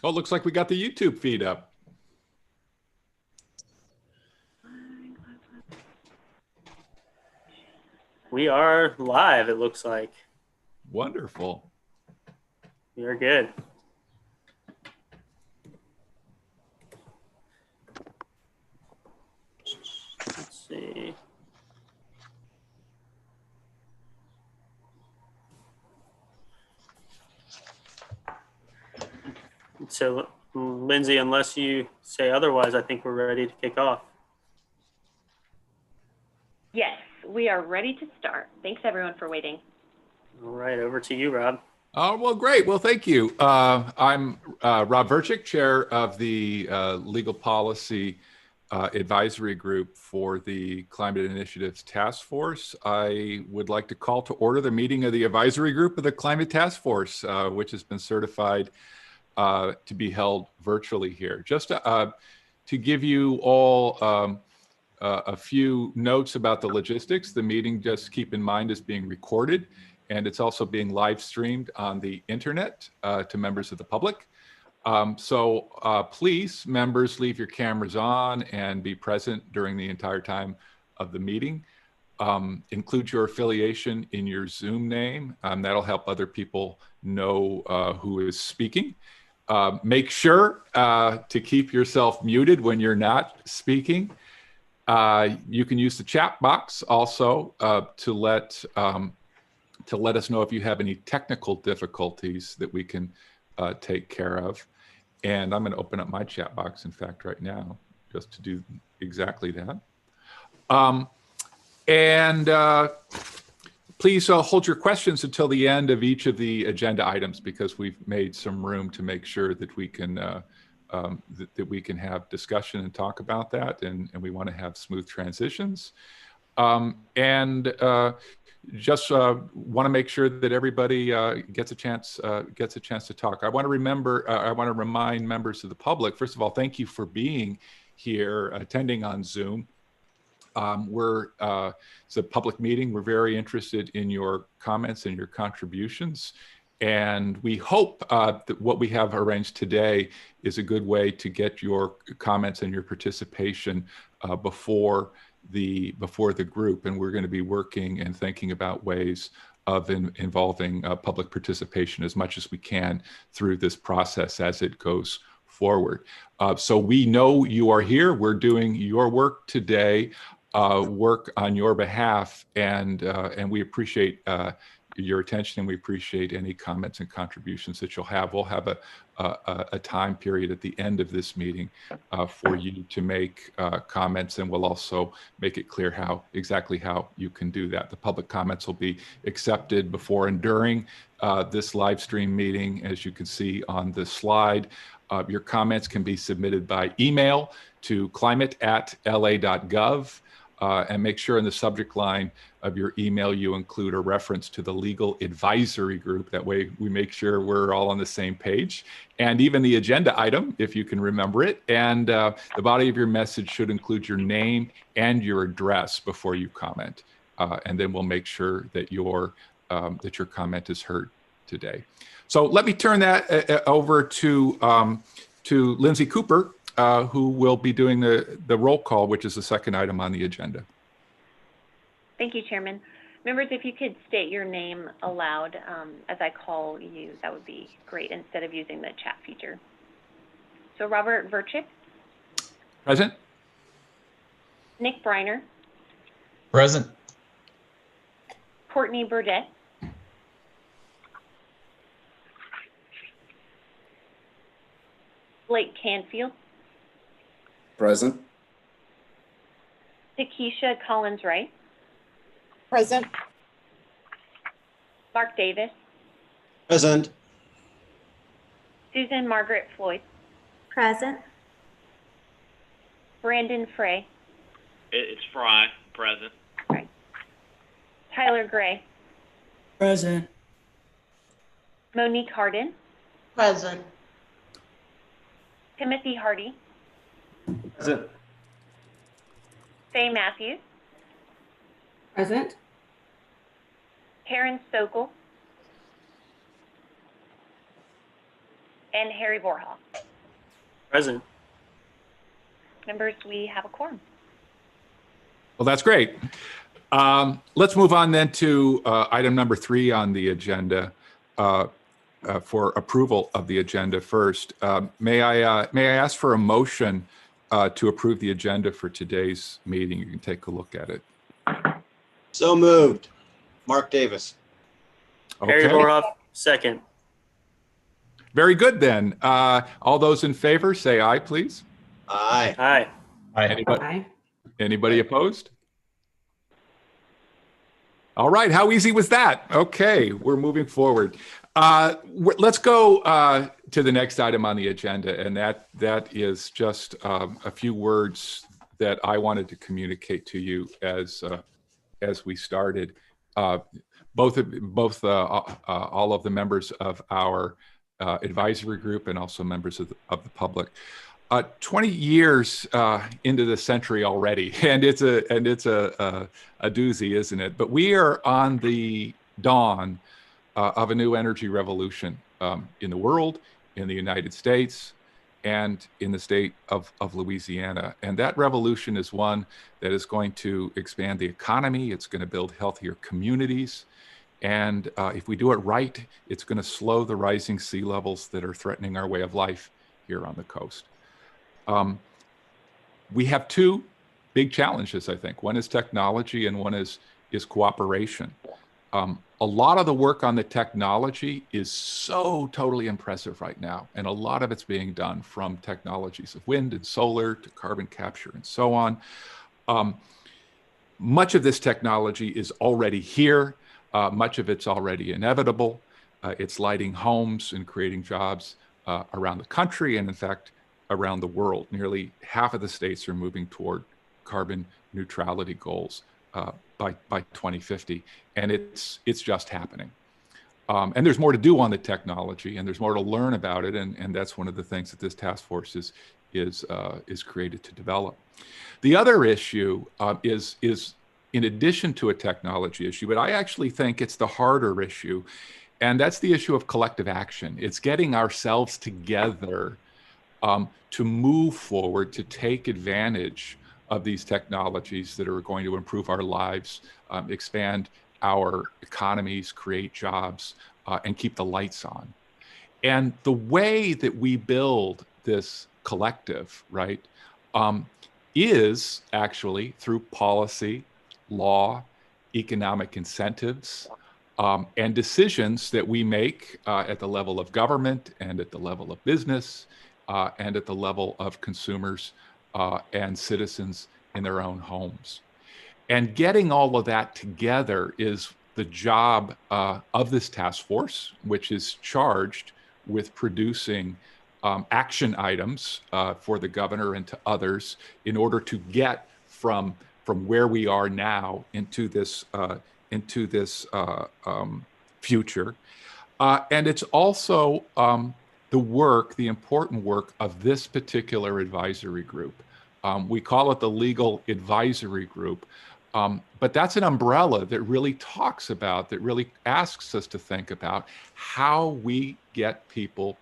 Oh, it looks like we got the YouTube feed up. We are live, it looks like. Wonderful. We are good. Let's see. So, Lindsay, unless you say otherwise, I think we're ready to kick off. Yes, we are ready to start. Thanks, everyone, for waiting. All right, over to you, Rob. Oh, well, great. Well, thank you. I'm Rob Verchick, chair of the Legal Policy Advisory Group for the Climate Initiatives Task Force. I would like to call to order the meeting of the Advisory Group of the Climate Task Force, which has been certified to be held virtually here. Just to give you all a few notes about the logistics. The meeting, just keep in mind, is being recorded, and it's also being live streamed on the internet to members of the public. So please, members, leave your cameras on and be present during the entire time of the meeting. Include your affiliation in your Zoom name. That'll help other people know who is speaking. Make sure to keep yourself muted when you're not speaking. You can use the chat box also to let us know if you have any technical difficulties that we can take care of. And I'm going to open up my chat box, in fact, right now, just to do exactly that. Please hold your questions until the end of each of the agenda items, because we've made some room to make sure that we can that we can have discussion and talk about that, and we want to have smooth transitions. Just want to make sure that everybody gets a chance to talk. I want to remind members of the public, first of all, thank you for being here, attending on Zoom. It's a public meeting. We're very interested in your comments and your contributions. And we hope that what we have arranged today is a good way to get your comments and your participation before the group. And we're going to be working and thinking about ways of involving public participation as much as we can through this process as it goes forward. So we know you are here. We're doing your work today, work on your behalf, and we appreciate your attention, and we appreciate any comments and contributions that you'll have. We'll have a time period at the end of this meeting for you to make comments, and we'll also make it clear exactly how you can do that. The public comments will be accepted before and during this live stream meeting, as you can see on the slide. Your comments can be submitted by email to climate@la.gov. And make sure in the subject line of your email you include a reference to the Legal Advisory Group. That way we make sure we're all on the same page. And even the agenda item, if you can remember it. And the body of your message should include your name and your address before you comment. And then we'll make sure that your comment is heard today. So let me turn that over to Lindsey Cooper, who will be doing the roll call, which is the second item on the agenda. Thank you, Chairman. Members, if you could state your name aloud as I call you, that would be great, instead of using the chat feature. So Robert Verchick. Present. Nick Briner. Present. Courtney Burdett. Blake Canfield. Present. Takesha Collins Wright. Present. Mark Davis. Present. Susan Margaret Floyd. Present. Brandon Frey. It's Fry. Present. Right. Tyler Gray. Present. Monique Hardin. Present. Timothy Hardy. Present. Faye Matthews. Present. Karen Stokel. And Harry Vorhoff. Present. Members, we have a quorum. Well, that's great. Let's move on then to item number 3 on the agenda for approval of the agenda first. May I ask for a motion to approve the agenda for today's meeting? You can take a look at it. So moved. Mark Davis. Harry Vorhoff, second. Very good then. All those in favor say aye, please. Aye. Aye. Aye. Anybody opposed? All right, how easy was that? Okay, we're moving forward. Let's go to the next item on the agenda, and that is just a few words that I wanted to communicate to you as we started. All of the members of our advisory group and also members of the public. 20 years into the century already, and it's a doozy, isn't it? But we are on the dawn of a new energy revolution in the world, in the United States, and in the state of Louisiana. And that revolution is one that is going to expand the economy. It's going to build healthier communities. And if we do it right, it's going to slow the rising sea levels that are threatening our way of life here on the coast. We have 2 big challenges, I think. One is technology and one is cooperation. A lot of the work on the technology is so totally impressive right now. And a lot of it's being done from technologies of wind and solar to carbon capture and so on. Much of this technology is already here. Much of it's already inevitable. It's lighting homes and creating jobs around the country and, in fact, around the world. Nearly half of the states are moving toward carbon neutrality goals by 2050, and it's just happening. And there's more to do on the technology, and there's more to learn about it, and that's one of the things that this task force is created to develop. The other issue is in addition to a technology issue, but I actually think it's the harder issue, and that's the issue of collective action. It's getting ourselves together to move forward, to take advantage of these technologies that are going to improve our lives, expand our economies, create jobs, and keep the lights on. And the way that we build this collective, right, is actually through policy, law, economic incentives, and decisions that we make at the level of government and at the level of business and at the level of consumers and citizens in their own homes. And getting all of that together is the job of this task force, which is charged with producing action items for the governor and to others in order to get from where we are now into this future. And it's also the important work of this particular advisory group. We call it the Legal Advisory Group, but that's an umbrella that really talks about, that really asks us to think about how we get people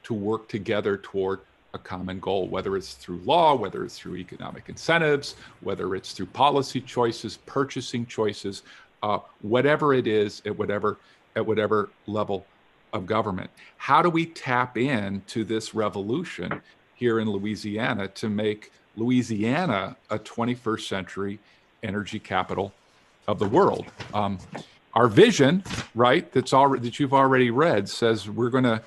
to work together toward a common goal, whether it's through law, whether it's through economic incentives, whether it's through policy choices, purchasing choices, whatever it is, at whatever level of government. How do we tap into this revolution here in Louisiana to make Louisiana a 21st century energy capital of the world? Our vision, right, that you've already read, says we're going to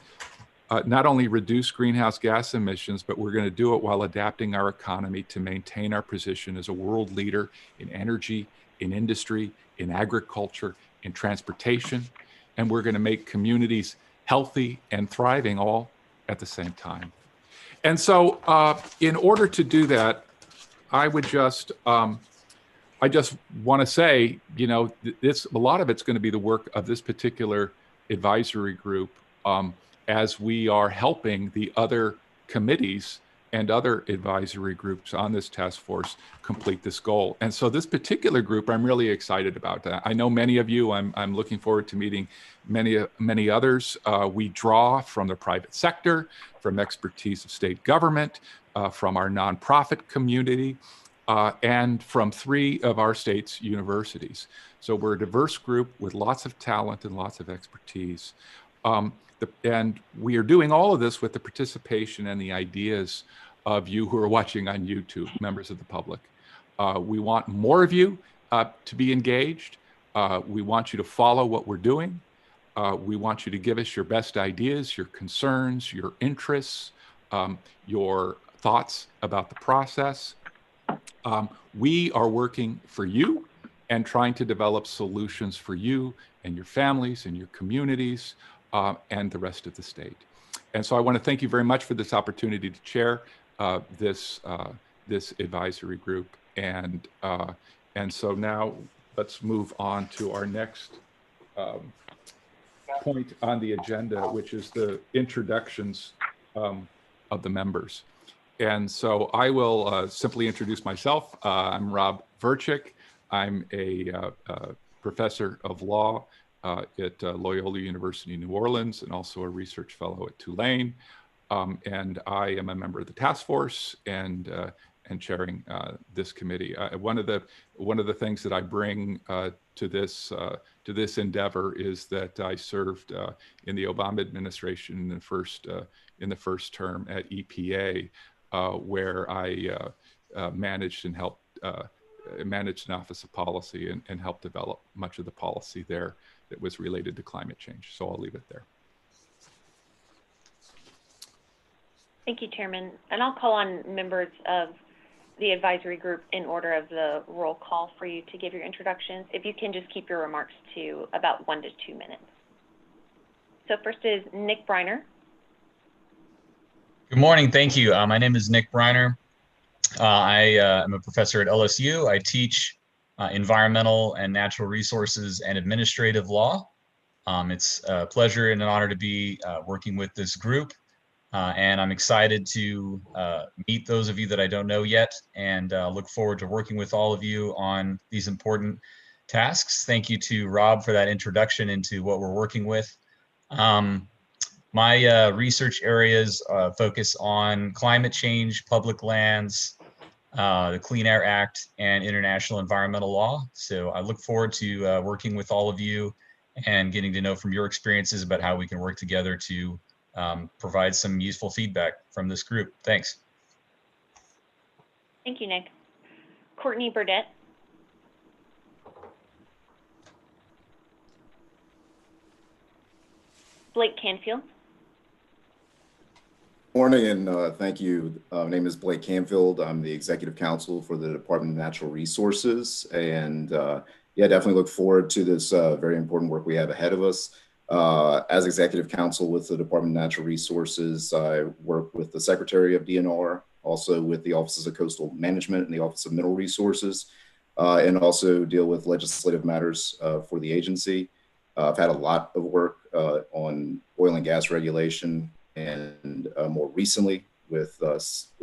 not only reduce greenhouse gas emissions, but we're going to do it while adapting our economy to maintain our position as a world leader in energy, in industry, in agriculture, in transportation, and we're going to make communities healthy and thriving all at the same time. And so in order to do that, I just want to say, you know, a lot of it's going to be the work of this particular advisory group as we are helping the other committees and other advisory groups on this task force complete this goal. And so this particular group, I'm really excited about. I know many of you. I'm looking forward to meeting many others. We draw from the private sector, from expertise of state government, from our nonprofit community, and from 3 of our state's universities. So we're a diverse group with lots of talent and lots of expertise. And we are doing all of this with the participation and the ideas of you who are watching on YouTube, members of the public. We want more of you to be engaged. We want you to follow what we're doing. We want you to give us your best ideas, your concerns, your interests, your thoughts about the process. We are working for you and trying to develop solutions for you and your families and your communities and the rest of the state. And so I want to thank you very much for this opportunity to chair this advisory group. And so now let's move on to our next point on the agenda, which is the introductions of the members. And so I will simply introduce myself. I'm Rob Verchick. I'm a professor of law at Loyola University, New Orleans, and also a research fellow at Tulane. And I am a member of the task force and chairing this committee. One of the things that I bring to this endeavor is that I served in the Obama administration in the first term at EPA, where I managed and helped managed an office of policy and helped develop much of the policy there that was related to climate change. So I'll leave it there. Thank you, Chairman. And I'll call on members of the advisory group in order of the roll call for you to give your introductions. If you can just keep your remarks to about 1 to 2 minutes. So first is Nick Briner. Good morning. Thank you. My name is Nick Briner. I am a professor at LSU. I teach environmental and natural resources and administrative law. It's a pleasure and an honor to be working with this group. And I'm excited to meet those of you that I don't know yet and look forward to working with all of you on these important tasks. Thank you to Rob for that introduction into what we're working with. My research areas focus on climate change, public lands, the Clean Air Act, and international environmental law. So I look forward to working with all of you and getting to know from your experiences about how we can work together to provide some useful feedback from this group. Thanks. Thank you, Nick. Courtney Burdett. Blake Canfield. Morning, and thank you. My name is Blake Canfield. I'm the executive counsel for the Department of Natural Resources, and yeah, definitely look forward to this very important work we have ahead of us. As executive counsel with the Department of Natural Resources, I work with the Secretary of DNR, also with the Offices of Coastal Management and the Office of Mineral Resources, and also deal with legislative matters for the agency. I've had a lot of work on oil and gas regulation, and more recently with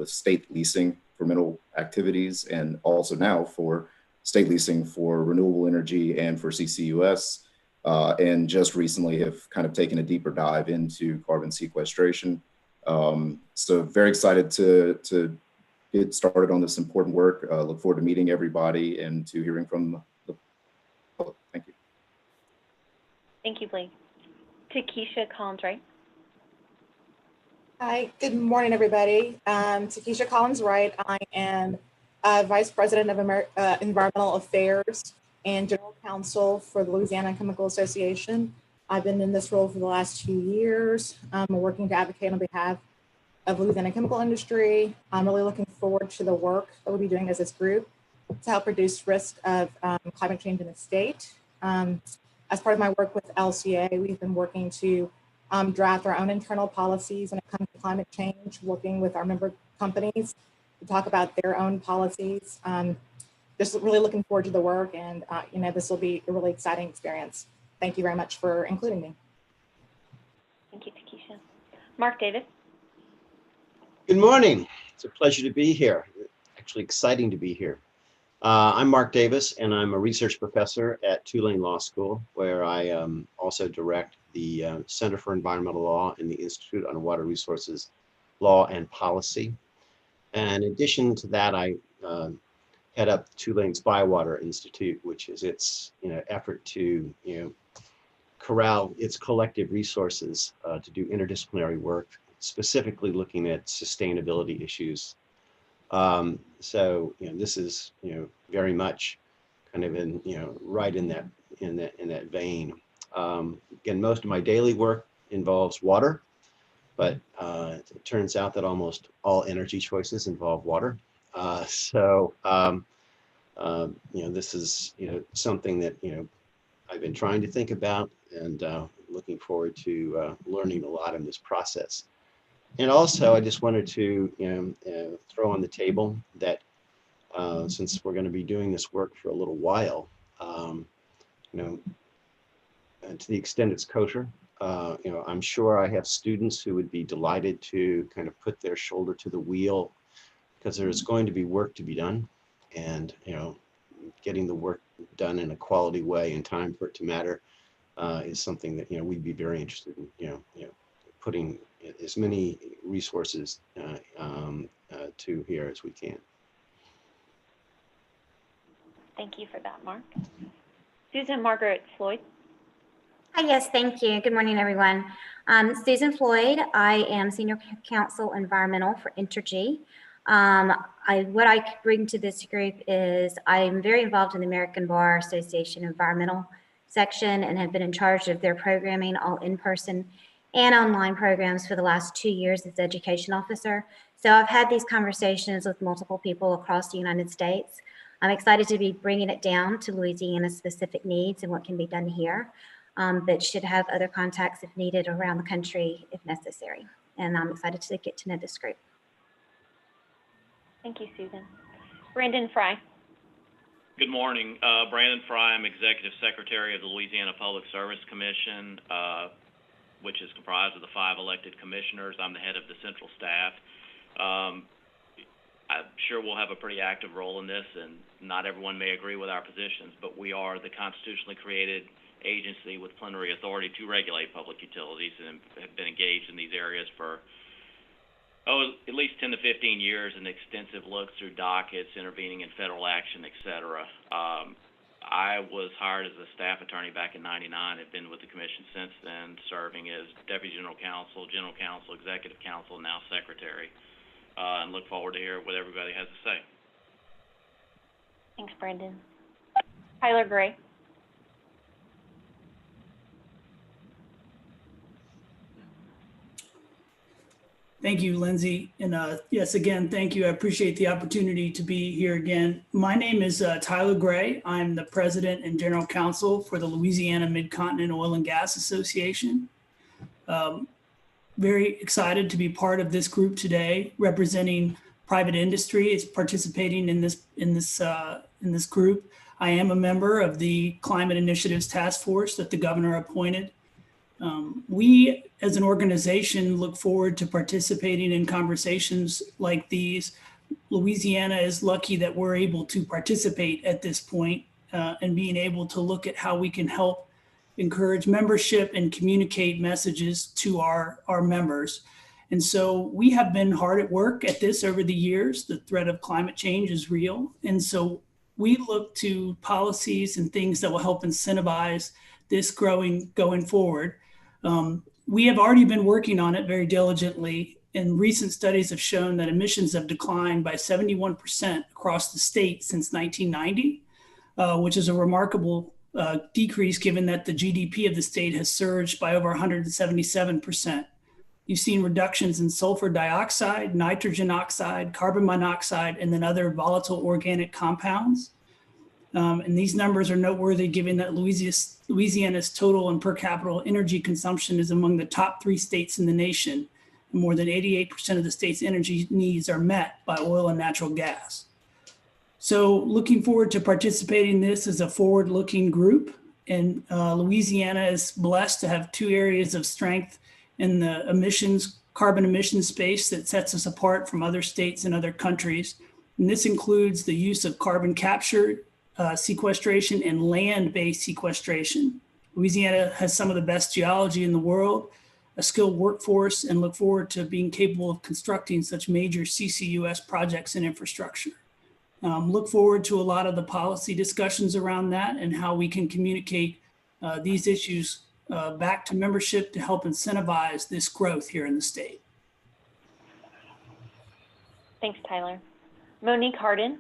state leasing for mineral activities, and also now for state leasing for renewable energy and for CCUS. And just recently have kind of taken a deeper dive into carbon sequestration. So very excited to get started on this important work. Look forward to meeting everybody and to hearing from the public. Thank you. Thank you, Blake. Takesha Collins-Wright. Hi, good morning, everybody. Takesha Collins-Wright. I am Vice President of Environmental Affairs and General Counsel for the Louisiana Chemical Association. I've been in this role for the last 2 years. I'm working to advocate on behalf of Louisiana chemical industry. I'm really looking forward to the work that we'll be doing as this group to help reduce risk of climate change in the state. As part of my work with LCA, we've been working to draft our own internal policies when it comes to climate change, working with our member companies to talk about their own policies. Just really looking forward to the work, and this will be a really exciting experience. Thank you very much for including me. Thank you, Takesha. Mark Davis. Good morning. It's a pleasure to be here. Actually exciting to be here. I'm Mark Davis, and I'm a research professor at Tulane Law School, where I also direct the Center for Environmental Law and the Institute on Water Resources Law and Policy. And in addition to that, I head up Tulane's Bywater Institute, which is its effort to corral its collective resources to do interdisciplinary work, specifically looking at sustainability issues. So this is very much kind of in right in that vein. Again, most of my daily work involves water, but it turns out that almost all energy choices involve water. So this is something that I've been trying to think about, and looking forward to learning a lot in this process. And also, I just wanted to throw on the table that since we're going to be doing this work for a little while, to the extent it's kosher, I'm sure I have students who would be delighted to kind of put their shoulder to the wheel, because there's going to be work to be done, and getting the work done in a quality way in time for it to matter is something that we'd be very interested in putting as many resources to here as we can. Thank you for that, Mark. Susan Margaret Floyd. Hi, yes, thank you. Good morning, everyone. Susan Floyd. I am Senior Counsel Environmental for Entergy. What I bring to this group is I'm very involved in the American Bar Association Environmental section, and have been in charge of their programming, all in-person and online programs, for the last 2 years as education officer. So I've had these conversations with multiple people across the United States. I'm excited to be bringing it down to Louisiana's specific needs and what can be done here, but should have other contacts if needed around the country if necessary. And I'm excited to get to know this group. Thank you, Susan. Brandon Fry. Good morning. Brandon Fry. I'm Executive Secretary of the Louisiana Public Service Commission, which is comprised of the 5 elected commissioners. I'm the head of the central staff. I'm sure we'll have a pretty active role in this, and not everyone may agree with our positions, but we are the constitutionally created agency with plenary authority to regulate public utilities, and have been engaged in these areas for at least 10 to 15 years, and extensive looks through dockets, intervening in federal action, et cetera. I was hired as a staff attorney back in '99. I've been with the commission since then, serving as Deputy General Counsel, Executive Counsel, and now Secretary. And look forward to hear what everybody has to say. Thanks, Brandon. Tyler Gray. Thank you, Lindsay. And yes, again, thank you. I appreciate the opportunity to be here again. My name is Tyler Gray. I'm the President and General Counsel for the Louisiana Mid-Continent Oil and Gas Association. Very excited to be part of this group today, representing private industry. Is participating in this group. I am a member of the Climate Initiatives Task Force that the governor appointed. We, as an organization, look forward to participating in conversations like these. Louisiana is lucky that we're able to participate at this point, and being able to look at how we can help encourage membership and communicate messages to our members. And so we have been hard at work at this over the years. The threat of climate change is real. And so we look to policies and things that will help incentivize this going forward. We have already been working on it very diligently, and recent studies have shown that emissions have declined by 71% across the state since 1990, which is a remarkable decrease given that the GDP of the state has surged by over 177%. You've seen reductions in sulfur dioxide, nitrogen oxide, carbon monoxide, and then other volatile organic compounds. And these numbers are noteworthy given that Louisiana's total and per capita energy consumption is among the top 3 states in the nation. And more than 88% of the state's energy needs are met by oil and natural gas. So looking forward to participating in this as a forward-looking group. And Louisiana is blessed to have 2 areas of strength in the emissions carbon emission space that sets us apart from other states and other countries. And this includes the use of carbon capture, sequestration, and land-based sequestration. Louisiana has some of the best geology in the world, a skilled workforce, and look forward to being capable of constructing such major CCUS projects and infrastructure. Look forward to a lot of the policy discussions around that and how we can communicate these issues back to membership to help incentivize this growth here in the state. Thanks, Tyler. Monique Hardin.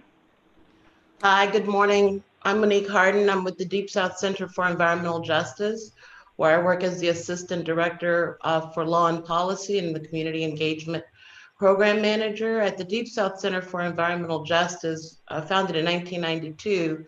Hi, good morning. I'm Monique Hardin. I'm with the Deep South Center for Environmental Justice, where I work as the Assistant Director for Law and Policy and the Community Engagement Program Manager at the Deep South Center for Environmental Justice, founded in 1992.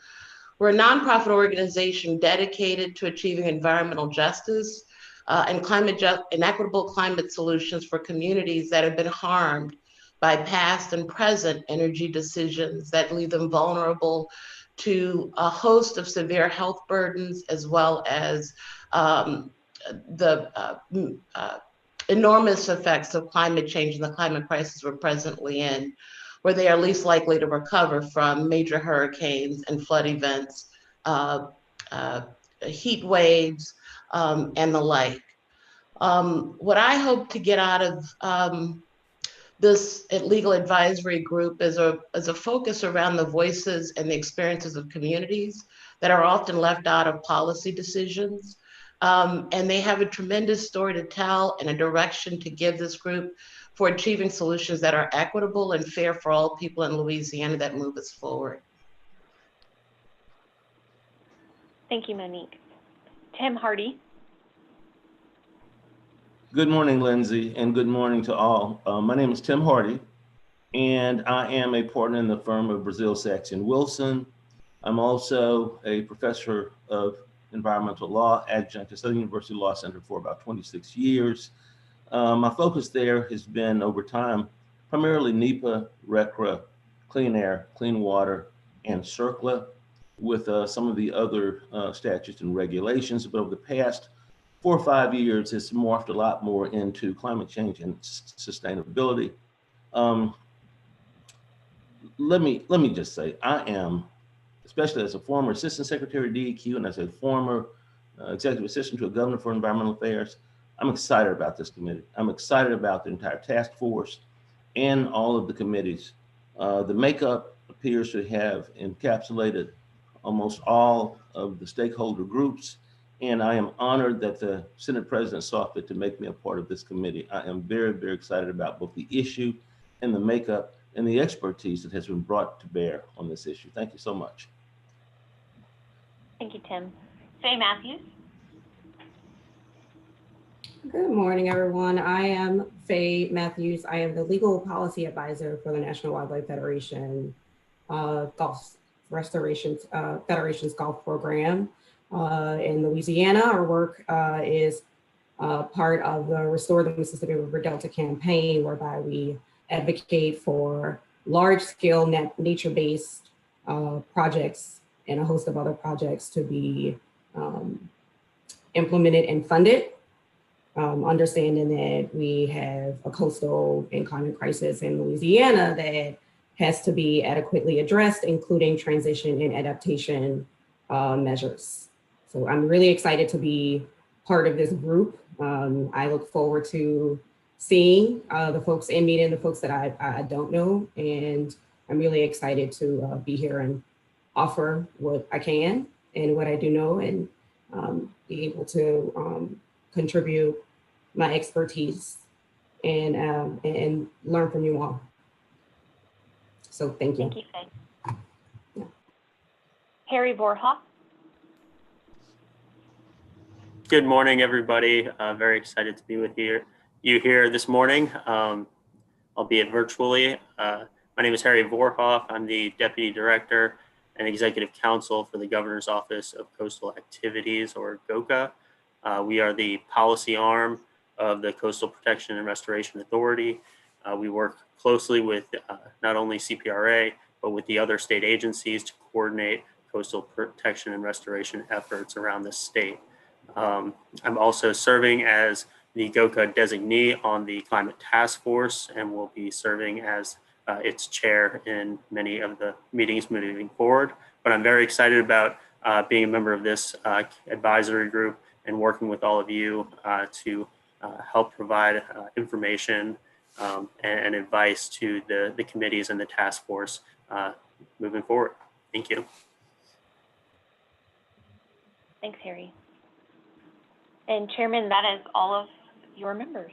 We're a nonprofit organization dedicated to achieving environmental justice and equitable climate solutions for communities that have been harmed by past and present energy decisions that leave them vulnerable to a host of severe health burdens, as well as the enormous effects of climate change and the climate crisis we're presently in, where they are least likely to recover from major hurricanes and flood events, heat waves, and the like. What I hope to get out of this legal advisory group is a focus around the voices and the experiences of communities that are often left out of policy decisions. And they have a tremendous story to tell and a direction to give this group for achieving solutions that are equitable and fair for all people in Louisiana that move us forward. Thank you, Monique. Tim Hardy. Good morning, Lindsay, and good morning to all. My name is Tim Hardy, and I am a partner in the firm of Brazil, Saxon Wilson. I'm also a professor of environmental law, adjunct at Southern University Law Center for about 26 years. My focus there has been over time, primarily NEPA, RCRA, clean air, clean water, and CERCLA, with some of the other statutes and regulations. But over the past 4 or 5 years, it's morphed a lot more into climate change and sustainability. Let me just say, I am, especially as a former Assistant Secretary of DEQ and as a former Executive Assistant to a Governor for Environmental Affairs, I'm excited about this committee. I'm excited about the entire task force and all of the committees. The makeup appears to have encapsulated almost all of the stakeholder groups, and I am honored that the Senate President saw fit to make me a part of this committee. I am very, very excited about both the issue and the makeup and the expertise that has been brought to bear on this issue. Thank you so much. Thank you, Tim. Faye Matthews. Good morning, everyone. I am Faye Matthews. I am the legal policy advisor for the National Wildlife Federation Golf Restorations Federation's golf program in Louisiana. Our work is part of the Restore the Mississippi River Delta campaign, whereby we advocate for large-scale nature-based projects and a host of other projects to be implemented and funded. Understanding that we have a coastal and climate crisis in Louisiana that has to be adequately addressed, including transition and adaptation measures. So I'm really excited to be part of this group. I look forward to seeing the folks and meeting the folks that I don't know. And I'm really excited to be here and offer what I can and what I do know, and be able to contribute my expertise and learn from you all. So thank you. Thank you, Faye. Yeah. Harry Vorhoff. Good morning, everybody. Very excited to be with you here this morning, albeit virtually. My name is Harry Vorhoff. I'm the Deputy Director and Executive Counsel for the Governor's Office of Coastal Activities, or GOCA. We are the policy arm of the Coastal Protection and Restoration Authority. We work closely with not only CPRA, but with the other state agencies to coordinate coastal protection and restoration efforts around the state. I'm also serving as the GOCA designee on the Climate Task Force and will be serving as its chair in many of the meetings moving forward. But I'm very excited about being a member of this advisory group and working with all of you to help provide information and advice to the committees and the task force moving forward. Thank you. Thanks, Harry. And Chairman, that is all of your members.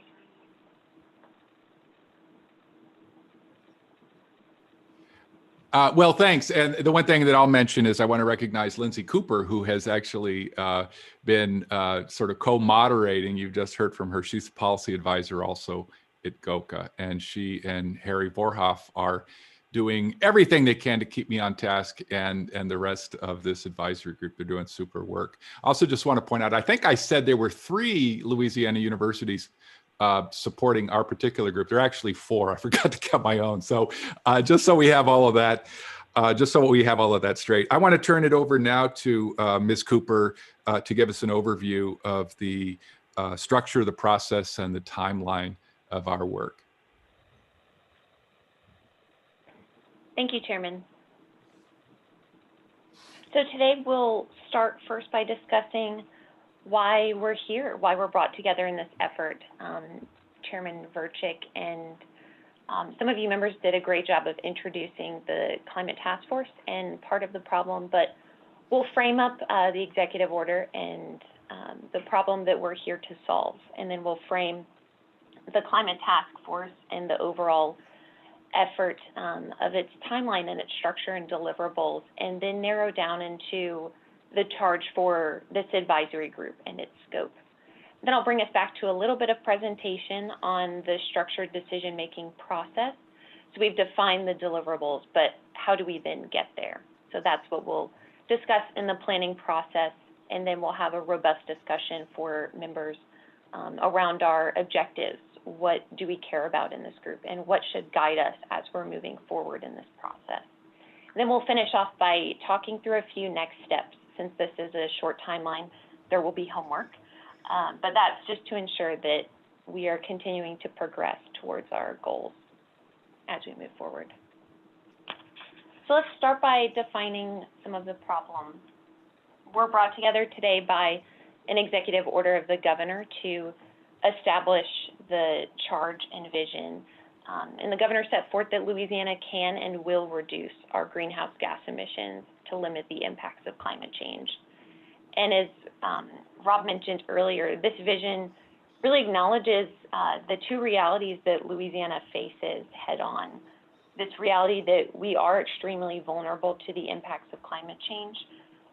Well, thanks. And the one thing that I'll mention is I want to recognize Lindsey Cooper, who has actually been sort of co-moderating. You've just heard from her. She's the policy advisor also at GOCA. And she and Harry Vorhoff are doing everything they can to keep me on task, and the rest of this advisory group. They're doing super work. I also just want to point out, I think I said there were 3 Louisiana universities supporting our particular group. There are actually 4. I forgot to count my own. So just so we have all of that, straight, I want to turn it over now to Ms. Cooper to give us an overview of the structure, the process, and the timeline of our work. Thank you, Chairman. So today we'll start first by discussing why we're here, why we're brought together in this effort. Chairman Verchick and some of you members did a great job of introducing the Climate Task Force and part of the problem, but we'll frame up the executive order and the problem that we're here to solve. And then we'll frame the Climate Task Force and the overall effort of its timeline and its structure and deliverables, and then narrow down into the charge for this advisory group and its scope. Then I'll bring us back to a little bit of presentation on the structured decision-making process. So we've defined the deliverables, but how do we then get there? So that's what we'll discuss in the planning process, and then we'll have a robust discussion for members around our objectives. What do we care about in this group, and what should guide us as we're moving forward in this process? And then we'll finish off by talking through a few next steps. Since this is a short timeline, there will be homework, but that's just to ensure that we are continuing to progress towards our goals as we move forward. So let's start by defining some of the problems. We're brought together today by an executive order of the governor to establish the charge and vision. And the governor set forth that Louisiana can and will reduce our greenhouse gas emissions to limit the impacts of climate change. And as Rob mentioned earlier, this vision really acknowledges the 2 realities that Louisiana faces head on. This reality that we are extremely vulnerable to the impacts of climate change,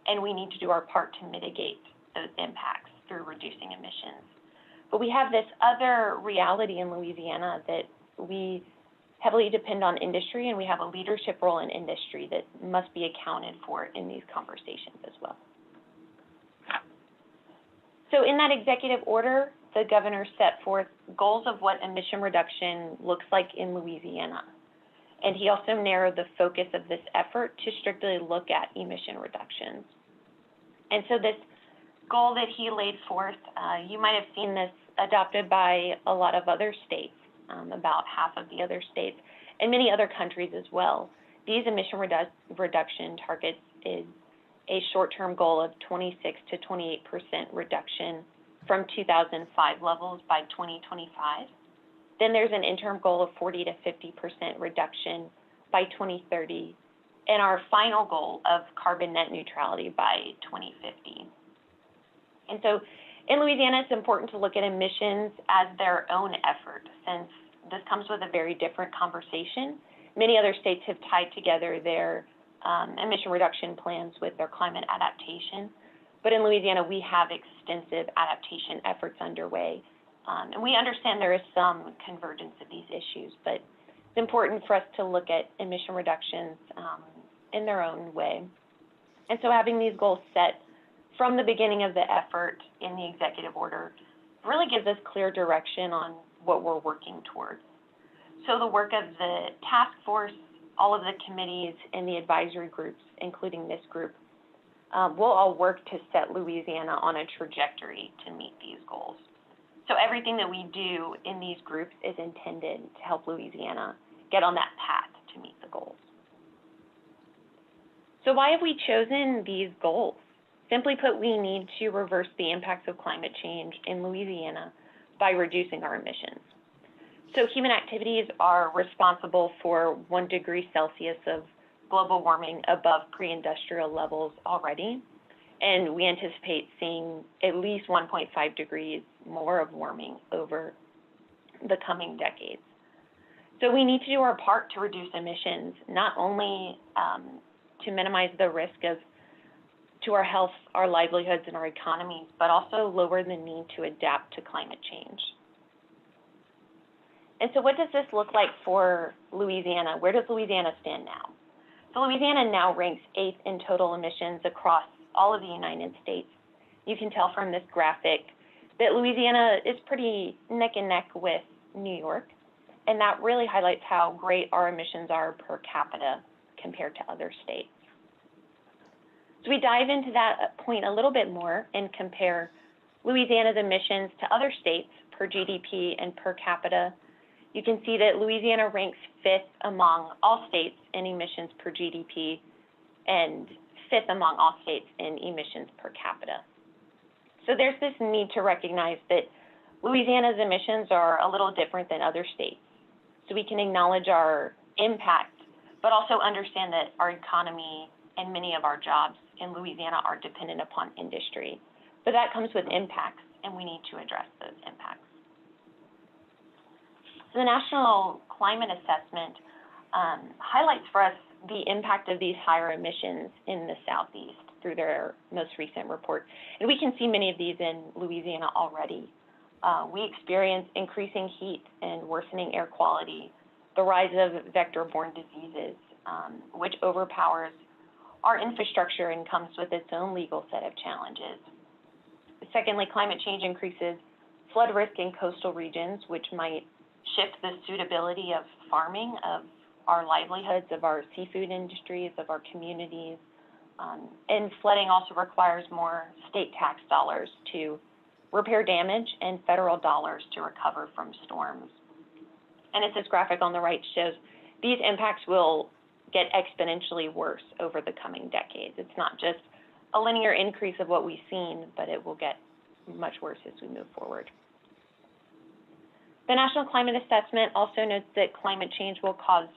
and we need to do our part to mitigate those impacts through reducing emissions. But we have this other reality in Louisiana that we heavily depend on industry, and we have a leadership role in industry that must be accounted for in these conversations as well. So in that executive order, the governor set forth goals of what emission reduction looks like in Louisiana. And he also narrowed the focus of this effort to strictly look at emission reductions. And so this goal that he laid forth, you might have seen this adopted by a lot of other states, about half of the other states, and many other countries as well. These emission reduction targets is a short-term goal of 26 to 28% reduction from 2005 levels by 2025. Then there's an interim goal of 40 to 50% reduction by 2030, and our final goal of carbon net neutrality by 2050. And so in Louisiana, it's important to look at emissions as their own effort, since this comes with a very different conversation. Many other states have tied together their emission reduction plans with their climate adaptation. But in Louisiana, we have extensive adaptation efforts underway. And we understand there is some convergence of these issues, but it's important for us to look at emission reductions in their own way. And so having these goals set from the beginning of the effort in the executive order really gives us clear direction on what we're working towards. So the work of the task force, all of the committees and the advisory groups, including this group, we'll all work to set Louisiana on a trajectory to meet these goals. So everything that we do in these groups is intended to help Louisiana get on that path to meet the goals. So why have we chosen these goals? Simply put, we need to reverse the impacts of climate change in Louisiana by reducing our emissions. So human activities are responsible for 1 degree Celsius of global warming above pre-industrial levels already, and we anticipate seeing at least 1.5 degrees more of warming over the coming decades. So we need to do our part to reduce emissions, not only to minimize the risk to our health, our livelihoods, and our economies, but also lower the need to adapt to climate change. And so what does this look like for Louisiana? Where does Louisiana stand now? So Louisiana now ranks 8th in total emissions across all of the United States. You can tell from this graphic that Louisiana is pretty neck and neck with New York, and that really highlights how great our emissions are per capita compared to other states. So we dive into that point a little bit more and compare Louisiana's emissions to other states per GDP and per capita. You can see that Louisiana ranks 5th among all states in emissions per GDP and 5th among all states in emissions per capita. So there's this need to recognize that Louisiana's emissions are a little different than other states. So we can acknowledge our impact, but also understand that our economy and many of our jobs in Louisiana are dependent upon industry. But that comes with impacts, and we need to address those impacts. So the National Climate Assessment highlights for us the impact of these higher emissions in the Southeast through their most recent report. And we can see many of these in Louisiana already. We experience increasing heat and worsening air quality, the rise of vector-borne diseases, which overpowers our infrastructure and comes with its own legal set of challenges. Secondly, climate change increases flood risk in coastal regions, which might shift the suitability of farming, of our livelihoods, of our seafood industries, of our communities. And flooding also requires more state tax dollars to repair damage and federal dollars to recover from storms. And as this graphic on the right shows, these impacts will get exponentially worse over the coming decades. It's not just a linear increase of what we've seen, but it will get much worse as we move forward. The National Climate Assessment also notes that climate change will cause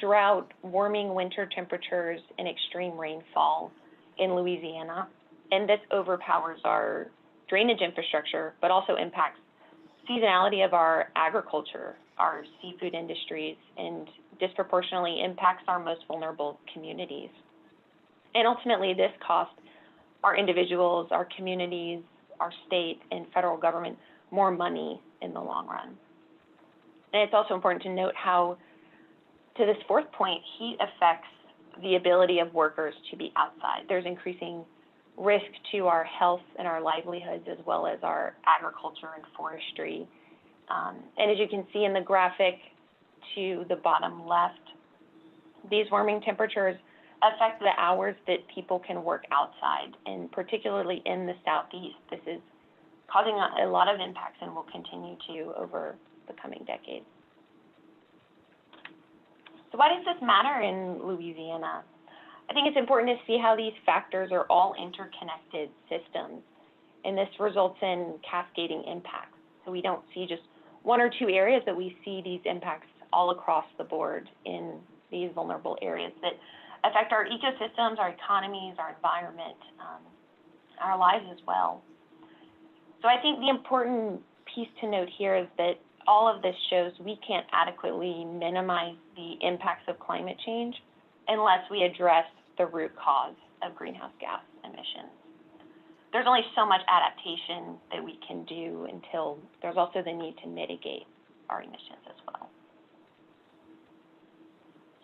drought, warming winter temperatures, and extreme rainfall in Louisiana. And this overpowers our drainage infrastructure, but also impacts seasonality of our agriculture, our seafood industries, and disproportionately impacts our most vulnerable communities. And ultimately, this costs our individuals, our communities, our state and federal government more money in the long run. And it's also important to note how, to this fourth point, heat affects the ability of workers to be outside. There's increasing risk to our health and our livelihoods, as well as our agriculture and forestry. And as you can see in the graphic to the bottom left, these warming temperatures affect the hours that people can work outside, and particularly in the Southeast. This is causing a lot of impacts and will continue to over the coming decades. So why does this matter in Louisiana? I think it's important to see how these factors are all interconnected systems, and this results in cascading impacts. So we don't see just one or two areas, but we see these impacts all across the board in these vulnerable areas that affect our ecosystems, our economies, our environment, our lives as well. So I think the important piece to note here is that all of this shows we can't adequately minimize the impacts of climate change unless we address the root cause of greenhouse gas emissions. There's only so much adaptation that we can do until there's also the need to mitigate our emissions as well.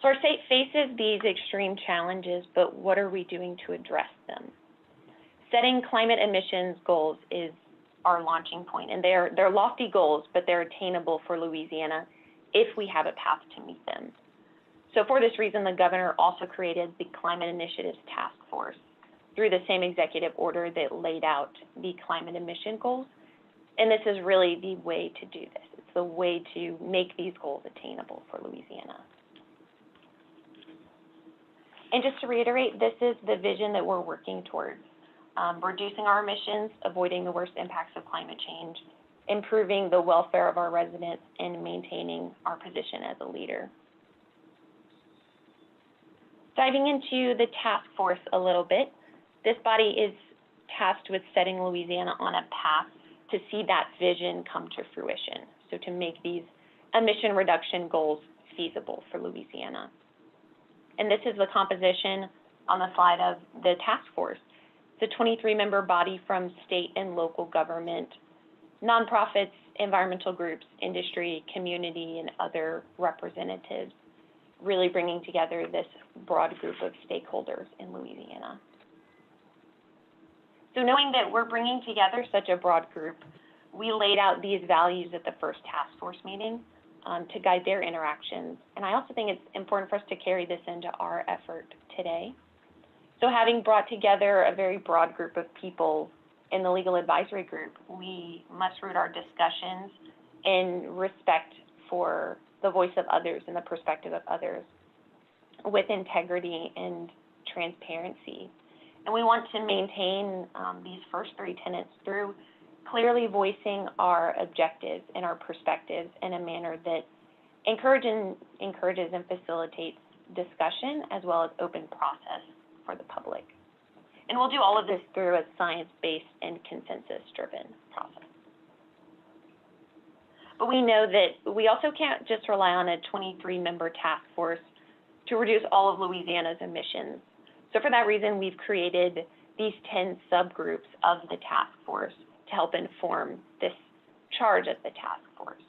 So our state faces these extreme challenges, but what are we doing to address them? Setting climate emissions goals is our launching point, and they're lofty goals, but they're attainable for Louisiana if we have a path to meet them. So for this reason, the governor also created the Climate Initiatives Task Force through the same executive order that laid out the climate emission goals And this is really the way to do this. It's the way to make these goals attainable for Louisiana. And just to reiterate, this is the vision that we're working towards. Reducing our emissions, avoiding the worst impacts of climate change, improving the welfare of our residents, and maintaining our position as a leader. Diving into the task force a little bit, this body is tasked with setting Louisiana on a path to see that vision come to fruition. So to make these emission reduction goals feasible for Louisiana. And this is the composition on the slide of the task force. It's a 23-member body from state and local government, nonprofits, environmental groups, industry, community, and other representatives, really bringing together this broad group of stakeholders in Louisiana. So knowing that we're bringing together such a broad group, we laid out these values at the first task force meeting to guide their interactions. And I also think it's important for us to carry this into our effort today. So having brought together a very broad group of people in the legal advisory group, we must root our discussions in respect for the voice of others and the perspective of others with integrity and transparency. And we want to maintain these first three tenets through clearly voicing our objectives and our perspectives in a manner that encourages and facilitates discussion as well as open process for the public. And we'll do all of this through a science-based and consensus-driven process. But we know that we also can't just rely on a 23-member task force to reduce all of Louisiana's emissions. So for that reason, we've created these 10 subgroups of the task force to help inform this charge of the task force.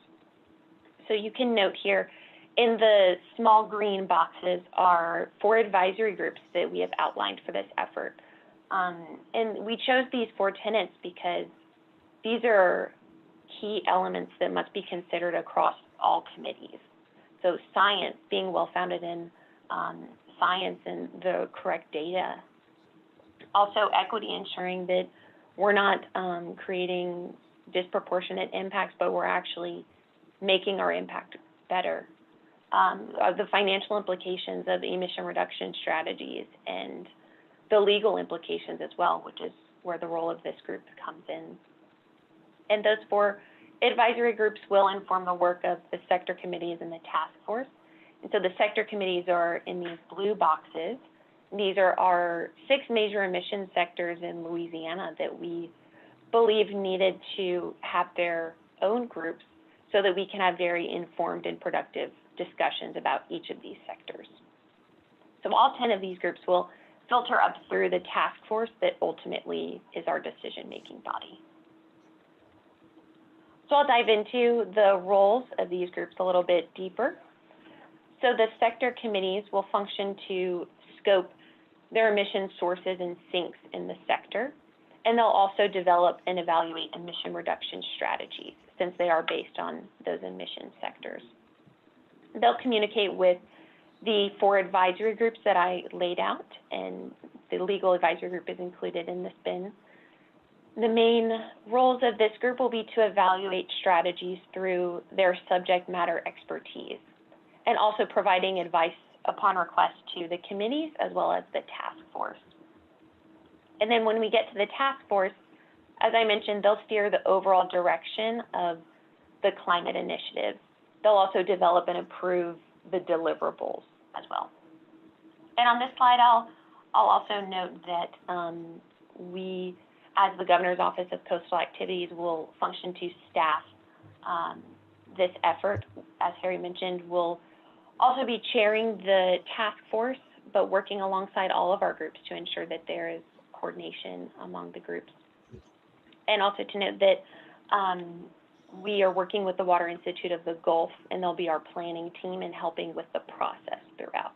So you can note here, in the small green boxes are 4 advisory groups that we have outlined for this effort. And we chose these 4 tenets because these are key elements that must be considered across all committees. So science, being well-founded in science and the correct data. Also equity, ensuring that we're not creating disproportionate impacts, but we're actually making our impact better. The financial implications of emission reduction strategies and the legal implications as well, which is where the role of this group comes in. And those 4 advisory groups will inform the work of the sector committees and the task force. And so the sector committees are in these blue boxes. These are our 6 major emission sectors in Louisiana that we believe needed to have their own groups so that we can have very informed and productive discussions about each of these sectors. So all 10 of these groups will filter up through the task force that ultimately is our decision-making body. So I'll dive into the roles of these groups a little bit deeper. So the sector committees will function to scope their emission sources and sinks in the sector, and they'll also develop and evaluate emission reduction strategies since they are based on those emission sectors. They'll communicate with the 4 advisory groups that I laid out, and the legal advisory group is included in this bin. The main roles of this group will be to evaluate strategies through their subject matter expertise, and also providing advice upon request to the committees as well as the task force. And then when we get to the task force, as I mentioned, they'll steer the overall direction of the climate initiative. They'll also develop and approve the deliverables as well. And on this slide, I'll also note that we, as the Governor's Office of Coastal Activities, will function to staff this effort. As Harry mentioned, we'll also be chairing the task force, but working alongside all of our groups to ensure that there is coordination among the groups. And also to note that we are working with the Water Institute of the Gulf, and they'll be our planning team and helping with the process throughout.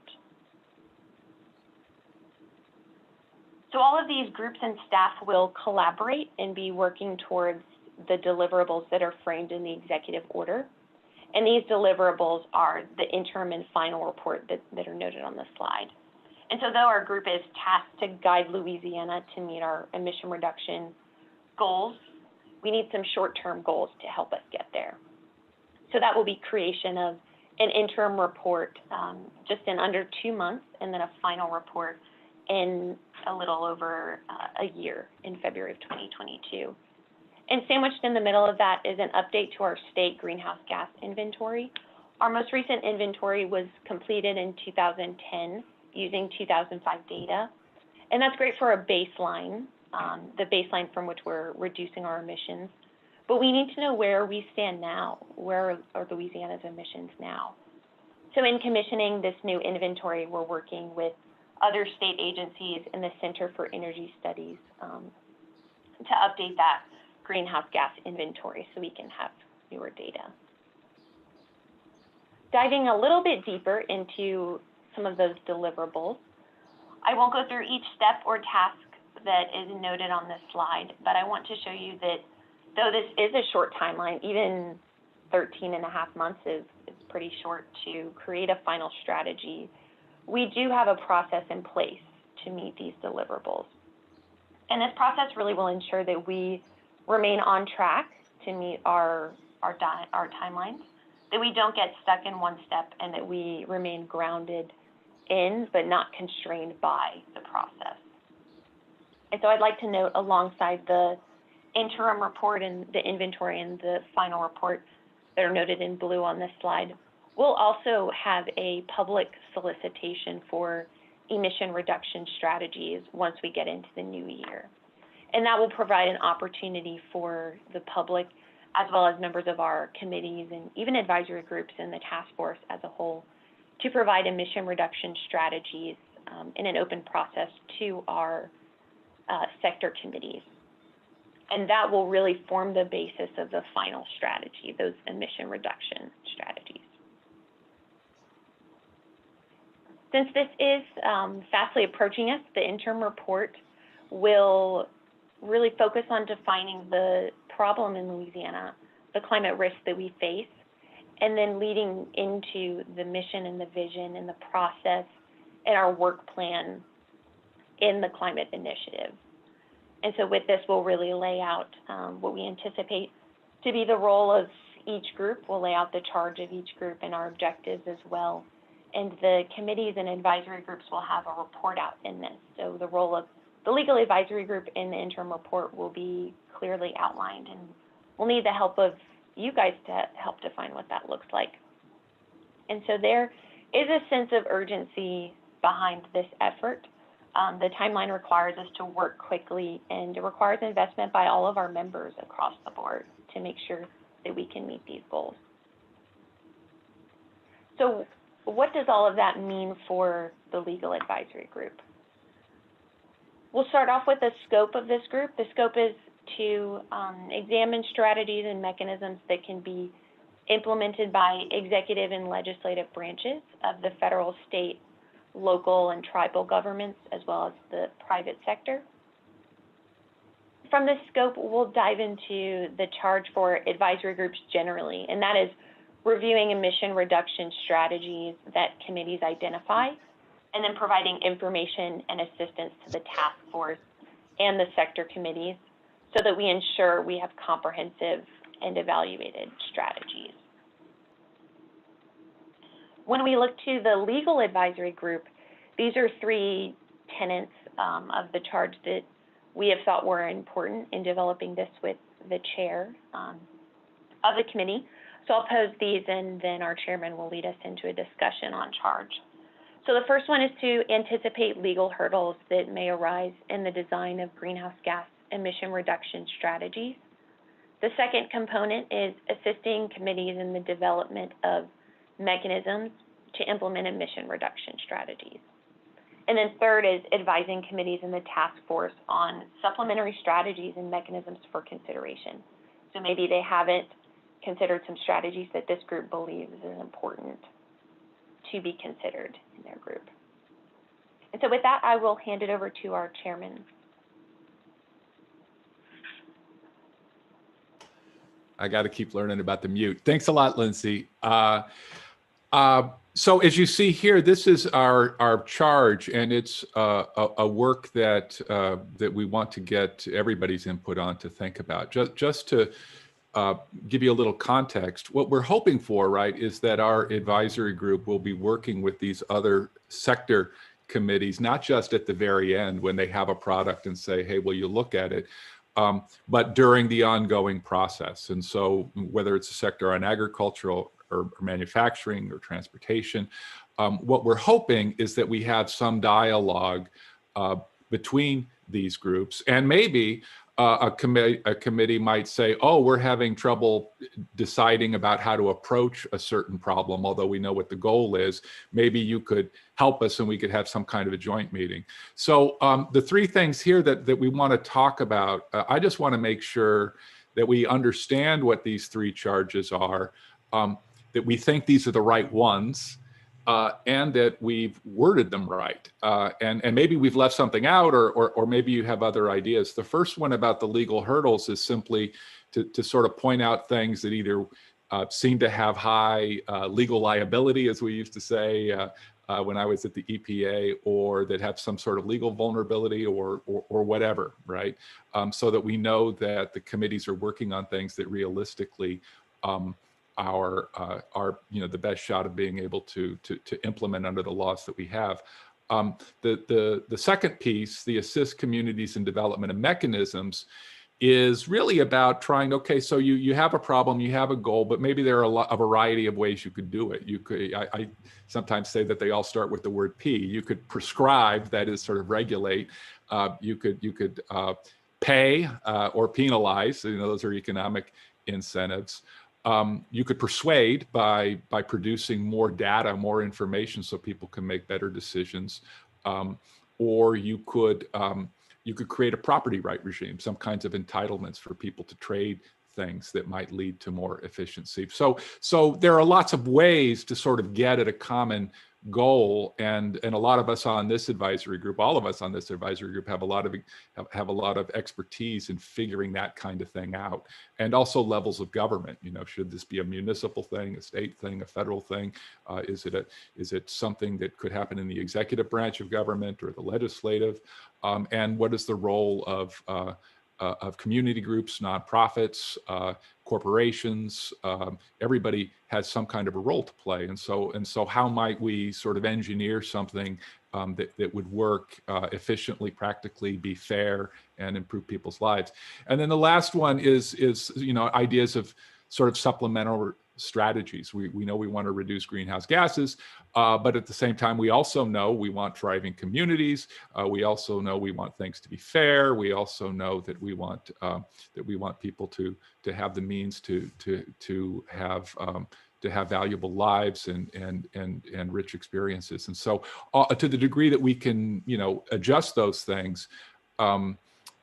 So all of these groups and staff will collaborate and be working towards the deliverables that are framed in the executive order. And these deliverables are the interim and final report that are noted on the slide. And so though our group is tasked to guide Louisiana to meet our emission reduction goals, we need some short-term goals to help us get there. So that will be creation of an interim report just in under 2 months, and then a final report in a little over a year in February of 2022. And sandwiched in the middle of that is an update to our state greenhouse gas inventory. Our most recent inventory was completed in 2010 using 2005 data. And that's great for a baseline, the baseline from which we're reducing our emissions. But we need to know where we stand now. Where are Louisiana's emissions now? So in commissioning this new inventory, we're working with other state agencies and the Center for Energy Studies to update that greenhouse gas inventory so we can have newer data. Diving a little bit deeper into some of those deliverables, I won't go through each step or task that is noted on this slide, but I want to show you that though this is a short timeline, even 13 and a half months is pretty short to create a final strategy, we do have a process in place to meet these deliverables. And this process really will ensure that we remain on track to meet our timelines, that we don't get stuck in one step, and that we remain grounded in but not constrained by the process. And so I'd like to note, alongside the interim report and the inventory and the final report that are noted in blue on this slide, we'll also have a public solicitation for emission reduction strategies once we get into the new year. And that will provide an opportunity for the public, as well as members of our committees and even advisory groups in the task force as a whole, to provide emission reduction strategies in an open process to our sector committees. And that will really form the basis of the final strategy, those emission reduction strategies. Since this is fastly approaching us, the interim report will really focus on defining the problem in Louisiana, the climate risks that we face, and then leading into the mission and the vision and the process and our work plan in the climate initiative. And so with this, we'll really lay out what we anticipate to be the role of each group. We'll lay out the charge of each group and our objectives as well. And the committees and advisory groups will have a report out in this. So the role of the legal advisory group in the interim report will be clearly outlined, and we'll need the help of you guys to help define what that looks like. And so there is a sense of urgency behind this effort. The timeline requires us to work quickly, and it requires investment by all of our members across the board to make sure that we can meet these goals. So what does all of that mean for the legal advisory group? We'll start off with the scope of this group. The scope is to examine strategies and mechanisms that can be implemented by executive and legislative branches of the federal, state, local, and tribal governments, as well as the private sector. From this scope, we'll dive into the charge for advisory groups generally, and that is reviewing emission reduction strategies that committees identify, and then providing information and assistance to the task force and the sector committees so that we ensure we have comprehensive and evaluated strategies. When we look to the legal advisory group, these are 3 tenets of the charge that we have thought were important in developing this with the chair of the committee. So I'll pose these, and then our chairman will lead us into a discussion on charge. So the first one is to anticipate legal hurdles that may arise in the design of greenhouse gas emission reduction strategies. The second component is assisting committees in the development of mechanisms to implement emission reduction strategies. And then third is advising committees in the task force on supplementary strategies and mechanisms for consideration. So maybe they haven't considered some strategies that this group believes is important to be considered in their group. And so with that, I will hand it over to our chairman. I got to keep learning about the mute. Thanks a lot, Lindsey. So as you see here, this is our charge, and it's a work that that we want to get everybody's input on to think about. Just to give you a little context, what we're hoping for, right, is that our advisory group will be working with these other sector committees, not just at the very end when they have a product and say, hey, will you look at it, but during the ongoing process. And so whether it's a sector on agricultural or manufacturing or transportation, what we're hoping is that we have some dialogue between these groups, and maybe a committee might say, oh, we're having trouble deciding about how to approach a certain problem, although we know what the goal is. Maybe you could help us and we could have some kind of a joint meeting. So the three things here that we want to talk about, I just want to make sure that we understand what these three charges are, that we think these are the right ones, and that we've worded them right. And maybe we've left something out, or maybe you have other ideas. The first one about the legal hurdles is simply to sort of point out things that either seem to have high legal liability, as we used to say when I was at the EPA, or that have some sort of legal vulnerability or whatever, right? So that we know that the committees are working on things that realistically are the best shot of being able to implement under the laws that we have. The second piece, the assist communities in development and mechanisms, is really about trying, okay, so you have a problem, you have a goal, but maybe there are a variety of ways you could do it. You could, I sometimes say that they all start with the word P. You could prescribe, that is sort of regulate. You could pay or penalize, those are economic incentives. You could persuade by producing more data, more information, so people can make better decisions, or you could create a property right regime, some kinds of entitlements for people to trade things that might lead to more efficiency. So there are lots of ways to sort of get at a common goal, and a lot of us on this advisory group, all of us on this advisory group, have a lot of expertise in figuring that kind of thing out, and also levels of government. Should this be a municipal thing, a state thing, a federal thing? Is it something that could happen in the executive branch of government or the legislative? And what is the role of community groups, nonprofits, corporations? Everybody has some kind of a role to play, and so how might we sort of engineer something that would work efficiently, practically, be fair, and improve people's lives? And then the last one is ideas of sort of supplemental strategies. We know we want to reduce greenhouse gases, but at the same time, we also know we want thriving communities. We also know we want things to be fair. We also know that we want people to have the means to have valuable lives and rich experiences. And so, to the degree that we can adjust those things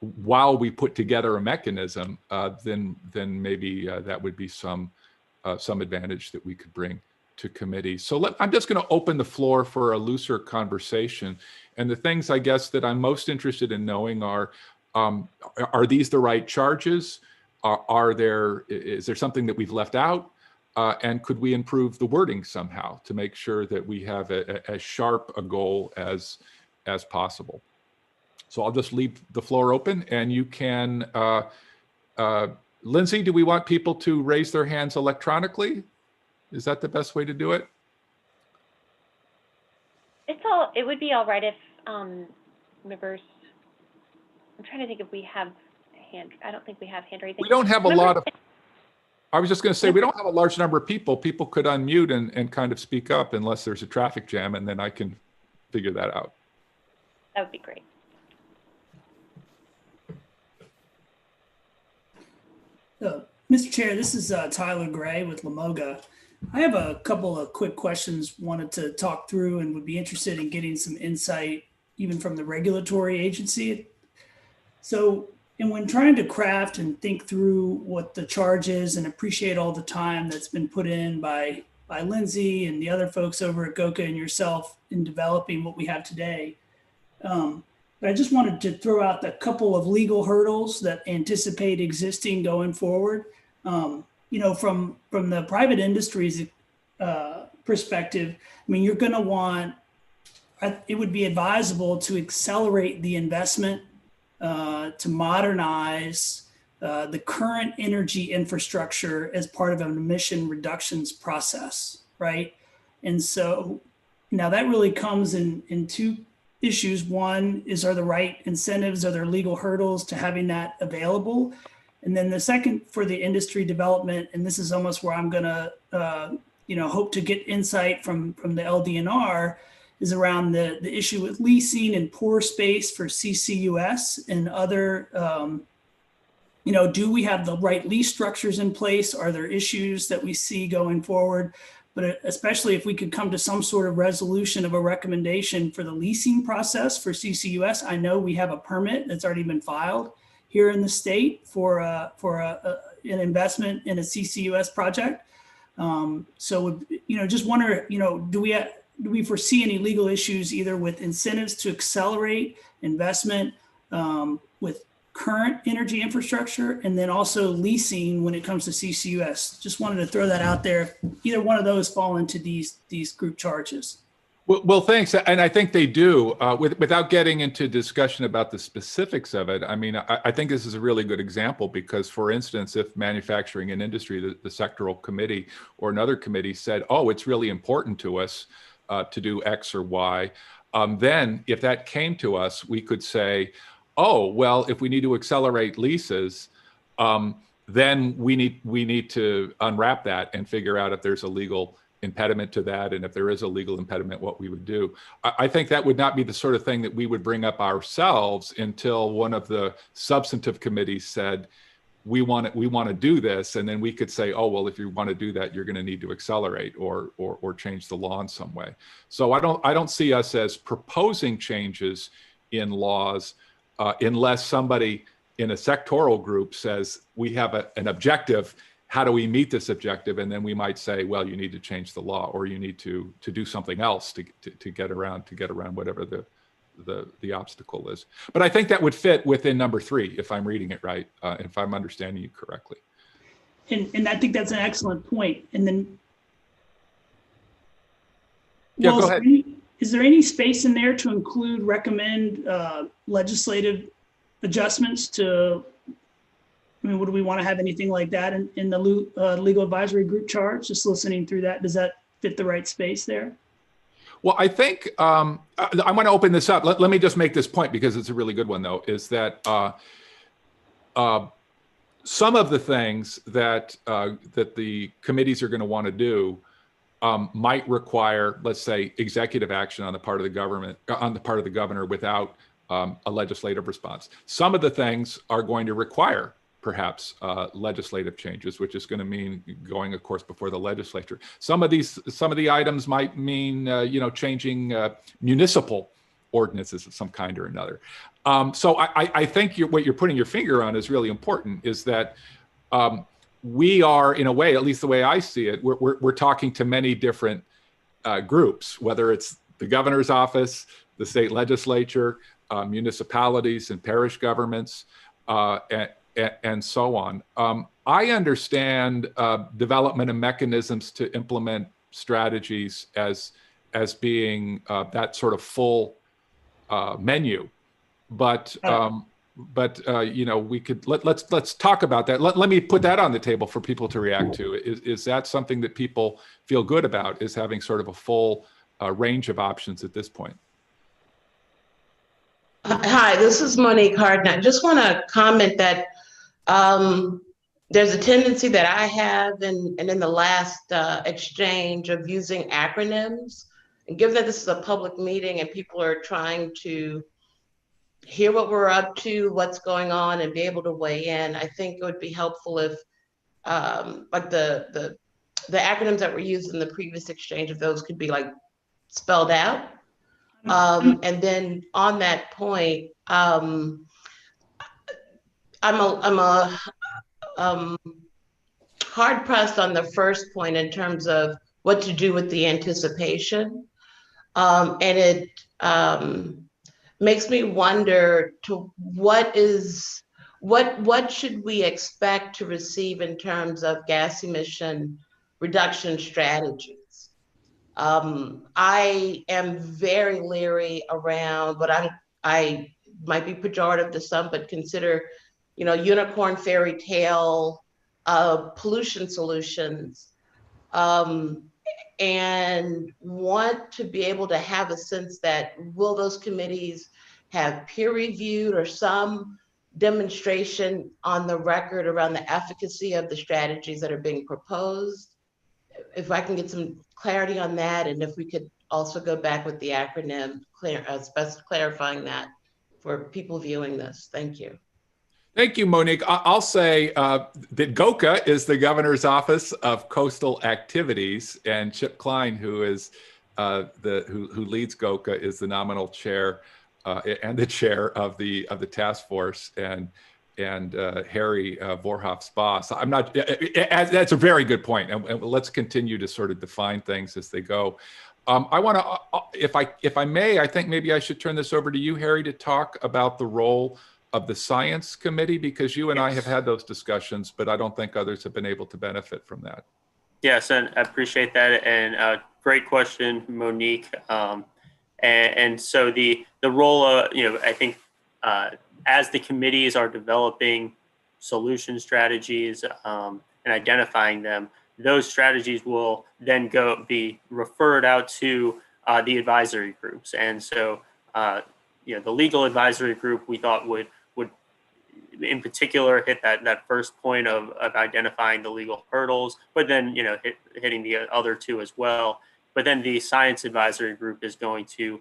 while we put together a mechanism, then maybe that would be some advantage that we could bring to committees. So I'm just going to open the floor for a looser conversation. And the things, I guess, that I'm most interested in knowing are these the right charges? Is there something that we've left out? And could we improve the wording somehow to make sure that we have as sharp a goal as possible? So I'll just leave the floor open, and you can, Lindsay, do we want people to raise their hands electronically? Is that the best way to do it? It would be all right if members, I'm trying to think if we have I don't think we have hand raising. We don't have a lot of, I was just going to say, we don't have a large number of people. People could unmute and kind of speak up unless there's a traffic jam, and then I can figure that out. That would be great. Mr. Chair, this is Tyler Gray with Lamoga. I have a couple of quick questions wanted to talk through, and would be interested in getting some insight even from the regulatory agency. So, and when trying to craft and think through what the charge is, and appreciate all the time that's been put in by Lindsay and the other folks over at GOCA and yourself in developing what we have today. But I just wanted to throw out a couple of legal hurdles that anticipate existing going forward. From the private industry's perspective, I mean, you're going to want, it would be advisable to accelerate the investment to modernize the current energy infrastructure as part of an emission reductions process, right? And so now that really comes in two issues. One is, are the right incentives, are there legal hurdles to having that available? And then the second, for the industry development, and this is almost where I'm gonna hope to get insight from the LDNR, is around the issue with leasing and pore space for CCUS and other, do we have the right lease structures in place? Are there issues that we see going forward? But especially if we could come to some sort of resolution of a recommendation for the leasing process for CCUS. I know we have a permit that's already been filed here in the state for an investment in a CCUS project. So, just wonder, do we foresee any legal issues either with incentives to accelerate investment with current energy infrastructure, and then also leasing when it comes to CCUS? Just wanted to throw that out there. Either one of those fall into these group charges. Well, thanks. And I think they do. Without getting into discussion about the specifics of it, I mean, I think this is a really good example because, for instance, if manufacturing and industry, the sectoral committee or another committee said, oh, it's really important to us to do X or Y, then if that came to us, we could say, oh, well, if we need to accelerate leases, then we need to unwrap that and figure out if there's a legal impediment to that, and if there is a legal impediment, what we would do. I think that would not be the sort of thing that we would bring up ourselves until one of the substantive committees said, we want to do this, and then we could say, oh, well, if you want to do that, you're going to need to accelerate or change the law in some way. So I don't see us as proposing changes in laws unless somebody in a sectoral group says we have an objective. How do we meet this objective? And then we might say, well, you need to change the law, or you need to do something else to get around whatever the obstacle is. But I think that would fit within number 3, if I'm reading it right, if I'm understanding you correctly. And I think that's an excellent point. And then, yeah, go ahead. Is there any space in there to recommend legislative adjustments to? I mean, would we want to have anything like that in the legal advisory group charge? Just listening through that, does that fit the right space there? Well, I think I want to open this up. Let me just make this point because it's a really good one, though, is that some of the things that the committees are going to want to do might require, let's say, executive action on the part of the governor without a legislative response. Some of the things are going to require perhaps legislative changes, which is going to mean going, of course, before the legislature. Some of the items might mean, changing municipal ordinances of some kind or another. So I think what you're putting your finger on is really important. Is that we are, in a way, at least the way I see it, we're talking to many different groups, whether it's the governor's office, the state legislature, municipalities and parish governments, and so on. I understand development and mechanisms to implement strategies as being that sort of full menu, but we could let's talk about that. Let me put that on the table for people to react to. Is that something that people feel good about? Is having sort of a full range of options at this point? Hi, this is Monique Hardin. I just want to comment that there's a tendency that I have and in the last exchange of using acronyms. And given that this is a public meeting and people are trying to hear what we're up to, what's going on, and be able to weigh in, I think it would be helpful if like the acronyms that were used in the previous exchange, if those could be like spelled out. And then on that point, I'm hard pressed on the first point in terms of what to do with the anticipation. And it makes me wonder to what should we expect to receive in terms of gas emission reduction strategies? I am very leery around what I might be pejorative to some, but consider, unicorn fairy tale pollution solutions, and want to be able to have a sense that will those committees have peer reviewed or some demonstration on the record around the efficacy of the strategies that are being proposed. If I can get some clarity on that, and if we could also go back with the acronym, clarifying that for people viewing this. Thank you. Thank you, Monique. I'll say that GOCA is the Governor's Office of Coastal Activities, and Chip Klein, who is who leads GOCA, is the nominal chair and the chair of the task force, and Harry Vorhoff's boss. I'm not. That's a very good point, and let's continue to sort of define things as they go. I want to, if I may, I think maybe I should turn this over to you, Harry, to talk about the role of the Science Committee, because you and I have had those discussions, but I don't think others have been able to benefit from that. Yes, and I appreciate that, and great question, Monique. And so the role of, I think as the committees are developing solution strategies and identifying them, those strategies will then be referred out to the advisory groups. And so, the legal advisory group we thought would in particular hit that first point of identifying the legal hurdles, but then, hitting the other two as well. But then the science advisory group is going to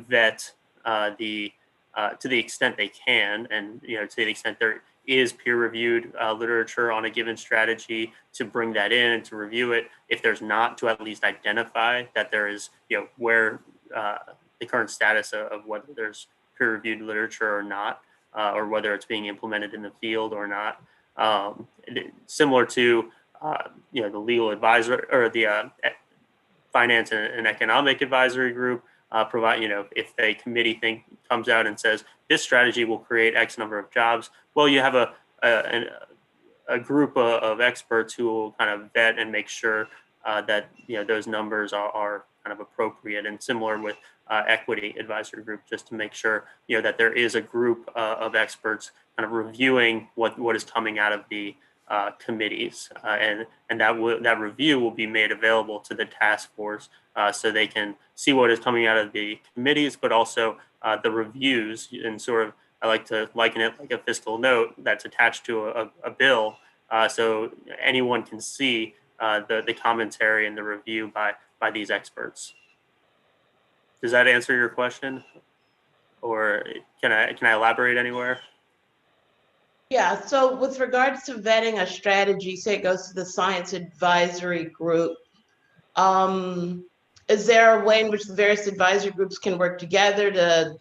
vet to the extent they can, and to the extent there is peer-reviewed literature on a given strategy, to bring that in and to review it. If there's not, to at least identify that there is, where the current status of whether there's peer-reviewed literature or not, or whether it's being implemented in the field or not. Similar to the legal advisor or the finance and economic advisory group provide, if a committee comes out and says this strategy will create X number of jobs, well, you have a group of experts who will kind of vet and make sure that those numbers are kind of appropriate, and similar with equity advisory group, just to make sure that there is a group of experts kind of reviewing what is coming out of the committees, and that review will be made available to the task force so they can see what is coming out of the committees, but also the reviews, and sort of, I like to liken it like a fiscal note that's attached to a bill, so anyone can see the commentary and the review by these experts. Does that answer your question, or can I elaborate anywhere? Yeah, so with regards to vetting a strategy, say it goes to the science advisory group, is there a way in which the various advisory groups can work together to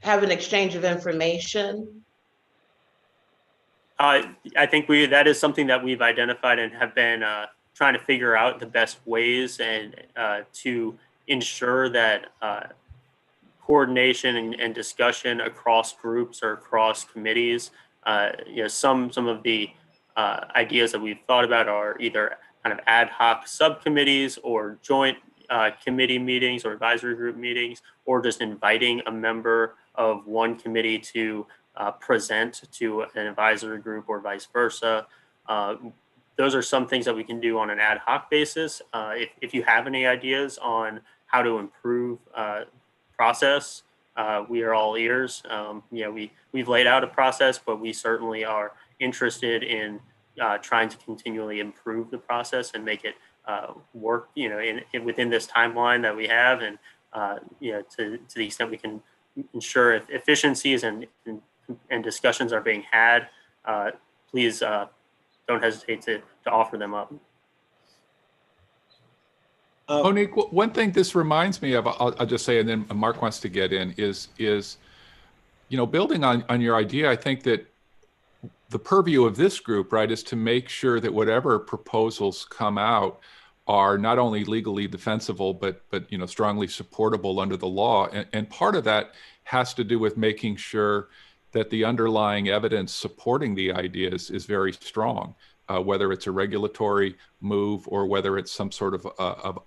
have an exchange of information? I think that is something that we've identified and have been trying to figure out the best ways and to ensure that coordination and discussion across groups or across committees. Some of the ideas that we've thought about are either kind of ad hoc subcommittees or joint committee meetings or advisory group meetings, or just inviting a member of one committee to present to an advisory group or vice versa. Those are some things that we can do on an ad hoc basis. If you have any ideas on how to improve process, we are all ears. We've laid out a process, but we certainly are interested in trying to continually improve the process and make it work, within this timeline that we have, and to the extent we can ensure if efficiencies and discussions are being had, please don't hesitate to offer them up. Monique, one thing this reminds me of, I'll just say, and then Mark wants to get in, is building on your idea. I think that the purview of this group, right, is to make sure that whatever proposals come out are not only legally defensible, but strongly supportable under the law. And part of that has to do with making sure that the underlying evidence supporting the ideas is very strong, whether it's a regulatory move or whether it's some sort of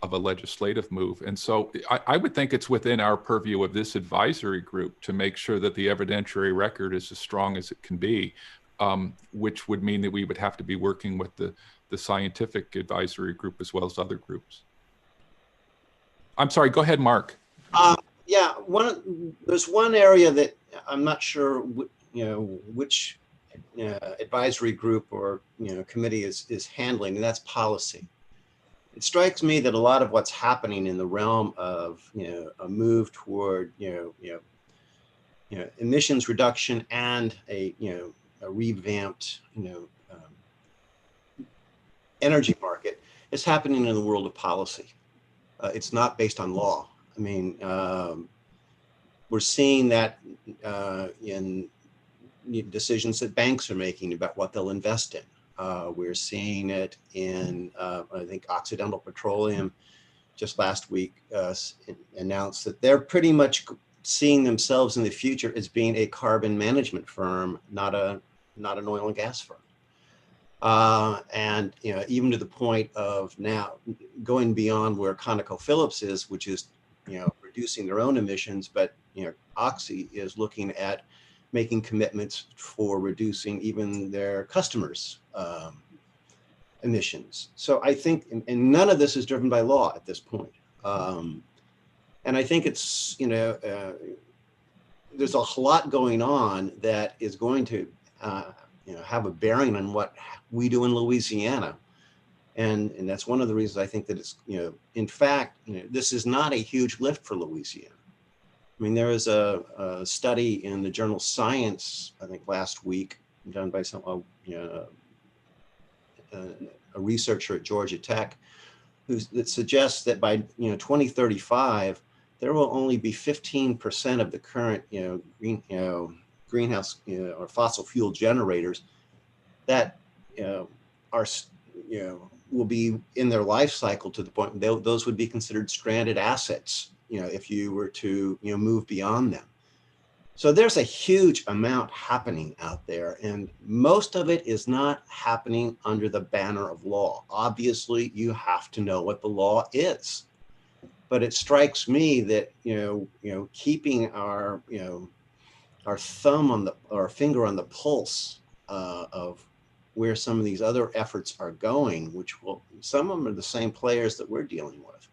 a legislative move. And so I would think it's within our purview of this advisory group to make sure that the evidentiary record is as strong as it can be, which would mean that we would have to be working with the scientific advisory group as well as other groups. I'm sorry, go ahead, Mark. Yeah, there's one area that I'm not sure, which advisory group or committee is handling, and that's policy. It strikes me that a lot of what's happening in the realm of a move toward emissions reduction and a revamped energy market is happening in the world of policy. It's not based on law. I mean, we're seeing that in decisions that banks are making about what they'll invest in. We're seeing it in, I think, Occidental Petroleum just last week announced that they're pretty much seeing themselves in the future as being a carbon management firm, not an oil and gas firm. And even to the point of now going beyond where ConocoPhillips is, which is reducing their own emissions, but Oxy is looking at making commitments for reducing even their customers' emissions. So I think, and none of this is driven by law at this point. And I think it's there's a lot going on that is going to have a bearing on what we do in Louisiana. And that's one of the reasons I think that it's, in fact, this is not a huge lift for Louisiana. I mean, there was a study in the journal Science, I think last week, done by some, a researcher at Georgia Tech, that suggests that by 2035, there will only be 15% of the current greenhouse or fossil fuel generators that will be in their life cycle to the point those would be considered stranded assets, if you were to move beyond them. So there's a huge amount happening out there, and most of it is not happening under the banner of law. Obviously, you have to know what the law is, but it strikes me that keeping our our finger on the pulse of where some of these other efforts are going, which some of them are the same players that we're dealing with.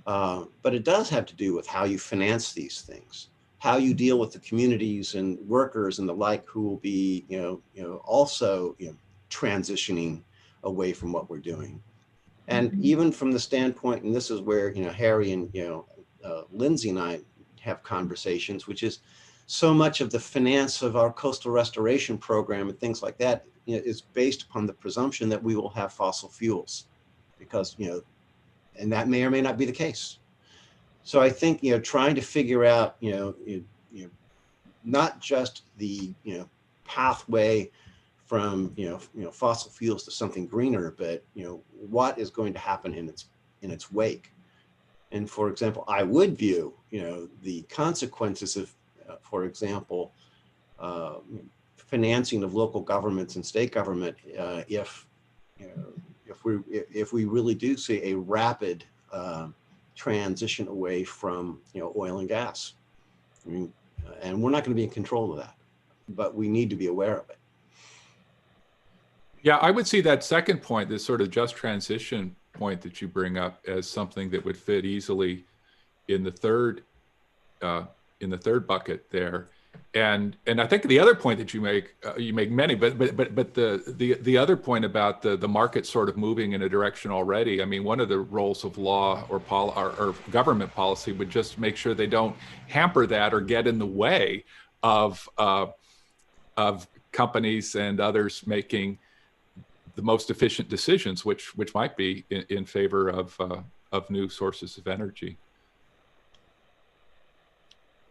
But it does have to do with how you finance these things, how you deal with the communities and workers and the like who will be, also, transitioning away from what we're doing. And even from the standpoint, and this is where, Harry and, Lindsey and I have conversations, which is so much of the finance of our coastal restoration program and things like that is based upon the presumption that we will have fossil fuels, because, and that may or may not be the case. So I think, trying to figure out, not just the, pathway from, fossil fuels to something greener, but, what is going to happen in its wake. And for example, I would view, the consequences of, for example, financing of local governments and state government, if we really do see a rapid transition away from oil and gas. I mean, and we're not going to be in control of that, but we need to be aware of it. Yeah, I would see that second point, this sort of just transition point that you bring up, as something that would fit easily in the third bucket there. And I think the other point that you make many, but the other point about the market sort of moving in a direction already. I mean, one of the roles of law or government policy would just make sure they don't hamper that or get in the way of companies and others making the most efficient decisions, which might be in favor of new sources of energy.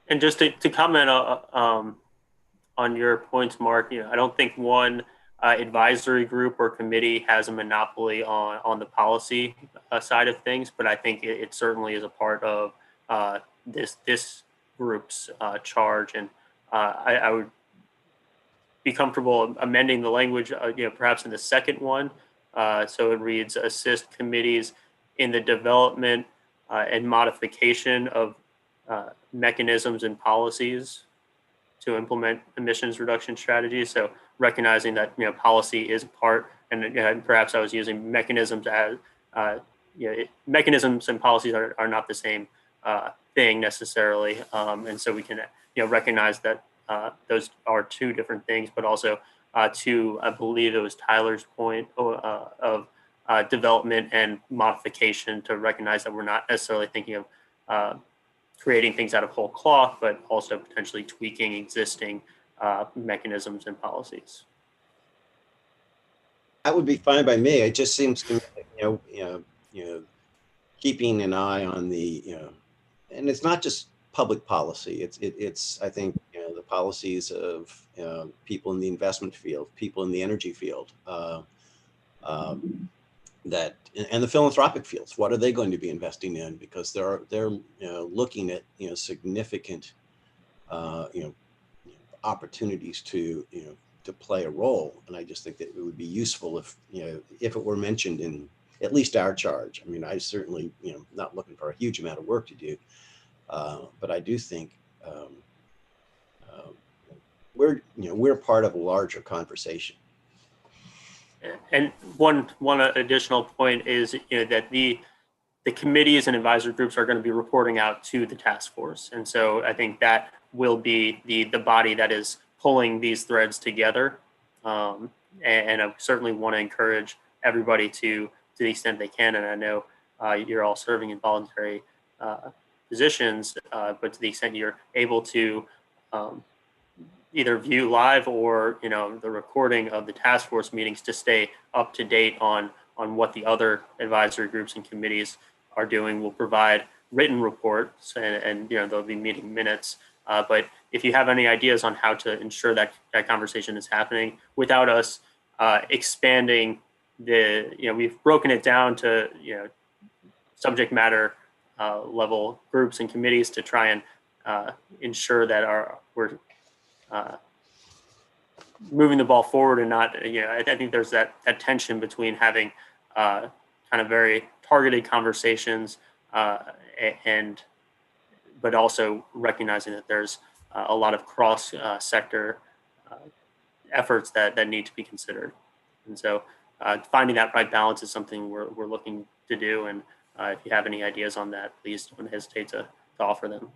And just to comment on your points, Mark, I don't think one advisory group or committee has a monopoly on the policy side of things, but I think it certainly is a part of this group's charge. And I would be comfortable amending the language, perhaps in the second one. So it reads, assist committees in the development and modification of mechanisms and policies to implement emissions reduction strategies. So recognizing that, policy is a part, and perhaps I was using mechanisms as, mechanisms and policies are not the same thing necessarily. And so we can, recognize that those are two different things, but also to, I believe it was Tyler's point of development and modification, to recognize that we're not necessarily thinking of creating things out of whole cloth, but also potentially tweaking existing mechanisms and policies. That would be fine by me. It just seems to me, keeping an eye on the, and it's not just public policy. It's I think, the policies of people in the investment field, people in the energy field, that and the philanthropic fields. What are they going to be investing in? Because they're looking at significant opportunities to to play a role. And I just think that it would be useful if if it were mentioned in at least our charge. I mean, I certainly not looking for a huge amount of work to do, but I do think we're part of a larger conversation. And one additional point is that the committees and advisory groups are going to be reporting out to the task force, and so I think that will be the body that is pulling these threads together. And I certainly want to encourage everybody to the extent they can. And I know you're all serving in voluntary positions, but to the extent you're able to either view live or the recording of the task force meetings, to stay up to date on what the other advisory groups and committees are doing. We'll provide written reports, and there'll be meeting minutes. But if you have any ideas on how to ensure that conversation is happening without us expanding we've broken it down to subject matter level groups and committees to try and ensure that we're moving the ball forward and not, I think there's that tension between having kind of very targeted conversations but also recognizing that there's a lot of cross sector efforts that need to be considered. And so finding that right balance is something we're looking to do. And if you have any ideas on that, please don't hesitate to offer them.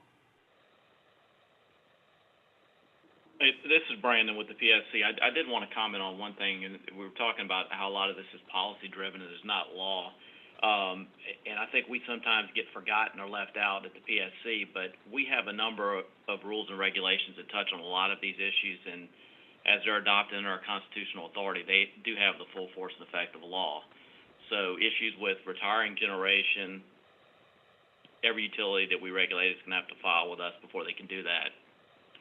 Hey, this is Brandon with the PSC. I did want to comment on one thing, and we were talking about how a lot of this is policy driven and is not law. And I think we sometimes get forgotten or left out at the PSC, but we have a number of rules and regulations that touch on a lot of these issues, and as they're adopted under our constitutional authority, they do have the full force and effect of law. So issues with retiring generation, every utility that we regulate is going to have to file with us before they can do that.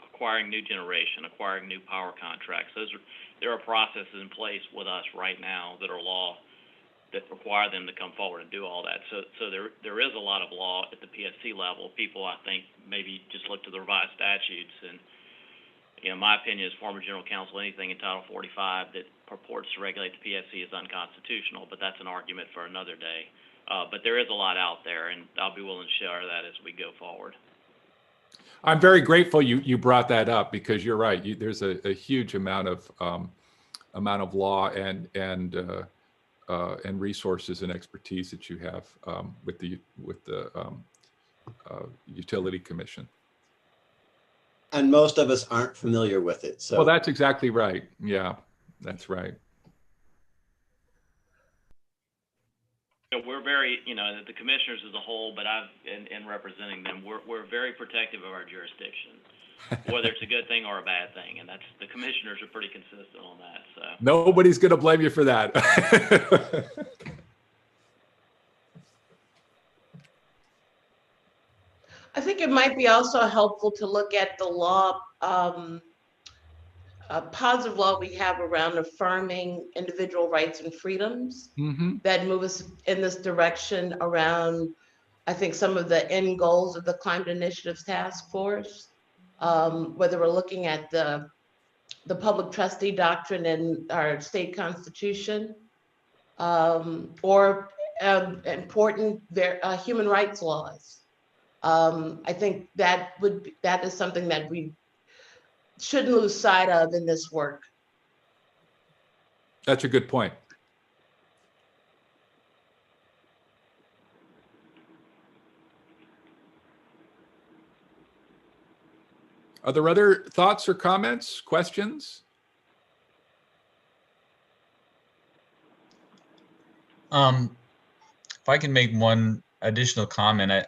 Acquiring new generation, acquiring new power contracts. There are processes in place with us right now that are law that require them to come forward and do all that. So there is a lot of law at the PSC level. People, I think, maybe just look to the revised statutes, and my opinion as former general counsel, anything in Title 45 that purports to regulate the PSC is unconstitutional, but that's an argument for another day. But there is a lot out there, and I'll be willing to share that as we go forward. I'm very grateful you brought that up, because you're right. There's a huge amount of law and resources and expertise that you have with the Utility Commission. And most of us aren't familiar with it. So well, that's exactly right. Yeah, that's right. We're very, the commissioners as a whole, but in representing them, we're very protective of our jurisdiction, whether it's a good thing or a bad thing, and the commissioners are pretty consistent on that. So nobody's going to blame you for that. I think it might be also helpful to look at the law, positive law we have around affirming individual rights and freedoms that move us in this direction around, I think, some of the end goals of the Climate Initiatives Task Force, whether we're looking at the the public trustee doctrine in our state constitution, or important human rights laws. I think that is something that we shouldn't lose sight of in this work. That's a good point. Are there other thoughts or comments, questions? If I can make one additional comment,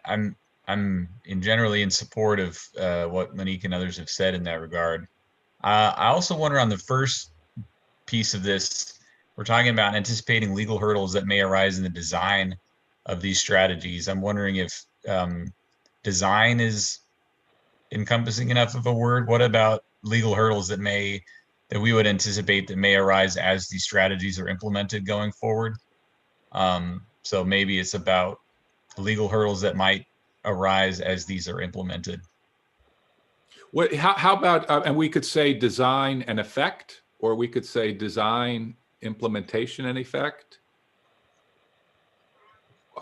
I'm generally in support of what Monique and others have said in that regard. I also wonder on the first piece of this, we're talking about anticipating legal hurdles that may arise in the design of these strategies. I'm wondering if design is encompassing enough of a word. What about legal hurdles that we would anticipate that may arise as these strategies are implemented going forward? So maybe it's about legal hurdles that might arise as these are implemented. How about, and we could say design and effect, or we could say design, implementation, and effect.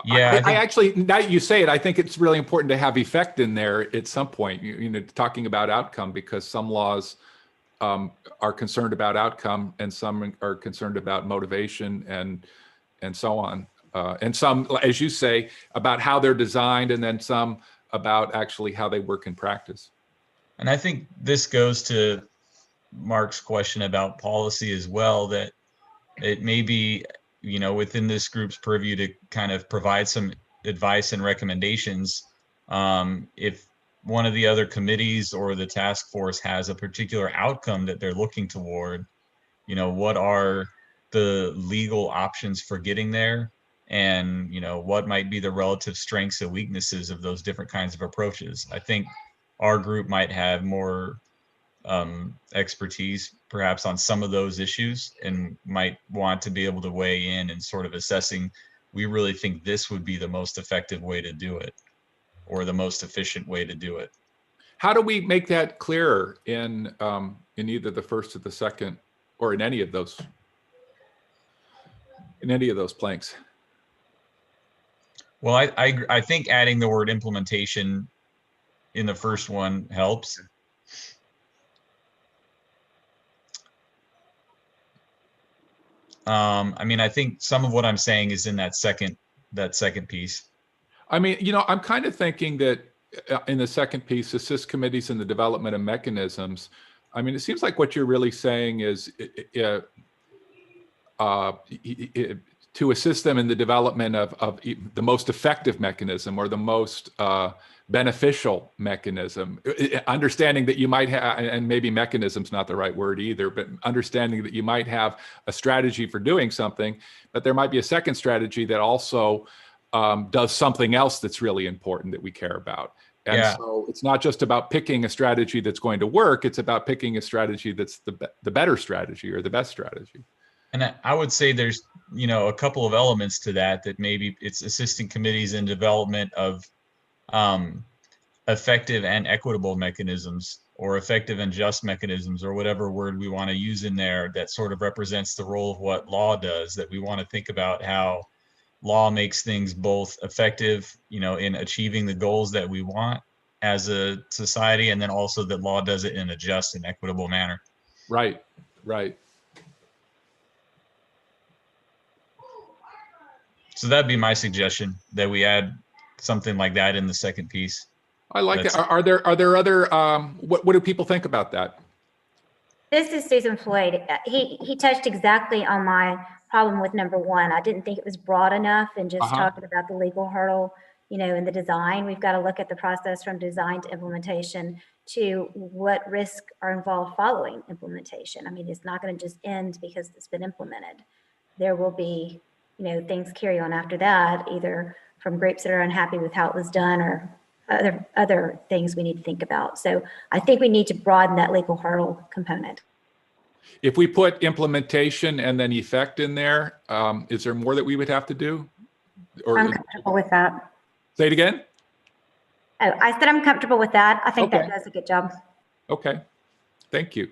Yeah, I actually, now that you say it, I think it's really important to have effect in there at some point, you know, talking about outcome, because some laws are concerned about outcome and some are concerned about motivation and so on. And some, as you say, about how they're designed, and then some about actually how they work in practice. And I think this goes to Mark's question about policy as well, that it may be, you know, within this group's purview to kind of provide some advice and recommendations. If one of the other committees or the task force has a particular outcome that they're looking toward, you know, what are the legal options for getting there? And, you know, what might be the relative strengths and weaknesses of those different kinds of approaches? I think our group might have more expertise perhaps on some of those issues, and might want to be able to weigh in and sort of assessing, we really think this would be the most effective way to do it, or the most efficient way to do it. How do we make that clearer in either the first or the second, or in any of those planks? Well, I think adding the word implementation in the first one helps. I mean, I think some of what I'm saying is in that second piece. I mean, you know, I'm kind of thinking that in the second piece, assist committees in the development of mechanisms. I mean, it seems like what you're really saying is to assist them in the development of the most effective mechanism, or the most beneficial mechanism, understanding that you might have, and maybe mechanism's not the right word either, but understanding that you might have a strategy for doing something, but there might be a second strategy that also does something else that's really important that we care about. And so it's not just about picking a strategy that's going to work, it's about picking a strategy that's the better strategy, or the best strategy. And I would say there's, you know, a couple of elements to that maybe it's assisting committees in development of effective and equitable mechanisms, or effective and just mechanisms, or whatever word we want to use in there, that sort of represents the role of what law does, that we want to think about how law makes things both effective, you know, in achieving the goals that we want as a society, and then also that law does it in a just and equitable manner. Right, right. So that'd be my suggestion, that we add something like that in the second piece. I like it. Are there other, what do people think about that? This is Susan Floyd. He touched exactly on my problem with number one. I didn't think it was broad enough, and just talking about the legal hurdle, you know, in the design. We've got to look at the process from design to implementation, to what risks are involved following implementation. I mean, it's not going to just end because it's been implemented. There will be, you know, things carry on after that, either from groups that are unhappy with how it was done, or other things we need to think about. So I think we need to broaden that legal hurdle component. If we put implementation and then effect in there, is there more that we would have to do? Or, I'm comfortable with that. Say it again? Oh, I said I'm comfortable with that. I think that does a good job. Okay, thank you.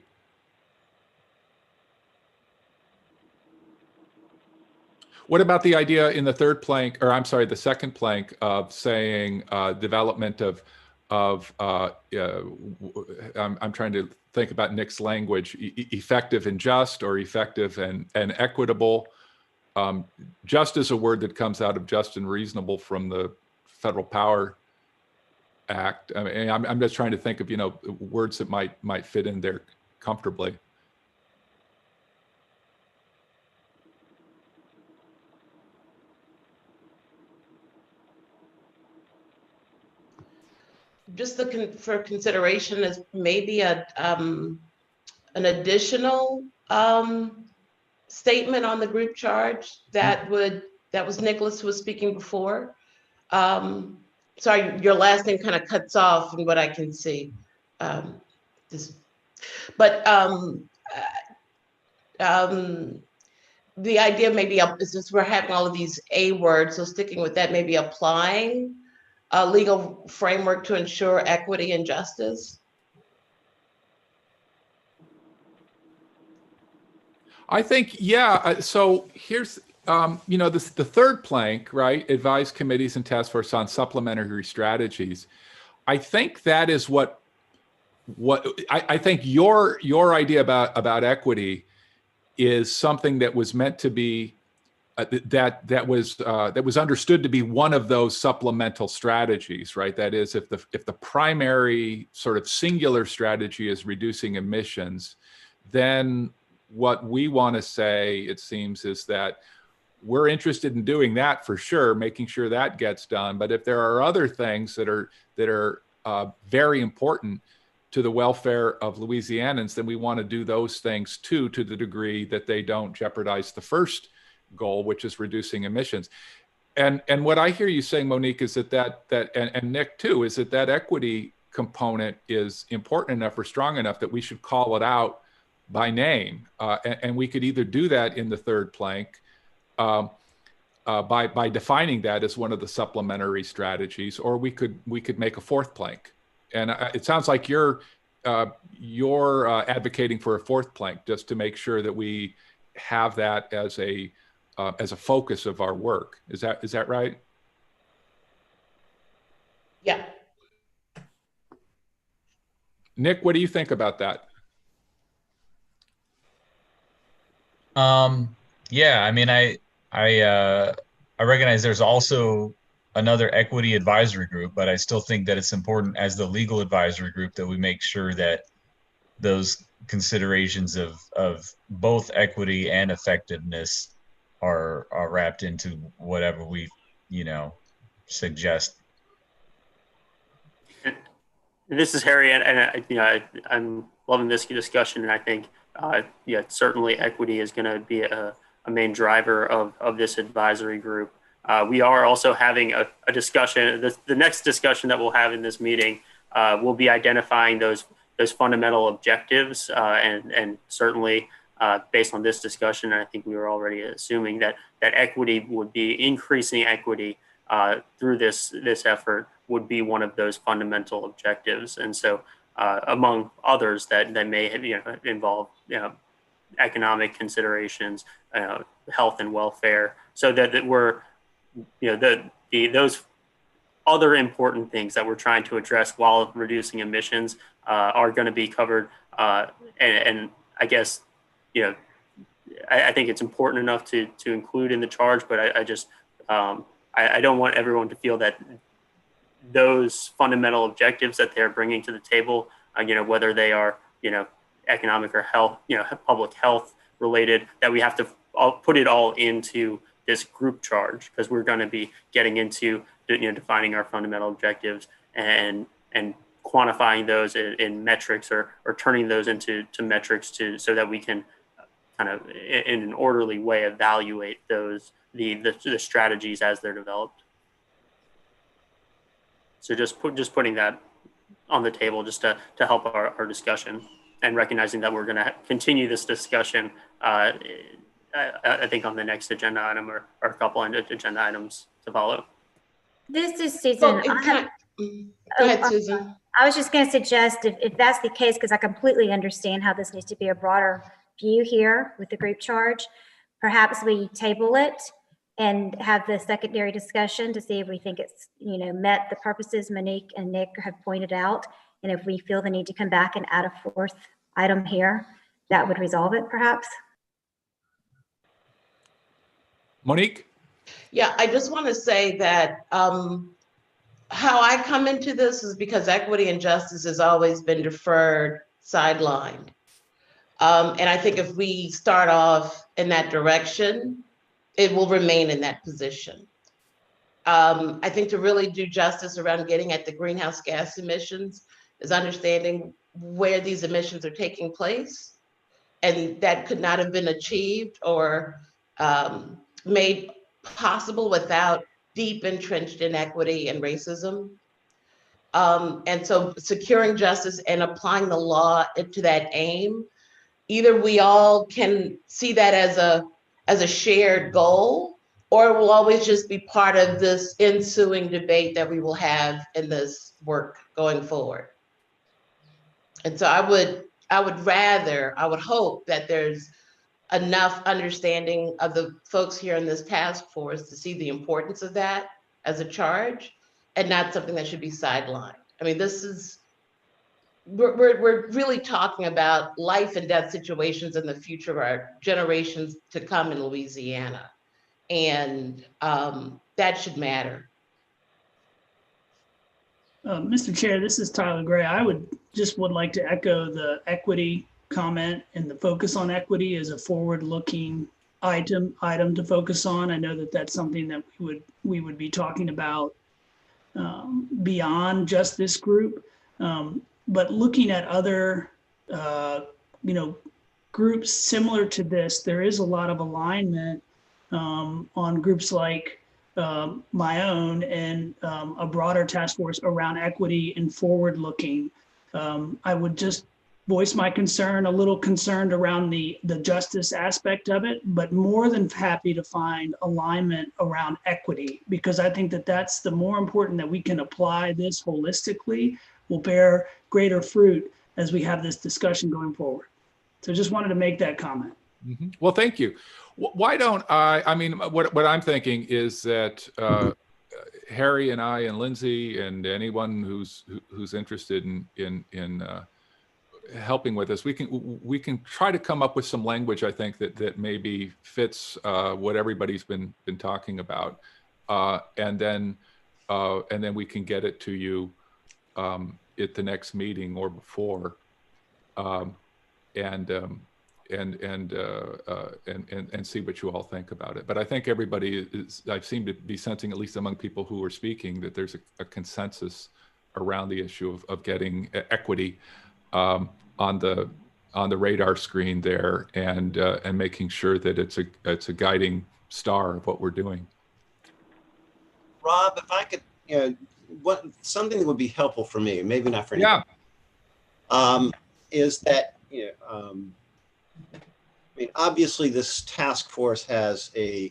What about the idea in the third plank, or I'm sorry, the second plank of saying development of I'm trying to think about Nick's language, effective and just, or effective and equitable. Just is a word that comes out of just and reasonable from the Federal Power Act. I mean, I'm just trying to think of, words that might fit in there comfortably. Just for consideration is maybe an additional statement on the group charge that was Nicholas who was speaking before. Sorry, your last name kind of cuts off from what I can see. The idea maybe is just we're having all of these A words, so sticking with that, maybe applying a legal framework to ensure equity and justice. I think, yeah. So here's, the third plank, right? Advise committees and task force on supplementary strategies. I think that is what I think your idea about equity is something that was meant to be that was understood to be one of those supplemental strategies, right? That is, if the primary sort of singular strategy is reducing emissions, then what we want to say, it seems, is that we're interested in doing that for sure, making sure that gets done. But if there are other things that are very important to the welfare of Louisianans, then we want to do those things too, to the degree that they don't jeopardize the first goal, which is reducing emissions. And what I hear you saying, Monique, is that and Nick too, is that equity component is important enough or strong enough that we should call it out by name. And we could either do that in the third plank by defining that as one of the supplementary strategies, or we could make a fourth plank. And it sounds like you're advocating for a fourth plank, just to make sure that we have that as a focus of our work. Is that right? Yeah. Nick, what do you think about that? Yeah, I mean, I recognize there's also another equity advisory group, but I still think that it's important as the legal advisory group that we make sure that those considerations of both equity and effectiveness are wrapped into whatever we, suggest. This is Harry, and I'm loving this discussion, and I think, certainly equity is going to be a main driver of this advisory group. We are also having a discussion. The next discussion that we'll have in this meeting will be identifying those fundamental objectives, and certainly based on this discussion, I think we were already assuming that equity would be increasing equity through this effort would be one of those fundamental objectives. And so, among others that may involve economic considerations, health and welfare, so that we're those other important things that we're trying to address while reducing emissions are going to be covered. And I guess, I think it's important enough to include in the charge, but I don't want everyone to feel that those fundamental objectives that they're bringing to the table, whether they are, economic or health, public health related, that we have to put it all into this group charge, because we're going to be getting into defining our fundamental objectives and quantifying those in metrics, or turning those into metrics so that we can kind of in an orderly way evaluate the strategies as they're developed. So just putting that on the table just to help our discussion, and recognizing that we're going to continue this discussion I think on the next agenda item, or a couple of agenda items to follow. This is Susan. Go ahead, Susan. I was just going to suggest, if that's the case, because I completely understand how this needs to be a broader view here with the group charge, perhaps we table it and have the secondary discussion to see if we think it's, met the purposes Monique and Nick have pointed out. And if we feel the need to come back and add a fourth item here, that would resolve it perhaps. Monique? Yeah, I just want to say that how I come into this is because equity and justice has always been deferred, sidelined. And I think if we start off in that direction, it will remain in that position. I think to really do justice around getting at the greenhouse gas emissions is understanding where these emissions are taking place. And that could not have been achieved or made possible without deep entrenched inequity and racism. And so securing justice and applying the law to that aim, either we all can see that as a shared goal, or it will always just be part of this ensuing debate that we will have in this work going forward. And so I would hope that there's enough understanding of the folks here in this task force to see the importance of that as a charge and not something that should be sidelined. I mean, we're really talking about life and death situations in the future of our generations to come in Louisiana. And that should matter. Mr. Chair, this is Tyler Gray. I would like to echo the equity comment and the focus on equity as a forward-looking item to focus on. I know that that's something that we would be talking about beyond just this group, but looking at other groups similar to this, there is a lot of alignment on groups like my own and a broader task force around equity and forward looking. I would just voice my concern, a little concerned around the justice aspect of it, but more than happy to find alignment around equity, because I think that that's the more important, that we can apply this holistically will bear greater fruit as we have this discussion going forward. So just wanted to make that comment. Mm-hmm. Well, thank you. Why don't I mean, what I'm thinking is that Harry and I and Lindsey and anyone who's interested in helping with this, we can try to come up with some language, I think, that maybe fits what everybody's been talking about, and then we can get it to you at the next meeting or before, and see what you all think about it. But I think everybody I seem to be sensing, at least among people who are speaking, that there's a consensus around the issue of getting equity on the radar screen there, and making sure that it's a guiding star of what we're doing. Rob, if I could, something that would be helpful for me, maybe not for anyone, is that I mean, obviously, this task force has a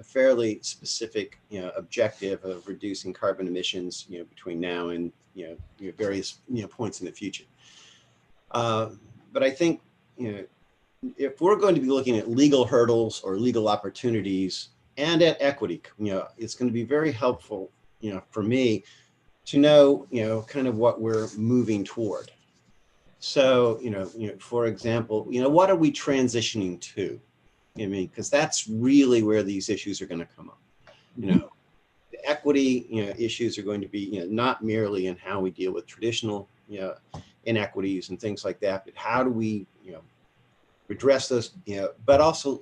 fairly specific objective of reducing carbon emissions between now and various points in the future. But I think if we're going to be looking at legal hurdles or legal opportunities and at equity, it's going to be very helpful for me to know kind of what we're moving toward. So, for example, what are we transitioning to? I mean, because that's really where these issues are going to come up. The equity, issues are going to be, not merely in how we deal with traditional, inequities and things like that, but how do we, address those, but also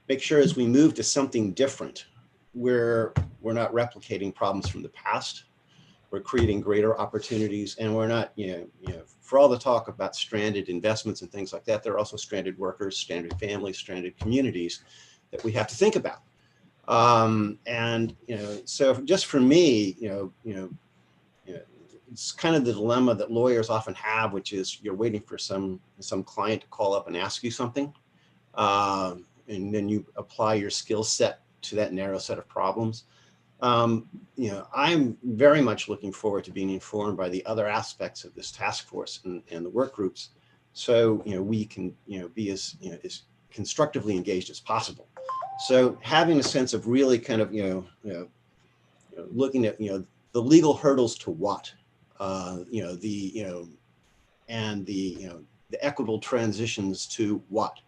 make sure as we move to something different, where we're not replicating problems from the past. We're creating greater opportunities, and we're not, for all the talk about stranded investments and things like that, there are also stranded workers, stranded families, stranded communities that we have to think about. So just for me, it's kind of the dilemma that lawyers often have, which is you're waiting for some client to call up and ask you something, and then you apply your skill set to that narrow set of problems. I'm very much looking forward to being informed by the other aspects of this task force and the work groups, so we can be as constructively engaged as possible. So having a sense of really kind of, looking at, the legal hurdles to what, and the equitable transitions to what.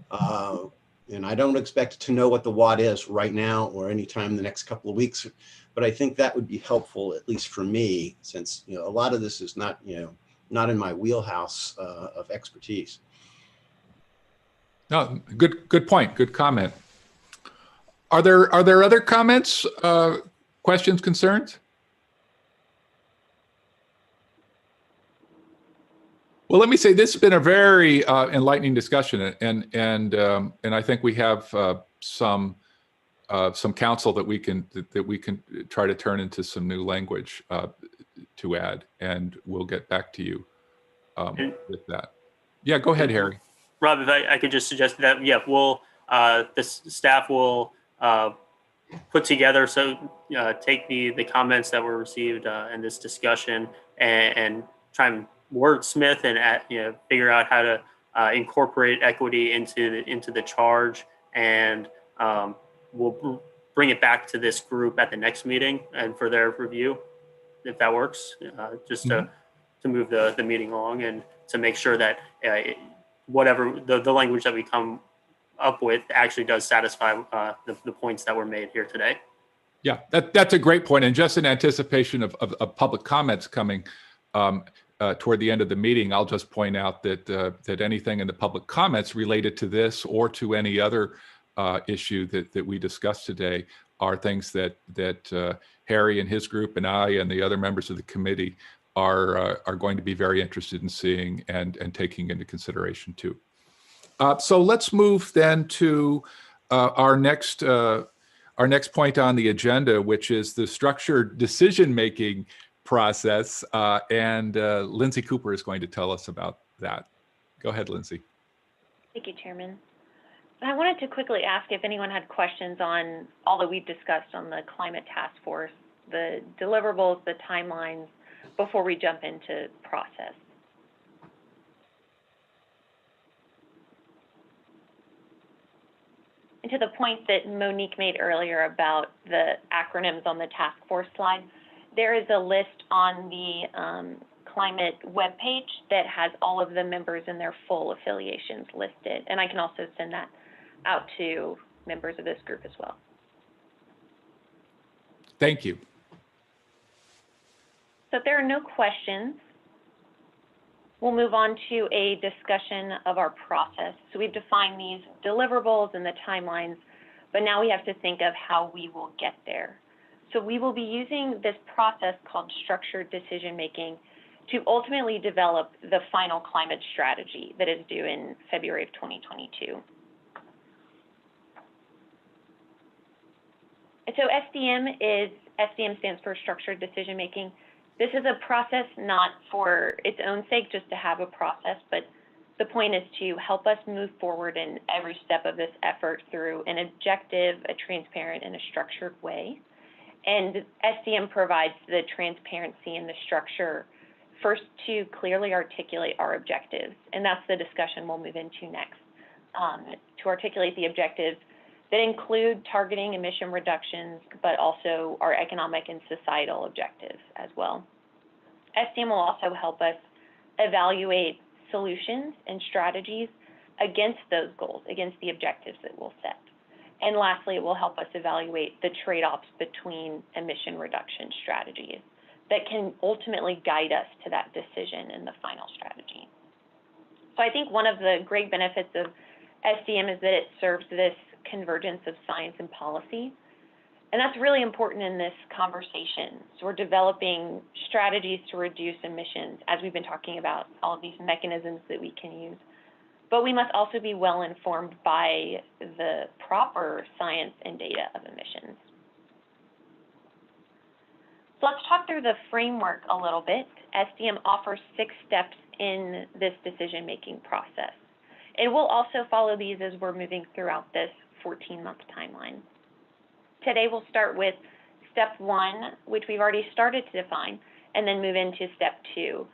And I don't expect to know what the what is right now or anytime in the next couple of weeks, but I think that would be helpful, at least for me, since, a lot of this is not, not in my wheelhouse of expertise. No, good point. Good comment. Are there other comments, questions, concerns? Well, let me say this has been a very enlightening discussion, and I think we have some counsel that we can try to turn into some new language to add, and we'll get back to you with that. Yeah, go ahead, Harry. Rob, if I could just suggest that, yeah, we'll the staff will put together, take the comments that were received in this discussion and try and wordsmith and figure out how to incorporate equity into the charge, and we'll bring it back to this group at the next meeting and for their review, if that works, just to move the meeting along and to make sure that whatever the language that we come up with actually does satisfy the points that were made here today. Yeah, that's a great point. And just in anticipation of public comments coming toward the end of the meeting, I'll just point out that anything in the public comments related to this or to any other issue that we discussed today are things that Harry and his group and I and the other members of the committee are going to be very interested in seeing and taking into consideration too. So let's move then to our next point on the agenda, which is the structured decision-making process. And Lindsey Cooper is going to tell us about that. Go ahead, Lindsey. Thank you, Chairman. I wanted to quickly ask if anyone had questions on all that we've discussed on the climate task force, the deliverables, the timelines, before we jump into process. And to the point that Monique made earlier about the acronyms on the task force slide, there is a list on the climate webpage that has all of the members and their full affiliations listed. And I can also send that out to members of this group as well. Thank you. So if there are no questions, we'll move on to a discussion of our process. So we've defined these deliverables and the timelines, but now we have to think of how we will get there. So we will be using this process called structured decision-making to ultimately develop the final climate strategy that is due in February of 2022. And so SDM stands for structured decision-making. This is a process not for its own sake, just to have a process, but the point is to help us move forward in every step of this effort through an objective, a transparent, and a structured way. And SDM provides the transparency and the structure first to clearly articulate our objectives. And that's the discussion we'll move into next, to articulate the objectives that include targeting emission reductions, but also our economic and societal objectives as well. SDM will also help us evaluate solutions and strategies against those goals, against the objectives that we'll set. And lastly, it will help us evaluate the trade-offs between emission reduction strategies that can ultimately guide us to that decision in the final strategy. So I think one of the great benefits of SDM is that it serves this convergence of science and policy. And that's really important in this conversation. So we're developing strategies to reduce emissions, as we've been talking about, all of these mechanisms that we can use. But we must also be well informed by the proper science and data of emissions. So let's talk through the framework a little bit. SDM offers 6 steps in this decision-making process. And we'll also follow these as we're moving throughout this 14-month timeline. Today we'll start with step 1, which we've already started to define, and then move into step 2.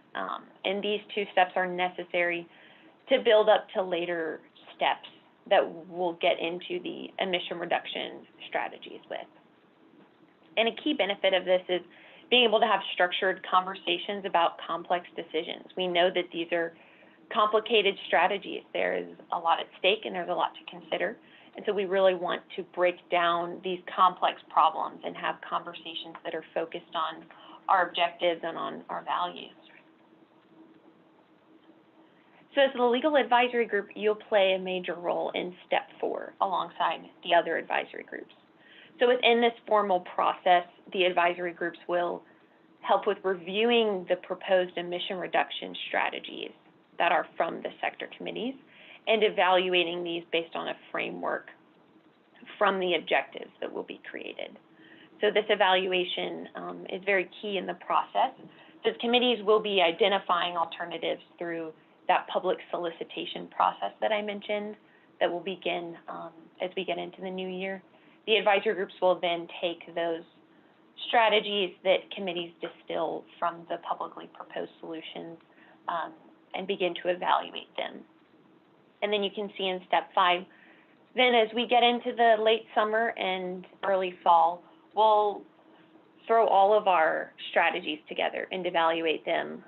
And these 2 steps are necessary to build up to later steps that we'll get into the emission reduction strategies with. And a key benefit of this is being able to have structured conversations about complex decisions. We know that these are complicated strategies. There is a lot at stake and there's a lot to consider. And so we really want to break down these complex problems and have conversations that are focused on our objectives and on our values. So as the legal advisory group, you'll play a major role in step 4 alongside the other advisory groups. So within this formal process, the advisory groups will help with reviewing the proposed emission reduction strategies that are from the sector committees and evaluating these based on a framework from the objectives that will be created. So this evaluation is very key in the process. Those committees will be identifying alternatives through that public solicitation process that I mentioned that will begin as we get into the new year. The advisory groups will then take those strategies that committees distill from the publicly proposed solutions and begin to evaluate them. And then you can see in step 5, then as we get into the late summer and early fall, we'll throw all of our strategies together and evaluate them,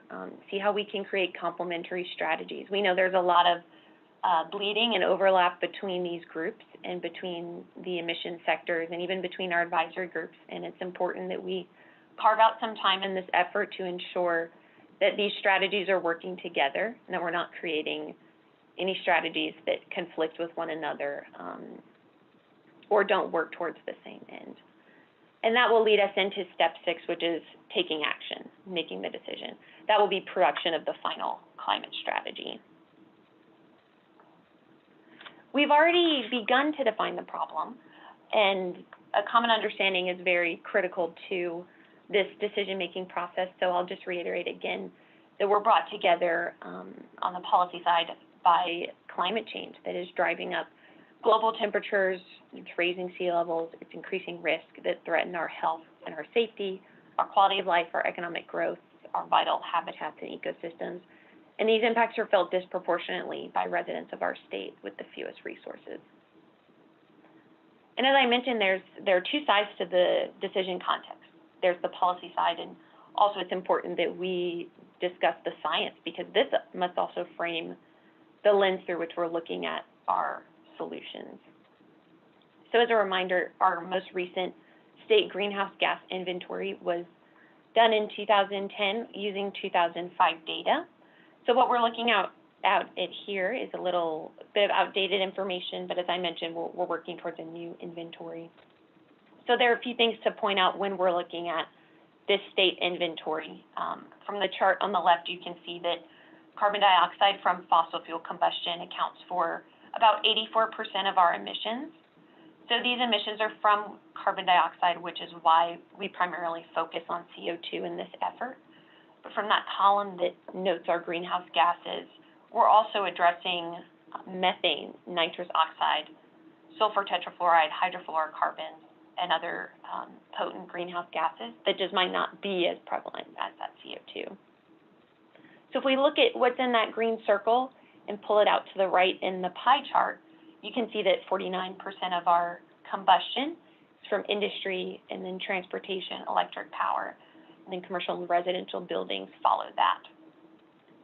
see how we can create complementary strategies. We know there's a lot of bleeding and overlap between these groups and between the emission sectors and even between our advisory groups. And it's important that we carve out some time in this effort to ensure that these strategies are working together and that we're not creating any strategies that conflict with one another or don't work towards the same end. And that will lead us into step 6, which is taking action, making the decision. That will be production of the final climate strategy. We've already begun to define the problem, and a common understanding is very critical to this decision-making process. So I'll just reiterate again that we're brought together on the policy side by climate change that is driving up global temperatures, it's raising sea levels, it's increasing risk that threaten our health and our safety, our quality of life, our economic growth, our vital habitats and ecosystems. And these impacts are felt disproportionately by residents of our state with the fewest resources. And as I mentioned, there are 2 sides to the decision context. There's the policy side, and also it's important that we discuss the science because this must also frame the lens through which we're looking at our solutions. So as a reminder, our most recent state greenhouse gas inventory was done in 2010 using 2005 data. So what we're looking at here is a little bit of outdated information, but as I mentioned, we're working towards a new inventory. So there are a few things to point out when we're looking at this state inventory. From the chart on the left, you can see that carbon dioxide from fossil fuel combustion accounts for about 84% of our emissions. So these emissions are from carbon dioxide, which is why we primarily focus on CO2 in this effort. But from that column that notes our greenhouse gases, we're also addressing methane, nitrous oxide, sulfur tetrafluoride, hydrofluorocarbons, and other potent greenhouse gases that just might not be as prevalent as that CO2. So if we look at what's in that green circle and pull it out to the right in the pie chart, you can see that 49% of our combustion is from industry, and then transportation, electric power, and then commercial and residential buildings follow that.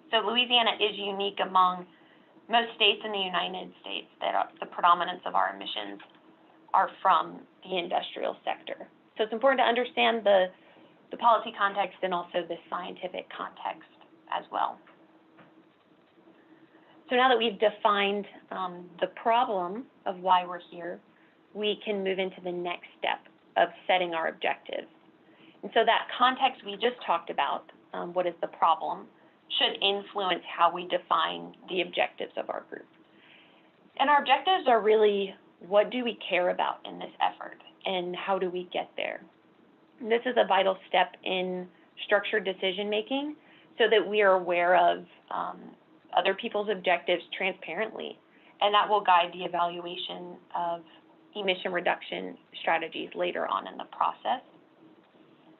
So Louisiana is unique among most states in the United States that the predominance of our emissions are from the industrial sector. So it's important to understand the policy context and also the scientific context as well. So now that we've defined the problem of why we're here, we can move into the next step of setting our objectives. And so that context we just talked about, what is the problem, should influence how we define the objectives of our group. And our objectives are really, what do we care about in this effort, and how do we get there? And this is a vital step in structured decision-making so that we are aware of other people's objectives transparently, and that will guide the evaluation of emission reduction strategies later on in the process.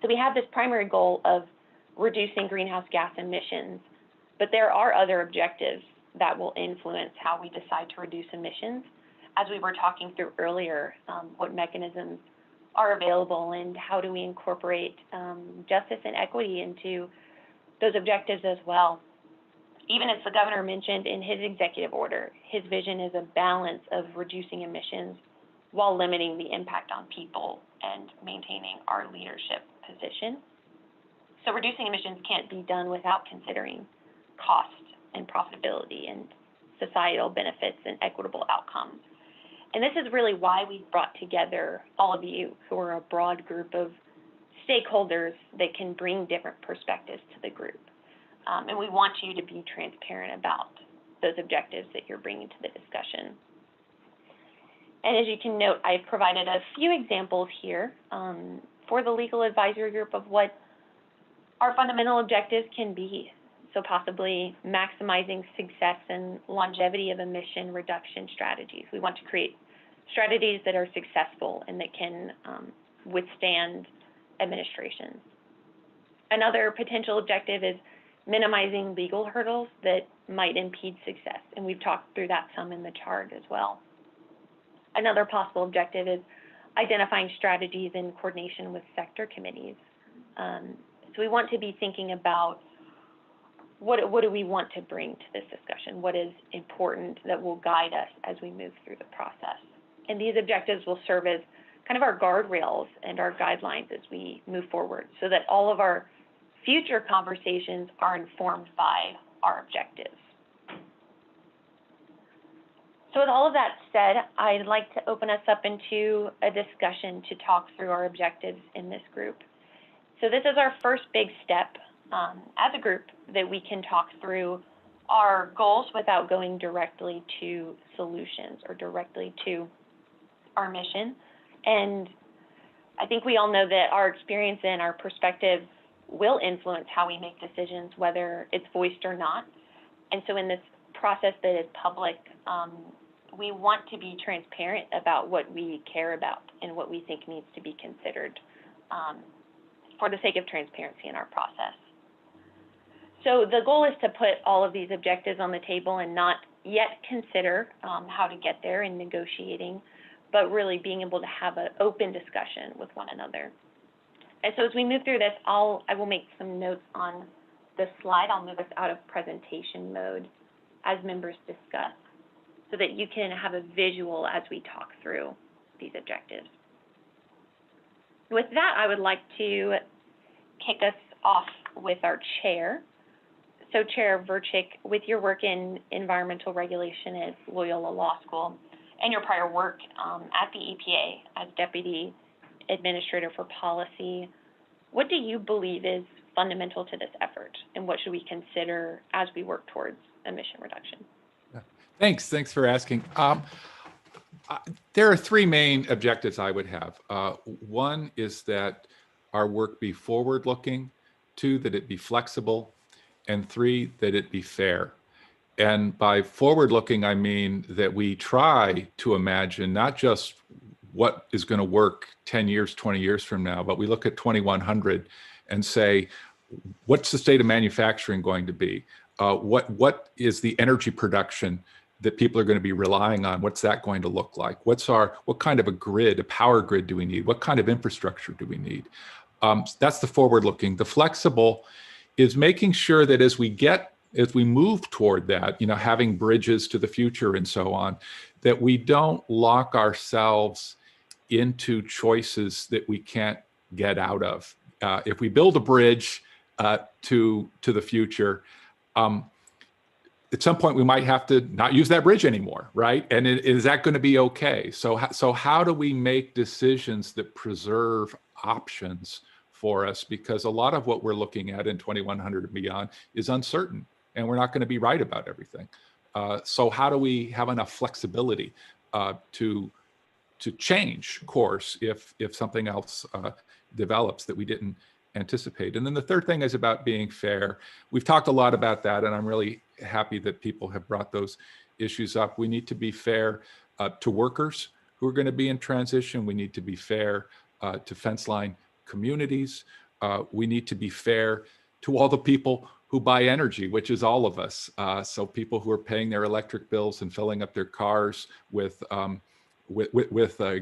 So we have this primary goal of reducing greenhouse gas emissions, but there are other objectives that will influence how we decide to reduce emissions. as we were talking through earlier, what mechanisms are available and how do we incorporate justice and equity into those objectives as well. Even as the governor mentioned in his executive order, his vision is a balance of reducing emissions while limiting the impact on people and maintaining our leadership position. So reducing emissions can't be done without considering cost and profitability and societal benefits and equitable outcomes. And this is really why we've brought together all of you who are a broad group of stakeholders that can bring different perspectives to the group. And we want you to be transparent about those objectives that you're bringing to the discussion. And as you can note, I've provided a few examples here for the legal advisory group of what our fundamental objectives can be. So possibly maximizing success and longevity of emission reduction strategies. We want to create strategies that are successful and that can withstand administrations. Another potential objective is minimizing legal hurdles that might impede success, and we've talked through that some in the chart as well. Another possible objective is identifying strategies in coordination with sector committees. So we want to be thinking about what do we want to bring to this discussion? What is important that will guide us as we move through the process? And these objectives will serve as kind of our guardrails and our guidelines as we move forward so that all of our future conversations are informed by our objectives. So with all of that said, I'd like to open us up into a discussion to talk through our objectives in this group. So this is our first big step as a group that we can talk through our goals without going directly to solutions or directly to our mission. And I think we all know that our experience and our perspective will influence how we make decisions, whether it's voiced or not. And so in this process that is public, we want to be transparent about what we care about and what we think needs to be considered for the sake of transparency in our process. So the goal is to put all of these objectives on the table and not yet consider how to get there in negotiating, but really being able to have an open discussion with one another. And so as we move through this, I will make some notes on the slide. I'll move us out of presentation mode as members discuss so that you can have a visual as we talk through these objectives. With that, I would like to kick us off with our chair. So Chair Verchick, with your work in environmental regulation at Loyola Law School and your prior work at the EPA as Deputy Administrator for Policy, what do you believe is fundamental to this effort, and what should we consider as we work towards emission reduction? Thanks for asking. There are three main objectives I would have. One is that our work be forward-looking, two, that it be flexible, and three, that it be fair. And by forward-looking, I mean that we try to imagine not just what is going to work 10 years, 20 years from now, but we look at 2100 and say, what's the state of manufacturing going to be? What is the energy production that people are going to be relying on? What's that going to look like? What kind of a power grid do we need? What kind of infrastructure do we need? That's the forward-looking. The flexible is making sure that as we move toward that, having bridges to the future and so on, that we don't lock ourselves into choices that we can't get out of. If we build a bridge to the future, at some point we might have to not use that bridge anymore, right? And is that going to be okay? So how do we make decisions that preserve options for us? Because a lot of what we're looking at in 2100 and beyond is uncertain, and we're not going to be right about everything. So how do we have enough flexibility to change course if something else develops that we didn't anticipate? And then the third thing is about being fair. We've talked a lot about that, and I'm really happy that people have brought those issues up. We need to be fair to workers who are going to be in transition. We need to be fair to fence line communities. We need to be fair to all the people who who buy energy, which is all of us. So people who are paying their electric bills and filling up their cars with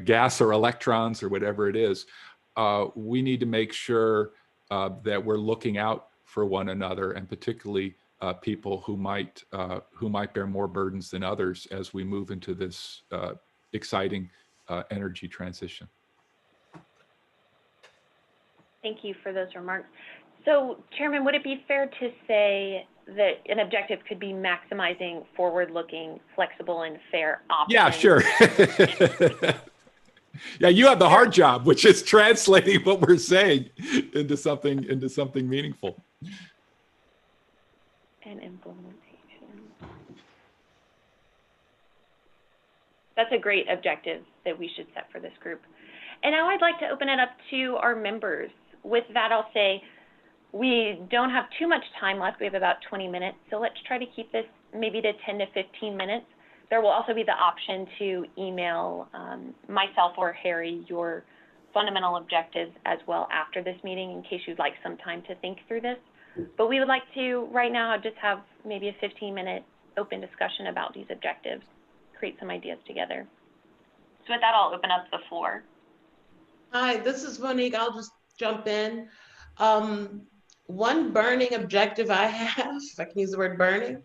gas or electrons or whatever it is, we need to make sure that we're looking out for one another, and particularly people who might bear more burdens than others as we move into this exciting energy transition. Thank you for those remarks. So, Chairman, would it be fair to say that an objective could be maximizing forward-looking, flexible, and fair options? Yeah, sure. Yeah, you have the hard job, which is translating what we're saying into something meaningful. And implementation. That's a great objective that we should set for this group. And now I'd like to open it up to our members. With that, I'll say we don't have too much time left. We have about 20 minutes, so let's try to keep this maybe to 10 to 15 minutes. There will also be the option to email myself or Harry your fundamental objectives as well after this meeting, in case you'd like some time to think through this. But we would like to, right now, just have maybe a 15-minute open discussion about these objectives, create some ideas together. So with that, I'll open up the floor. Hi, this is Monique. I'll just jump in. One burning objective I have, if I can use the word burning,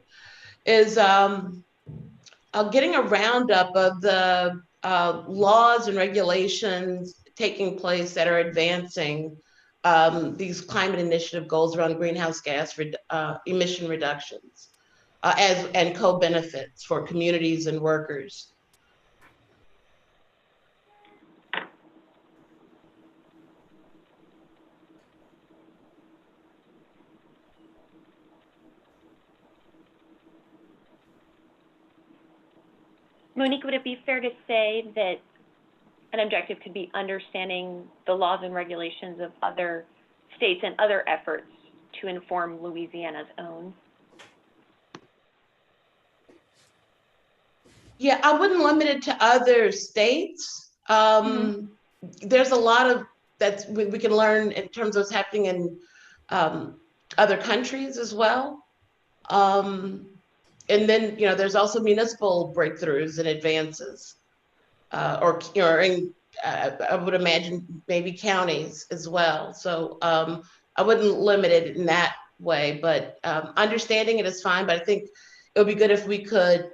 is getting a roundup of the laws and regulations taking place that are advancing these climate initiative goals around greenhouse gas emission reductions and co-benefits for communities and workers. Monique, would it be fair to say that an objective could be understanding the laws and regulations of other states and other efforts to inform Louisiana's own? Yeah, I wouldn't limit it to other states. There's a lot of that we can learn in terms of what's happening in other countries as well. And then, there's also municipal breakthroughs and advances, I would imagine maybe counties as well. So I wouldn't limit it in that way, but understanding it is fine. But I think it would be good if we could,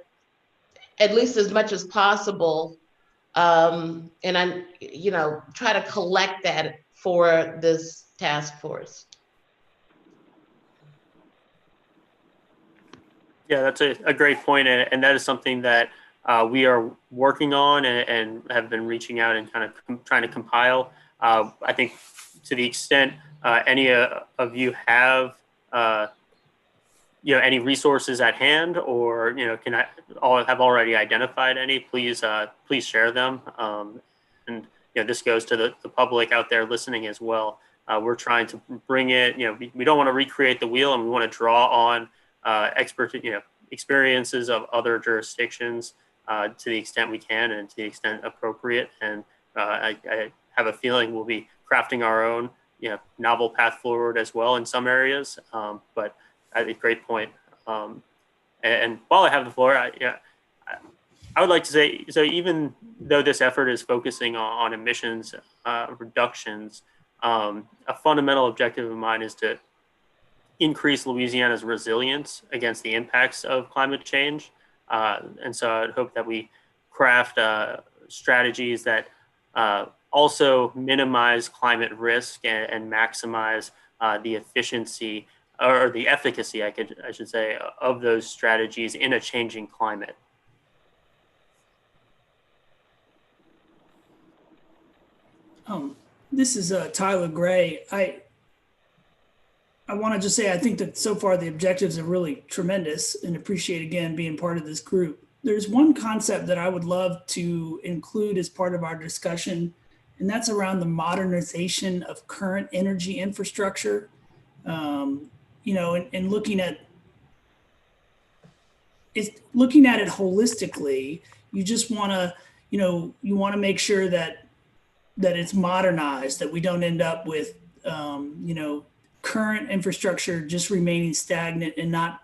at least as much as possible, try to collect that for this task force. Yeah, that's a great point, and that is something that we are working on and have been reaching out and kind of trying to compile. I think to the extent any of you have any resources at hand, or have already identified any, please share them. And this goes to the public out there listening as well. We're trying to bring it. We don't want to recreate the wheel, and we want to draw on experiences of other jurisdictions to the extent we can and to the extent appropriate. And I have a feeling we'll be crafting our own, novel path forward as well in some areas. But a great point. And while I have the floor, I would like to say, so even though this effort is focusing on emissions reductions, a fundamental objective of mine is to increase Louisiana's resilience against the impacts of climate change. And so I'd hope that we craft strategies that also minimize climate risk and maximize the efficiency or the efficacy, I should say, of those strategies in a changing climate. This is Tyler Gray. I want to just say, I think that so far the objectives are really tremendous, and appreciate, again, being part of this group. There's one concept that I would love to include as part of our discussion, and that's around the modernization of current energy infrastructure. And looking at it holistically, you just want to, you want to make sure that it's modernized, that we don't end up with, current infrastructure just remaining stagnant and not,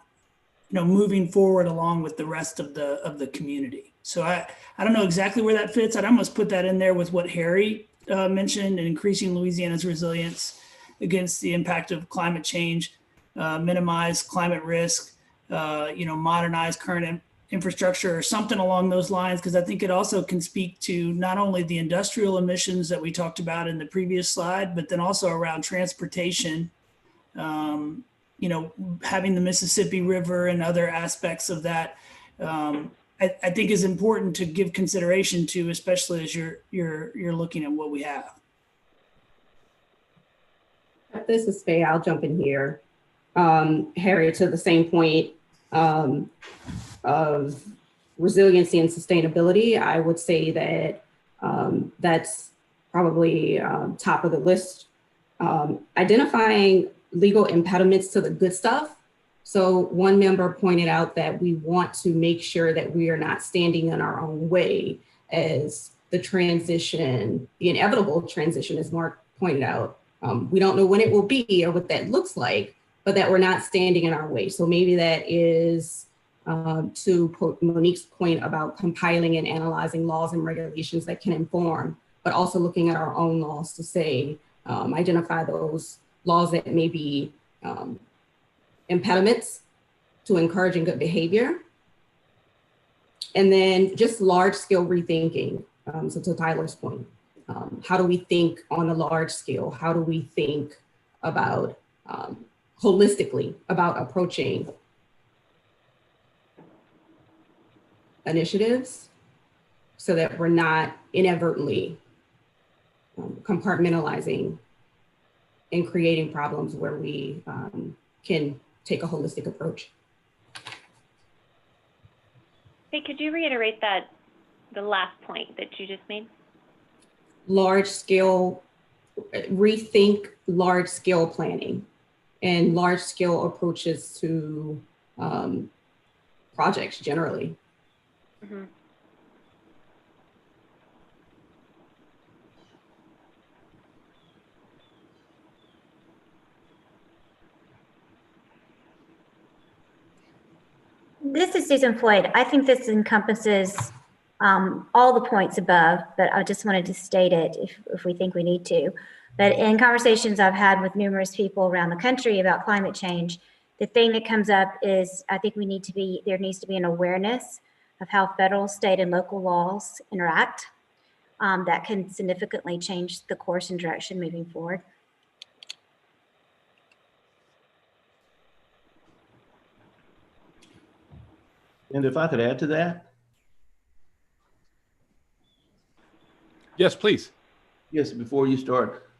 moving forward along with the rest of the community. So I don't know exactly where that fits. I'd almost put that in there with what Harry mentioned, and increasing Louisiana's resilience against the impact of climate change, minimize climate risk, modernize current infrastructure or something along those lines, because I think it also can speak to not only the industrial emissions that we talked about in the previous slide, but then also around transportation, having the Mississippi River and other aspects of that, I think is important to give consideration to, especially as you're looking at what we have. This is Faye. I'll jump in here. Harry, to the same point of resiliency and sustainability, I would say that that's probably top of the list. Identifying legal impediments to the good stuff. So one member pointed out that we want to make sure that we are not standing in our own way as the transition, the inevitable transition, as Mark pointed out. We don't know when it will be or what that looks like, but that we're not standing in our way. So maybe that is to Monique's point about compiling and analyzing laws and regulations that can inform, but also looking at our own laws to say, identify those laws that may be impediments to encouraging good behavior. And then just large scale rethinking. So to Tyler's point, how do we think on a large scale? How do we think about holistically about approaching initiatives so that we're not inadvertently compartmentalizing and creating problems where we can take a holistic approach. Hey, could you reiterate the last point that you just made? Large scale, rethink large scale planning and large scale approaches to projects generally. Mm-hmm. This is Susan Floyd. I think this encompasses all the points above, but I just wanted to state it if we think we need to. But in conversations I've had with numerous people around the country about climate change, the thing that comes up is I think there needs to be an awareness of how federal, state, and local laws interact that can significantly change the course and direction moving forward. And if I could add to that. Yes, please. Yes, before you start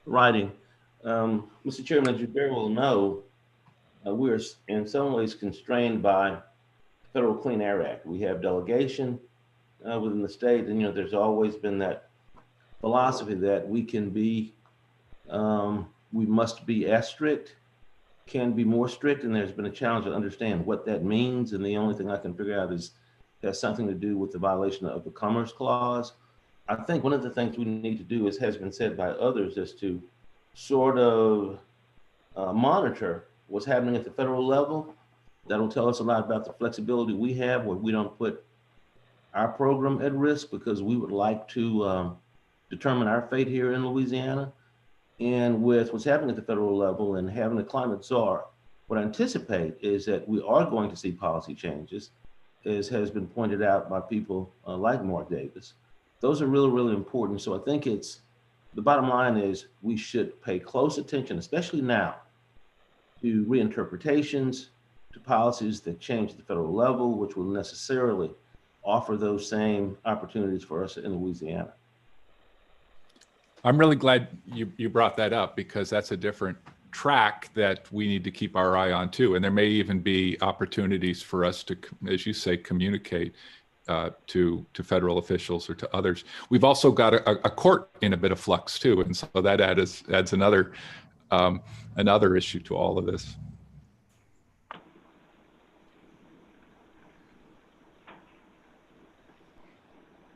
writing, Mr. Chairman, as you very well know, we're in some ways constrained by the Federal Clean Air Act. We have delegation within the state, and there's always been that philosophy that we can be, we must be as strict, can be more strict, and there's been a challenge to understand what that means. And the only thing I can figure out is it has something to do with the violation of the Commerce Clause. I think one of the things we need to do, as has been said by others, is to sort of monitor what's happening at the federal level. That'll tell us a lot about the flexibility we have, where we don't put our program at risk because we would like to determine our fate here in Louisiana. And with what's happening at the federal level and having a climate czar, what I anticipate is that we are going to see policy changes, as has been pointed out by people like Mark Davis. Those are really, really important. So I think the bottom line is we should pay close attention, especially now, to reinterpretations, to policies that change at the federal level, which will necessarily offer those same opportunities for us in Louisiana. I'm really glad you brought that up, because that's a different track that we need to keep our eye on too. And there may even be opportunities for us to, as you say, communicate to federal officials or to others. We've also got a court in a bit of flux too. And so that adds another issue to all of this.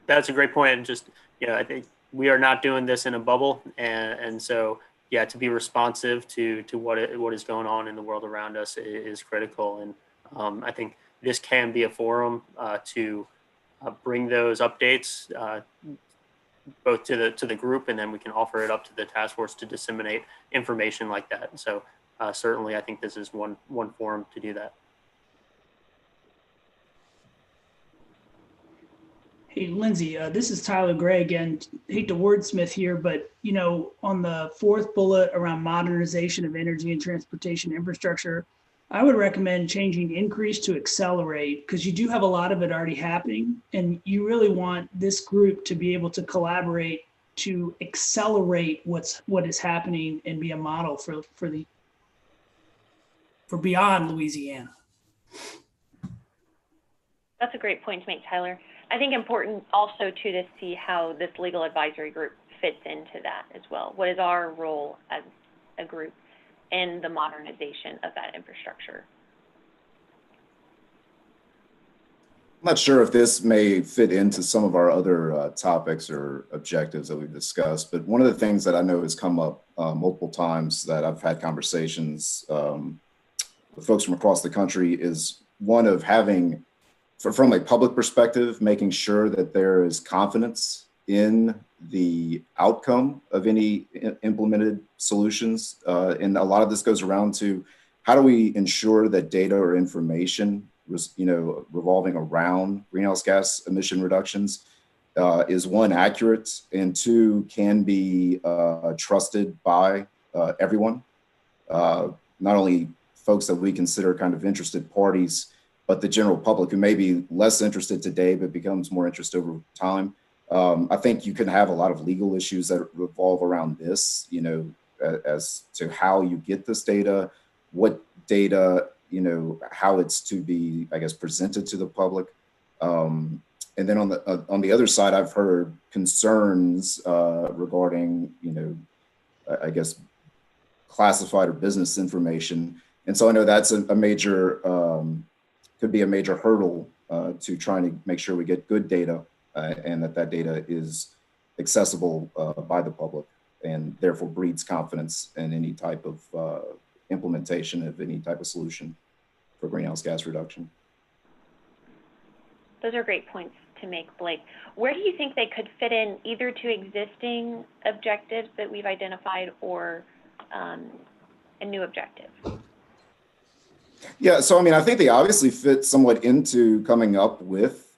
That's a great point. And just, I think we are not doing this in a bubble. And so yeah, to be responsive to what is going on in the world around us is critical. And I think this can be a forum to bring those updates both to the group, and then we can offer it up to the task force to disseminate information like that. So certainly, I think this is one forum to do that. Hey, Lindsey, this is Tyler Gray again. Hate to wordsmith here, but you know, on the fourth bullet around modernization of energy and transportation infrastructure, I would recommend changing increase to accelerate, because you do have a lot of it already happening, and you really want this group to be able to collaborate to accelerate what is happening and be a model for beyond Louisiana. That's a great point to make, Tyler. I think important also too to see how this legal advisory group fits into that as well. What is our role as a group in the modernization of that infrastructure? I'm not sure if this may fit into some of our other topics or objectives that we've discussed, but one of the things that I know has come up multiple times that I've had conversations with folks from across the country is one of having, from a public perspective, making sure that there is confidence in the outcome of any implemented solutions. And a lot of this goes around to how do we ensure that data or information, revolving around greenhouse gas emission reductions is one, accurate, and two, can be trusted by everyone, not only folks that we consider kind of interested parties, but the general public who may be less interested today, but becomes more interested over time. I think you can have a lot of legal issues that revolve around this, as to how you get this data, what data, how it's to be, I guess, presented to the public. And then on the other side, I've heard concerns regarding, I guess, classified or business information. And so I know that's a major, could be a major hurdle to trying to make sure we get good data and that data is accessible by the public, and therefore breeds confidence in any type of implementation of any type of solution for greenhouse gas reduction. Those are great points to make, Blake. Where do you think they could fit in, either to existing objectives that we've identified or a new objective? Yeah, so I mean, I think they obviously fit somewhat into coming up with,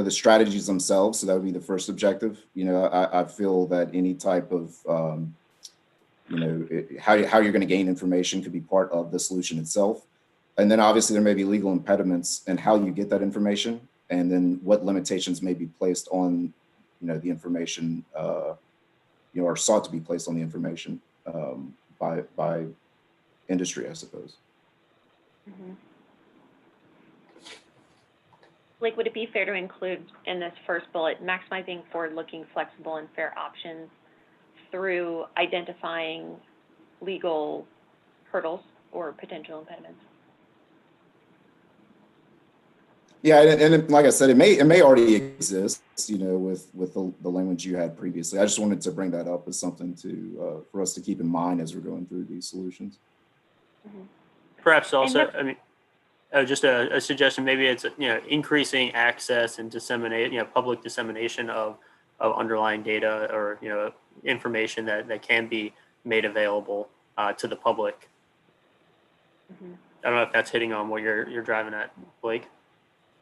the strategies themselves. So that would be the first objective. I feel that any type of, how you're going to gain information could be part of the solution itself. And then obviously there may be legal impediments in how you get that information, and then what limitations may be placed on, the information, or sought to be placed on the information by industry, I suppose. Mm-hmm. Blake, would it be fair to include in this first bullet, maximizing forward-looking, flexible, and fair options through identifying legal hurdles or potential impediments? Yeah, and like I said, it may already exist, with the language you had previously. I just wanted to bring that up as something to for us to keep in mind as we're going through these solutions. Mm-hmm. Perhaps also, I mean, just a suggestion. Maybe it's increasing access and public dissemination of underlying data or information that can be made available to the public. Mm-hmm. I don't know if that's hitting on what you're driving at, Blake.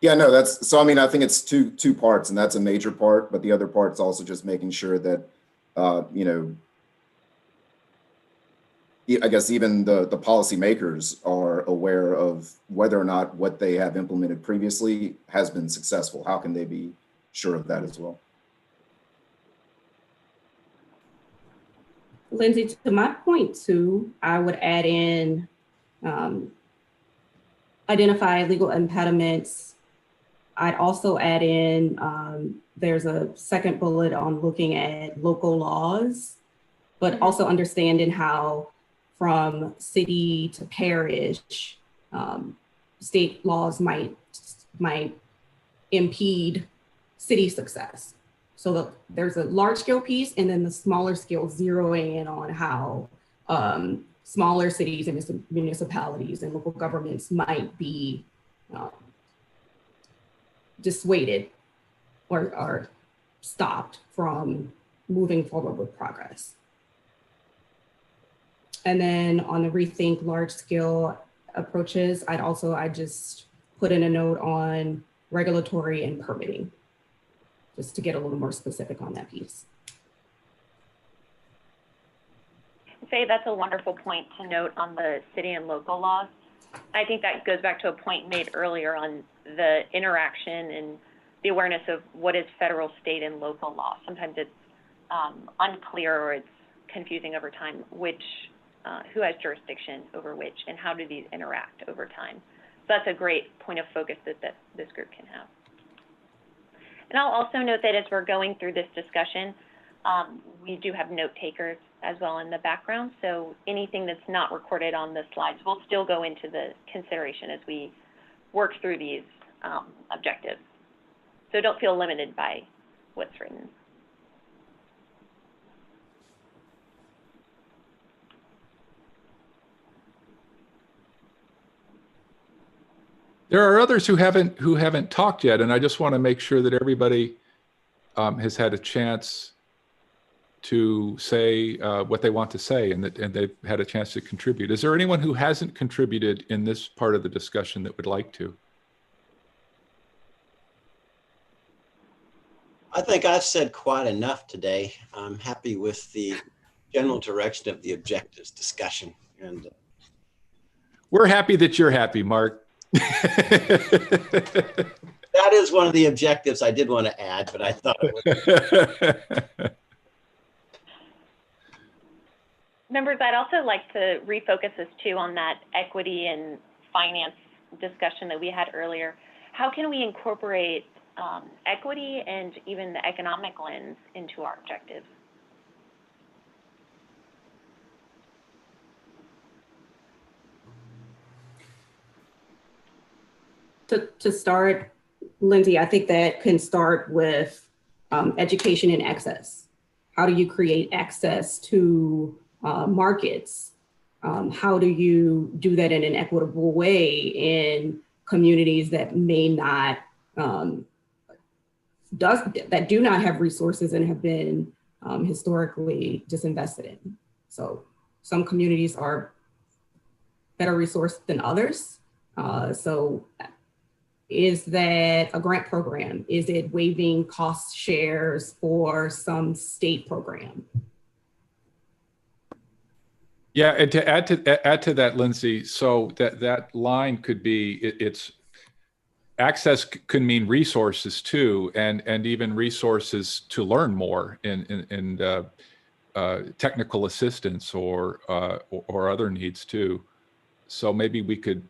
Yeah, no, so I mean, I think it's two parts, and that's a major part, but the other part is also just making sure that, I guess even the policymakers are aware of whether or not what they have implemented previously has been successful. How can they be sure of that as well? Lindsey, to my point too, I would add in identify legal impediments. I'd also add in, there's a second bullet on looking at local laws, but also understanding how from city to parish, state laws might impede city success. So there's a large scale piece, and then the smaller scale zeroing in on how smaller cities and municipalities and local governments might be dissuaded or stopped from moving forward with progress. And then on the rethink large scale approaches, I just put in a note on regulatory and permitting, just to get a little more specific on that piece. Faye, that's a wonderful point to note on the city and local laws. I think that goes back to a point made earlier on the interaction and the awareness of what is federal, state, and local law. Sometimes it's unclear or it's confusing over time who has jurisdiction over which and how do these interact over time. So that's a great point of focus that this group can have. And I'll also note that as we're going through this discussion, we do have note takers as well in the background. So anything that's not recorded on the slides will still go into the consideration as we work through these objectives. So don't feel limited by what's written. There are others who haven't talked yet, and I just want to make sure that everybody has had a chance to say what they want to say, and they've had a chance to contribute. Is there anyone who hasn't contributed in this part of the discussion that would like to? I think I've said quite enough today. I'm happy with the general direction of the objectives discussion. And we're happy that you're happy, Mark. That is one of the objectives I did want to add, but I thought it would. Members, I'd also like to refocus us too on that equity and finance discussion that we had earlier. How can we incorporate equity and even the economic lens into our objectives? To start, Lindsey, I think that can start with education and access. How do you create access to markets? How do you do that in an equitable way in communities that may not, that do not have resources and have been historically disinvested in? So some communities are better resourced than others. So is that a grant program? Is it waiving cost shares for some state program? Yeah, and to add to that, Lindsey, so that line could be it's access can mean resources too, and even resources to learn more in technical assistance or other needs too. So maybe we could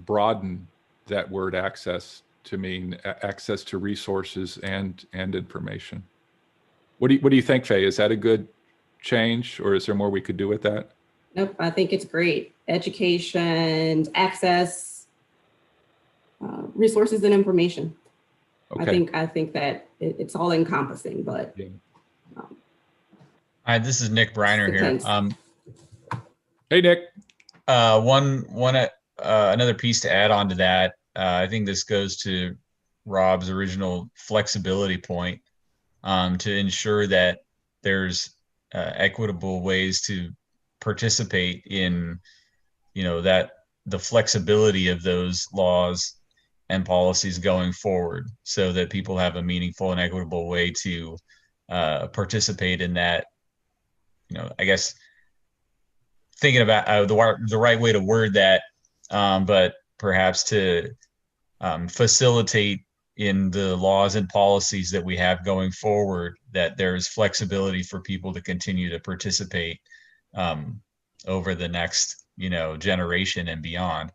broaden that word access to mean access to resources and information. What do you think, Faye? Is that a good change, or is there more we could do with that? Nope, I think it's great. Education, access, resources and information. Okay. I think that it's all encompassing, but. Yeah. Hi, this is Nick Briner here. Hey, Nick. Another piece to add on to that, I think this goes to Rob's original flexibility point, to ensure that there's equitable ways to participate in, that the flexibility of those laws and policies going forward, so that people have a meaningful and equitable way to participate in that. I guess thinking about the right way to word that, but perhaps to facilitate in the laws and policies that we have going forward, that there's flexibility for people to continue to participate over the next, generation and beyond.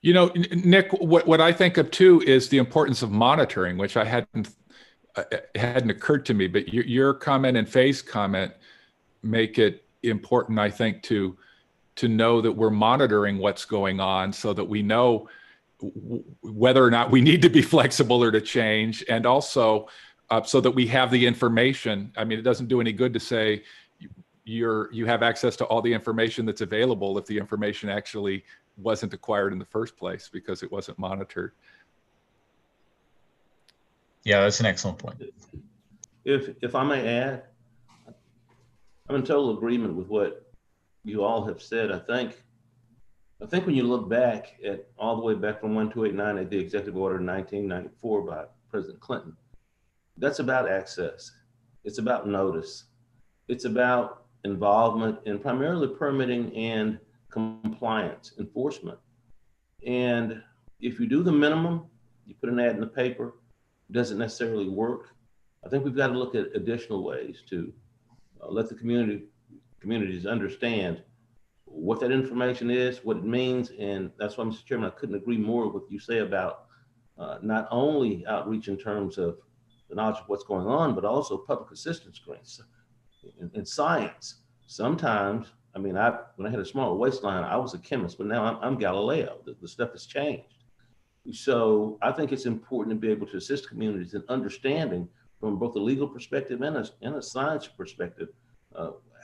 Nick, what I think of too is the importance of monitoring, which I hadn't occurred to me, but your comment and Faye's comment make it important, I think, to know that we're monitoring what's going on, so that we know whether or not we need to be flexible or to change, and also so that we have the information. I mean, it doesn't do any good to say you have access to all the information that's available if the information actually wasn't acquired in the first place because it wasn't monitored. Yeah, that's an excellent point. If I may add, I'm in total agreement with what you all have said. I think when you look back at all the way back from 1289 at the executive order 1994 by President Clinton, that's about access. It's about notice. It's about involvement in primarily permitting and compliance enforcement. And if you do the minimum, you put an ad in the paper, it doesn't necessarily work. I think we've got to look at additional ways to let the communities understand what that information is, what it means. And that's why, Mr. Chairman, I couldn't agree more with what you say about not only outreach in terms of the knowledge of what's going on, but also public assistance grants. In science, sometimes, I mean, when I had a smaller waistline, I was a chemist, but now I'm Galileo. The stuff has changed. So I think it's important to be able to assist communities in understanding from both a legal perspective and a science perspective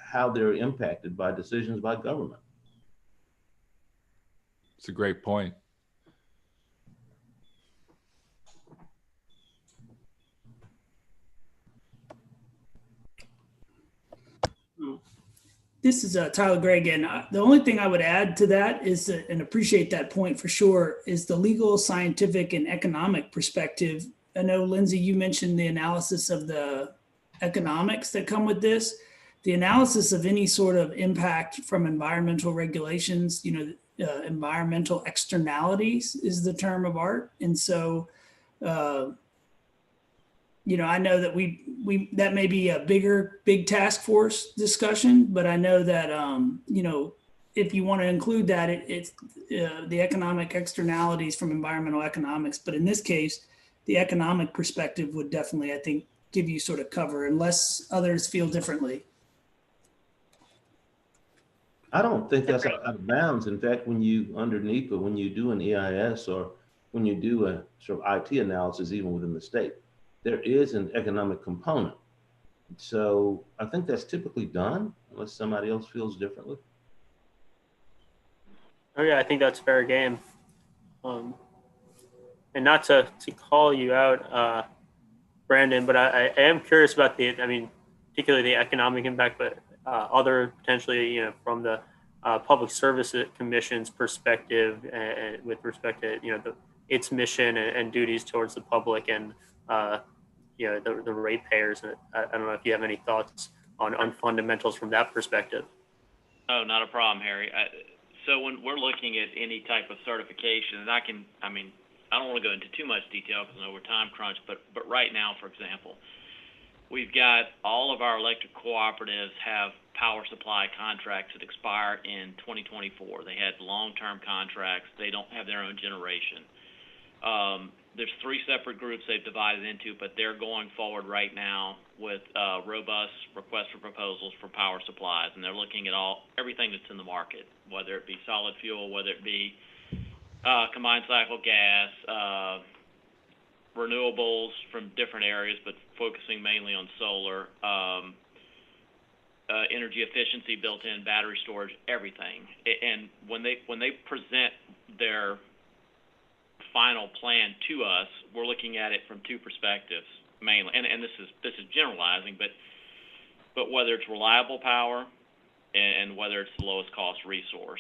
how they're impacted by decisions by government. It's a great point. This is Tyler Gray again. The only thing I would add to that is, and appreciate that point for sure, is the legal, scientific, and economic perspective. I know, Lindsey, you mentioned the analysis of the economics that come with this. The analysis of any sort of impact from environmental regulations, environmental externalities is the term of art. And so, I know that that may be a big task force discussion, but I know that, if you want to include that, it's the economic externalities from environmental economics. But in this case, the economic perspective would definitely, I think, give you sort of cover unless others feel differently. I don't think that's out of bounds. In fact, under NEPA, when you do an EIS or when you do a sort of IT analysis, even within the state, there is an economic component. So I think that's typically done unless somebody else feels differently. Oh yeah, I think that's fair game. And not to call you out, Brandon, but I am curious about particularly the economic impact, but other potentially, from the Public Service Commission's perspective, and with respect to, its mission and duties towards the public and, the ratepayers. I don't know if you have any thoughts on fundamentals from that perspective. Oh, not a problem, Harry. So when we're looking at any type of certification, and I don't want to go into too much detail because I know we're time crunched, but right now, for example, we've got all of our electric cooperatives have power supply contracts that expire in 2024. They had long-term contracts. They don't have their own generation. There's 3 separate groups they've divided into, but they're going forward right now with robust requests for proposals for power supplies, and they're looking at everything that's in the market, whether it be solid fuel, whether it be combined cycle gas, renewables from different areas, but focusing mainly on solar, energy efficiency built in, battery storage, everything. And when they present their final plan to us, we're looking at it from 2 perspectives mainly, and this is generalizing, but whether it's reliable power and whether it's the lowest cost resource,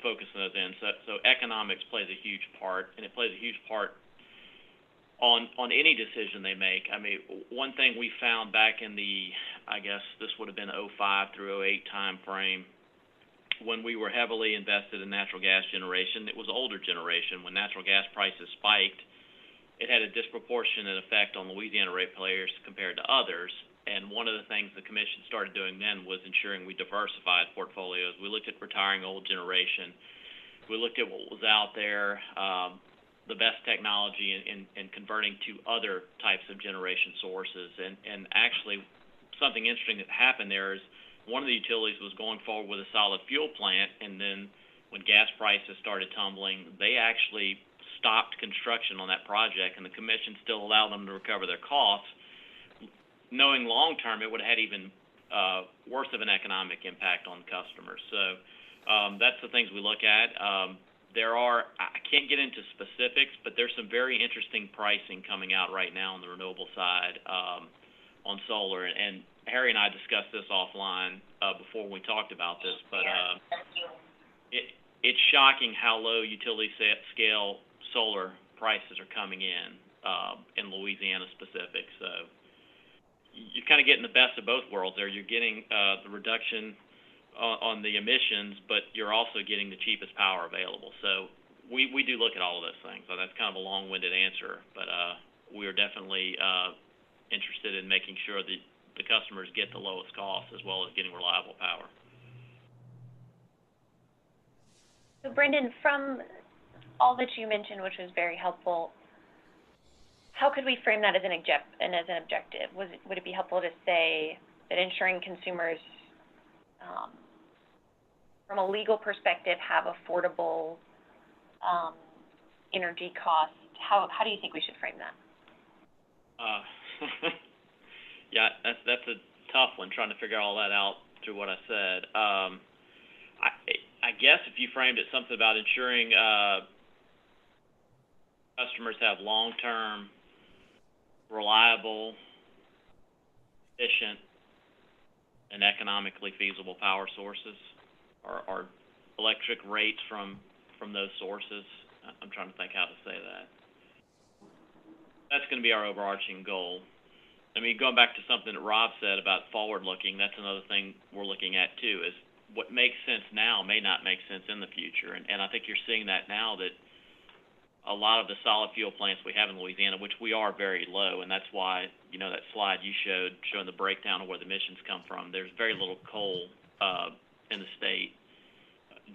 focusing those in. So economics plays a huge part, and it plays a huge part on any decision they make. I mean, one thing we found back in I guess this would have been 05 through 08 time frame, when we were heavily invested in natural gas generation. It was older generation. When natural gas prices spiked, it had a disproportionate effect on Louisiana ratepayers compared to others. And one of the things the commission started doing then was ensuring we diversified portfolios. We looked at retiring old generation. We looked at what was out there, the best technology in converting to other types of generation sources. And actually, something interesting that happened there is one of the utilities was going forward with a solid fuel plant, and then when gas prices started tumbling, they actually stopped construction on that project and the commission still allowed them to recover their costs, knowing long term it would have had even worse of an economic impact on customers. So that's the things we look at. I can't get into specifics, but there's some very interesting pricing coming out right now on the renewable side on solar. And Harry and I discussed this offline before we talked about this, but it's shocking how low utility scale solar prices are coming in Louisiana specific. So you're kind of getting the best of both worlds there. You're getting the reduction on the emissions, but you're also getting the cheapest power available. So we do look at all of those things. So that's kind of a long-winded answer, but we are definitely interested in making sure that the customers get the lowest cost as well as getting reliable power. So Brendan, from all that you mentioned, which was very helpful, how could we frame that as an objective? Would it be helpful to say that ensuring consumers, from a legal perspective, have affordable energy costs? How do you think we should frame that? Yeah, that's a tough one, trying to figure all that out through what I said. I guess if you framed it something about ensuring customers have long-term, reliable, efficient, and economically feasible power sources, or electric rates from those sources. I'm trying to think how to say that. That's going to be our overarching goal. I mean, going back to something that Rob said about forward-looking, that's another thing we're looking at too, is what makes sense now may not make sense in the future. And I think you're seeing that now, that a lot of the solid fuel plants we have in Louisiana, which we are very low, and that's why, you know, that slide you showed showing the breakdown of where the emissions come from, there's very little coal in the state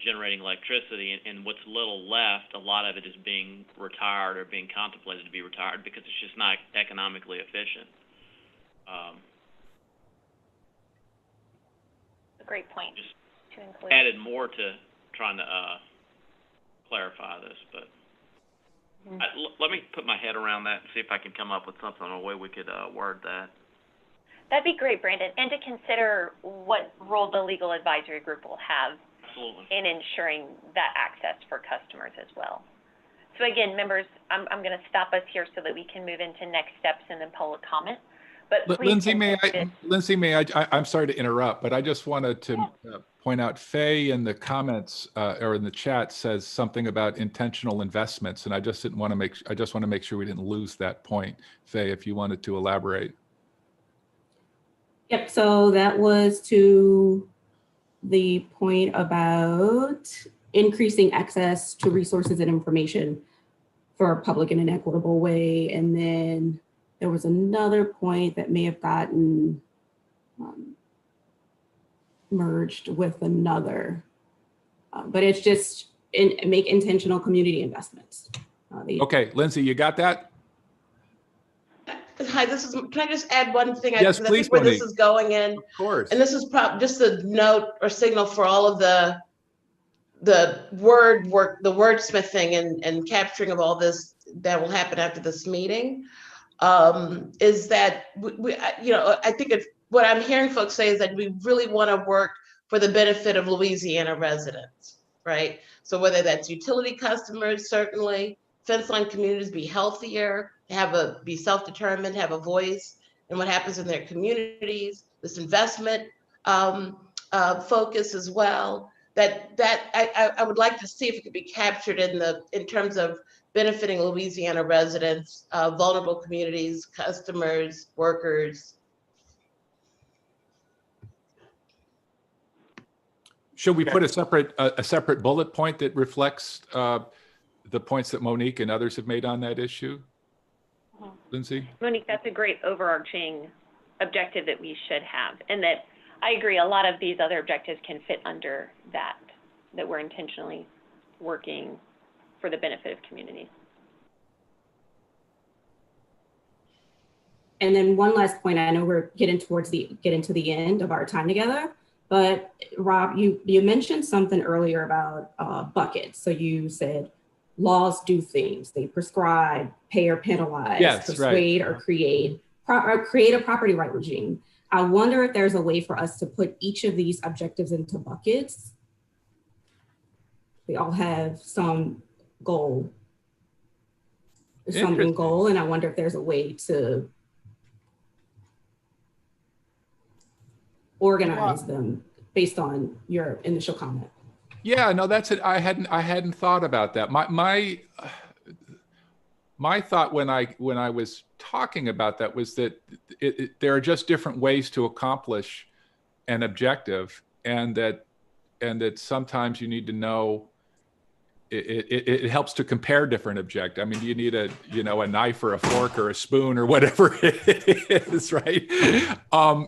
generating electricity, and what's little left, a lot of it is being retired or being contemplated to be retired because it's just not economically efficient. A great point just to include. Added more to trying to clarify this, but let me put my head around that and see if I can come up with something on a way we could word that. That'd be great, Brandon, and to consider what role the legal advisory group will have Absolutely. in ensuring that access for customers as well. So again, members, I'm going to stop us here so that we can move into next steps and then public comment. But Lindsay, I'm sorry to interrupt, but I just wanted to point out Faye in the comments or in the chat says something about intentional investments, and I just want to make sure we didn't lose that point. Faye, if you wanted to elaborate. Yep. So that was to the point about increasing access to resources and information for a public in an equitable way, and then there was another point that may have gotten merged with another, but it's just make intentional community investments. Okay, Lindsay, you got that? Hi, can I just add one thing? Yes, I please, think where Monique. this is going in. Of course. And this is just a note or signal for all of the wordsmithing and capturing of all this that will happen after this meeting. Is that I think what I'm hearing folks say is that we really want to work for the benefit of Louisiana residents, right? So whether that's utility customers, certainly, fence line communities be healthier, be self-determined, have a voice in what happens in their communities, this investment focus as well, I would like to see if it could be captured in terms of benefiting Louisiana residents, vulnerable communities, customers, workers. Should we put a separate bullet point that reflects the points that Monique and others have made on that issue? Lindsay? Monique, that's a great overarching objective that we should have, and that I agree, a lot of these other objectives can fit under that we're intentionally working for the benefit of communities. And then one last point, I know we're getting to the end of our time together, but Rob, you mentioned something earlier about buckets. So you said laws do things. They prescribe, pay or penalize, Yes, persuade right. or create a property right regime. I wonder if there's a way for us to put each of these objectives into buckets. They all have some goal, something goal, and I wonder if there's a way to organize them based on your initial comment. Yeah, no, that's it. I hadn't thought about that. My thought when I was talking about that was that there are just different ways to accomplish an objective, and that sometimes you need to know. It helps to compare different objectives. I mean, do you need a knife or a fork or a spoon or whatever it is, right?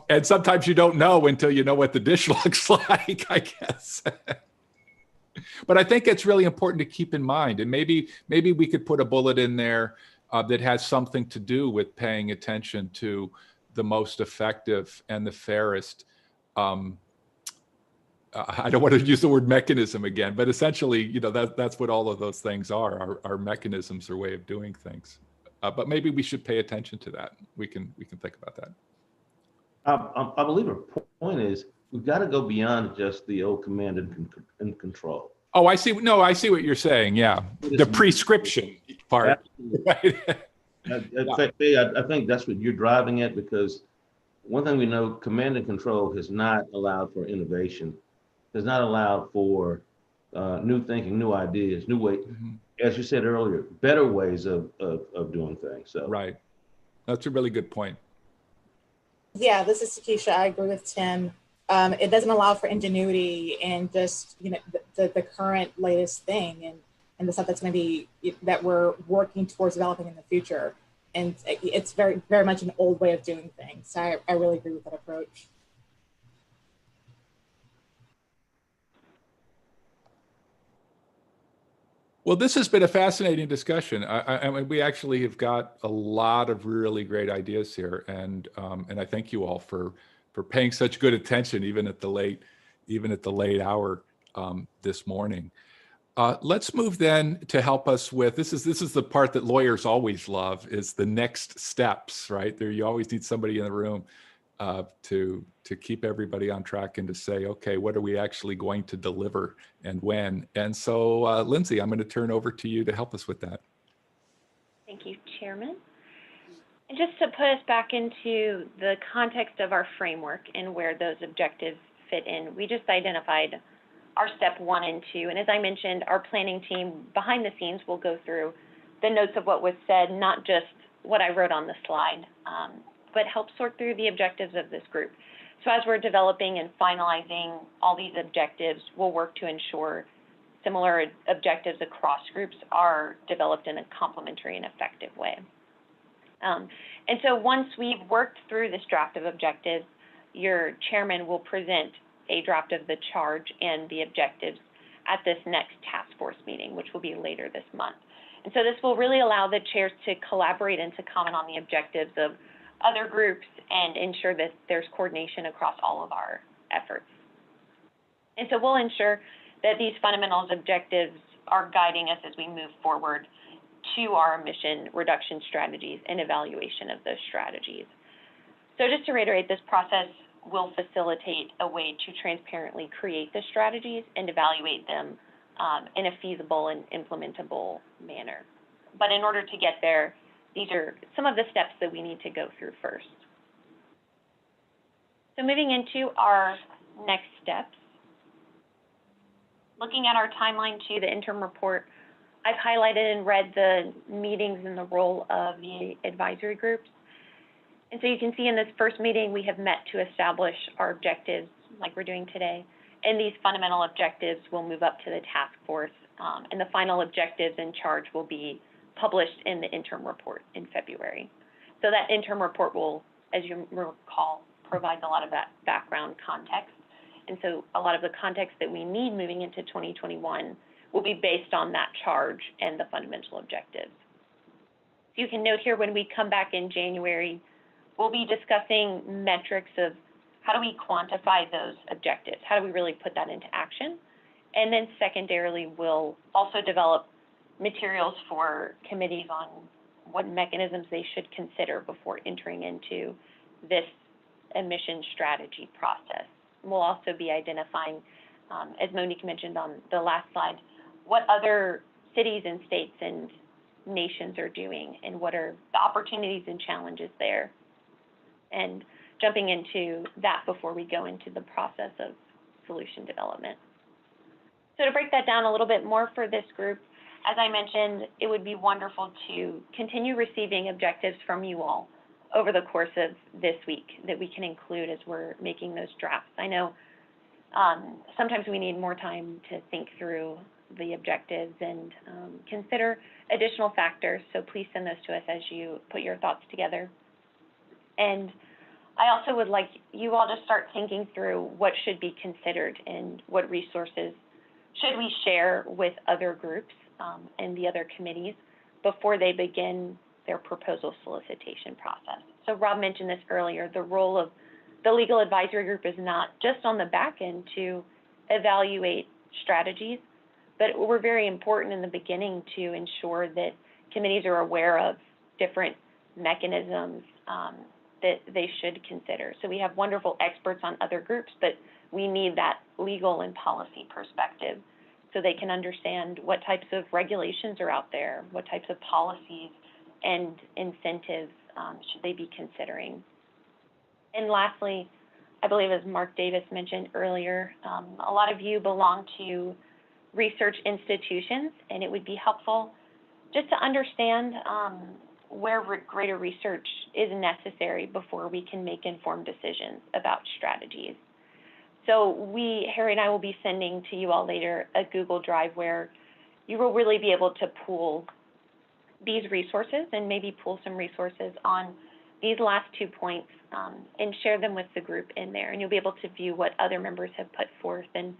And sometimes you don't know until you know what the dish looks like, I guess. But I think it's really important to keep in mind, and maybe we could put a bullet in there that has something to do with paying attention to the most effective and the fairest. I don't want to use the word mechanism again, but essentially, that's what all of those things are mechanisms or way of doing things. But maybe we should pay attention to that. We can think about that. I believe her point is we've got to go beyond just the old command and control. Oh, I see. No, I see what you're saying. Yeah, the prescription part. Right. I think that's what you're driving at, because one thing we know, command and control has not allowed for innovation, has not allowed for new thinking, new ideas, new way, as you said earlier, better ways of doing things. So. Right. That's a really good point. Yeah, this is Takesha. I agree with Tim. It doesn't allow for ingenuity and just the current latest thing and the stuff that's going to be that we're working towards developing in the future. And it's very, very much an old way of doing things. So I really agree with that approach. Well, this has been a fascinating discussion. I mean, we actually have got a lot of really great ideas here, and I thank you all for paying such good attention, even at the late hour this morning. Let's move then to help us with this is the part that lawyers always love, is the next steps. Right there, you always need somebody in the room to keep everybody on track and to say, okay, what are we actually going to deliver and when? And so, Lindsey, I'm going to turn over to you to help us with that. Thank you, Chairman. And just to put us back into the context of our framework and where those objectives fit in, we just identified our step 1 and 2. And as I mentioned, our planning team behind the scenes will go through the notes of what was said, not just what I wrote on the slide, but help sort through the objectives of this group. So as we're developing and finalizing all these objectives, we'll work to ensure similar objectives across groups are developed in a complementary and effective way. And so once we've worked through this draft of objectives, your chairman will present a draft of the charge and the objectives at this next task force meeting, which will be later this month. And so this will really allow the chairs to collaborate and to comment on the objectives of other groups and ensure that there's coordination across all of our efforts. And so we'll ensure that these fundamentals objectives are guiding us as we move forward to our emission reduction strategies and evaluation of those strategies. So just to reiterate, this process will facilitate a way to transparently create the strategies and evaluate them in a feasible and implementable manner. But in order to get there, these are some of the steps that we need to go through first. So moving into our next steps, looking at our timeline to the interim report, I've highlighted and read the meetings and the role of the advisory groups. And so you can see in this first meeting, we have met to establish our objectives like we're doing today. And these fundamental objectives will move up to the task force. And the final objectives and charge will be published in the interim report in February. So that interim report will, as you recall, provide a lot of that background context. And so a lot of the context that we need moving into 2021 will be based on that charge and the fundamental objectives. So you can note here, when we come back in January, we'll be discussing metrics of how do we quantify those objectives? How do we really put that into action? And then secondarily, we'll also develop materials for committees on what mechanisms they should consider before entering into this emission strategy process. We'll also be identifying, as Monique mentioned on the last slide, what other cities and states and nations are doing and what are the opportunities and challenges there. And jumping into that before we go into the process of solution development. So to break that down a little bit more for this group, as I mentioned, it would be wonderful to continue receiving objectives from you all over the course of this week that we can include as we're making those drafts. I know sometimes we need more time to think through the objectives and consider additional factors, so please send those to us as you put your thoughts together. And I also would like you all to start thinking through what should be considered and what resources should we share with other groups and the other committees before they begin their proposal solicitation process. So Rob mentioned this earlier, the role of the legal advisory group is not just on the back end to evaluate strategies, but we're very important in the beginning to ensure that committees are aware of different mechanisms that they should consider. So we have wonderful experts on other groups, but we need that legal and policy perspective so they can understand what types of regulations are out there, what types of policies and incentives should they be considering. And lastly, I believe as Mark Davis mentioned earlier, a lot of you belong to research institutions, and it would be helpful just to understand where greater research is necessary before we can make informed decisions about strategies. So Harry and I will be sending to you all later a Google Drive where you will really be able to pool these resources and maybe pull some resources on these last 2 points and share them with the group in there. And you'll be able to view what other members have put forth. And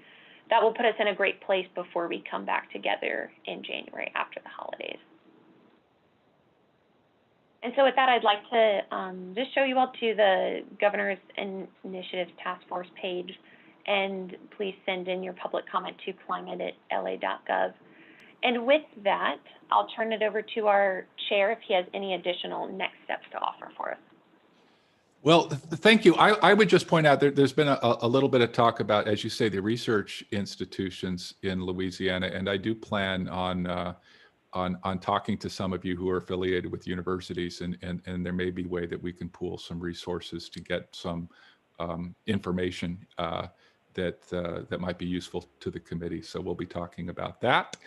that will put us in a great place before we come back together in January after the holidays. And so with that, I'd like to just show you all to the Governor's Initiatives Task Force page, and please send in your public comment to climate@la.gov. And with that, I'll turn it over to our chair if he has any additional next steps to offer for us. Well, thank you. I would just point out there's been a little bit of talk about, as you say, the research institutions in Louisiana, and I do plan on talking to some of you who are affiliated with universities, and there may be a way that we can pool some resources to get some information that might be useful to the committee. So we'll be talking about that.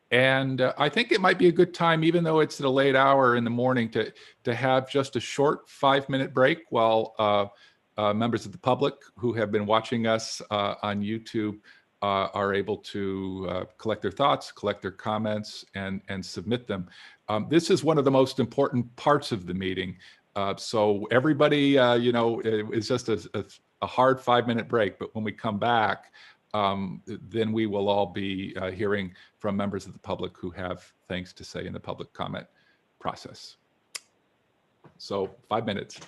And I think it might be a good time, even though it's at a late hour in the morning, to have just a short 5-minute break while members of the public who have been watching us on YouTube are able to collect their thoughts, collect their comments, and submit them. This is one of the most important parts of the meeting. So everybody, it's just a hard 5-minute break, but when we come back, then we will all be hearing from members of the public who have things to say in the public comment process. So 5 minutes.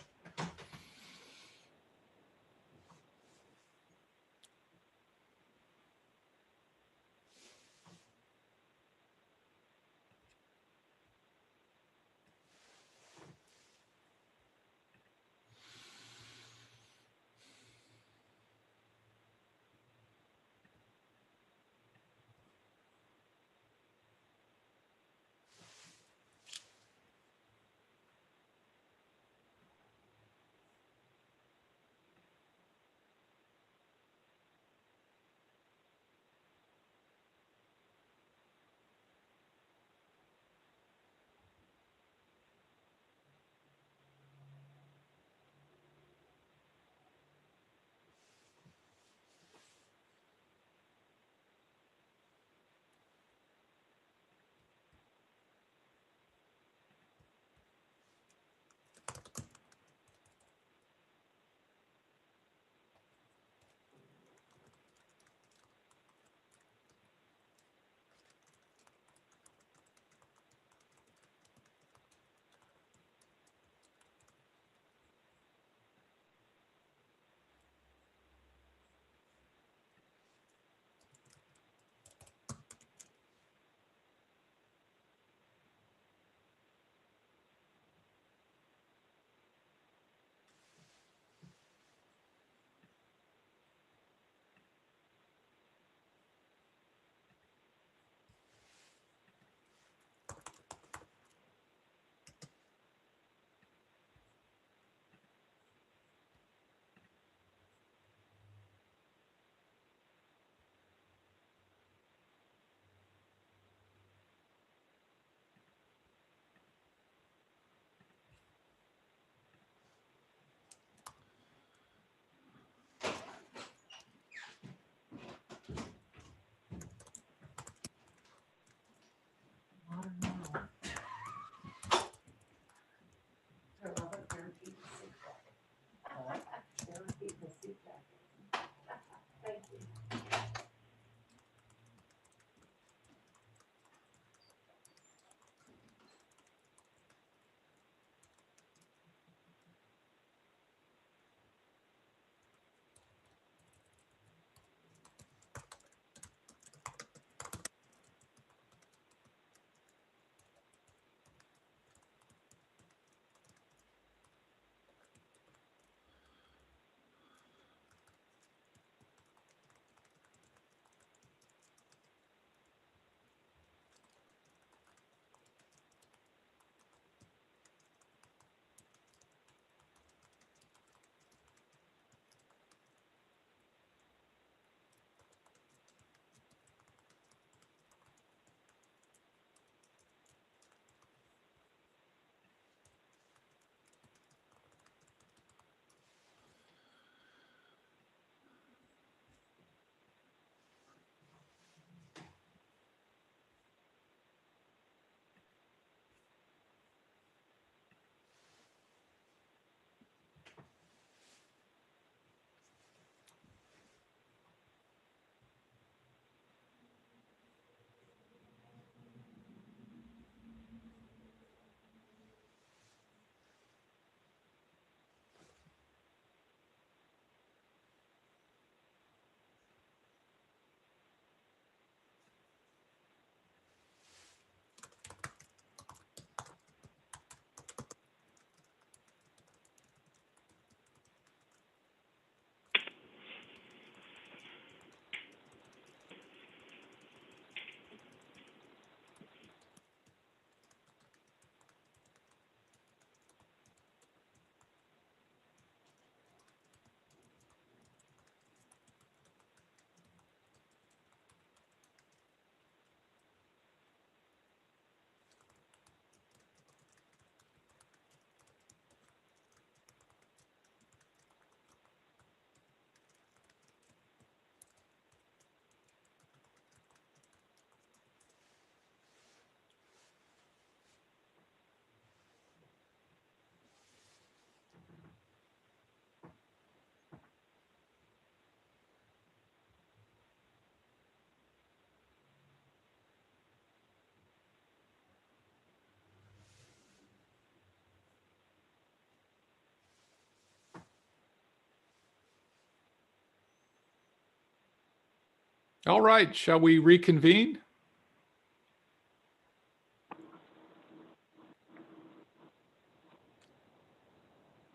All right, shall we reconvene?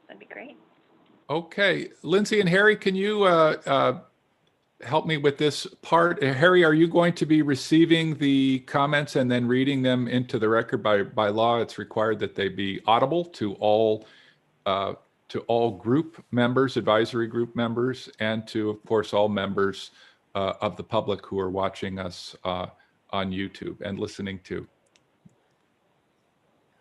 That'd be great. Okay, Lindsey and Harry, can you help me with this part? Harry, are you going to be receiving the comments and then reading them into the record? By law, it's required that they be audible to all group members, advisory group members, and to, of course, all members of the public who are watching us on YouTube and listening to.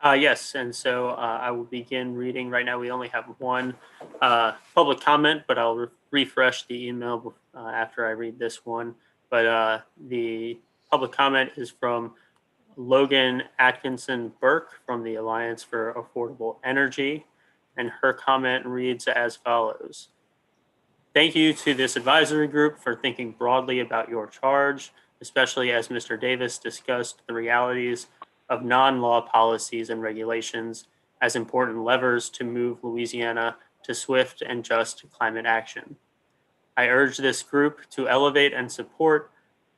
Yes, and so I will begin reading. Right now we only have one public comment, but I'll refresh the email after I read this one. But the public comment is from Logan Atkinson Burke from the Alliance for Affordable Energy, and her comment reads as follows. Thank you to this advisory group for thinking broadly about your charge, especially as Mr. Davis discussed the realities of non-law policies and regulations as important levers to move Louisiana to swift and just climate action. I urge this group to elevate and support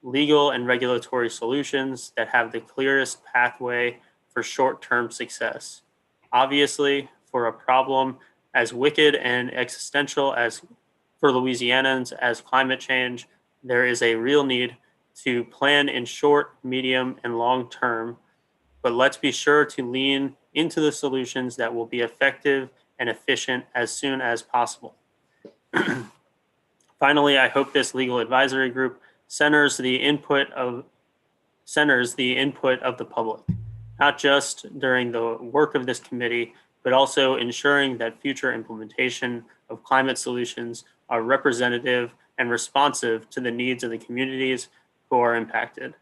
legal and regulatory solutions that have the clearest pathway for short-term success. Obviously, for a problem as wicked and existential as for Louisianans as climate change, there is a real need to plan in short, medium, and long term, but let's be sure to lean into the solutions that will be effective and efficient as soon as possible. Finally, I hope this legal advisory group centers the input of the public, not just during the work of this committee, but also ensuring that future implementation of climate solutions are representative and responsive to the needs of the communities who are impacted.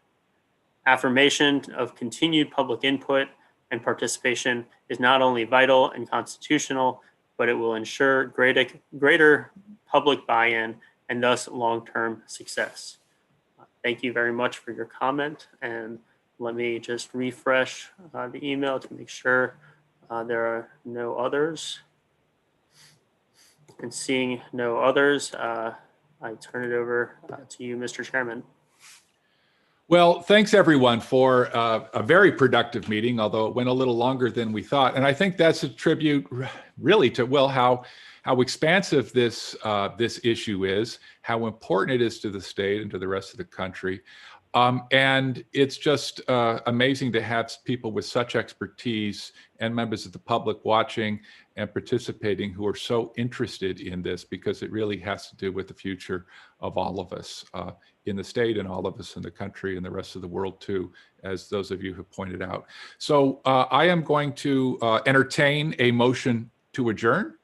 Affirmation of continued public input and participation is not only vital and constitutional, but it will ensure greater public buy-in and thus long-term success. Thank you very much for your comment, and let me just refresh the email to make sure there are no others. And seeing no others, I turn it over to you, Mr. Chairman. Well, thanks everyone for a very productive meeting, although it went a little longer than we thought. And I think that's a tribute really to, well, how expansive this issue is, how important it is to the state and to the rest of the country. And it's just amazing to have people with such expertise and members of the public watching and participating who are so interested in this, because it really has to do with the future of all of us in the state and all of us in the country and the rest of the world too, as those of you have pointed out. So I am going to entertain a motion to adjourn.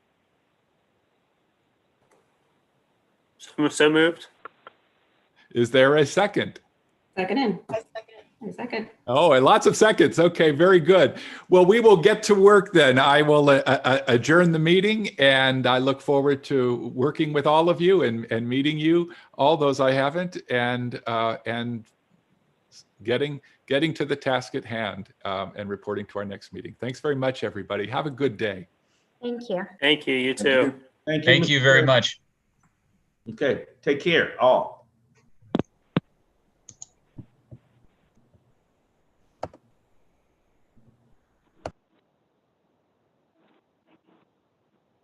So moved. Is there a second? Second. Oh, and lots of seconds. Okay, very good. Well, we will get to work then. I will adjourn the meeting, and I look forward to working with all of you and meeting you, all those I haven't, and getting to the task at hand and reporting to our next meeting. Thanks very much, everybody. Have a good day. Thank you. Thank you. You too. Thank you. Thank you very much. Okay, take care, all.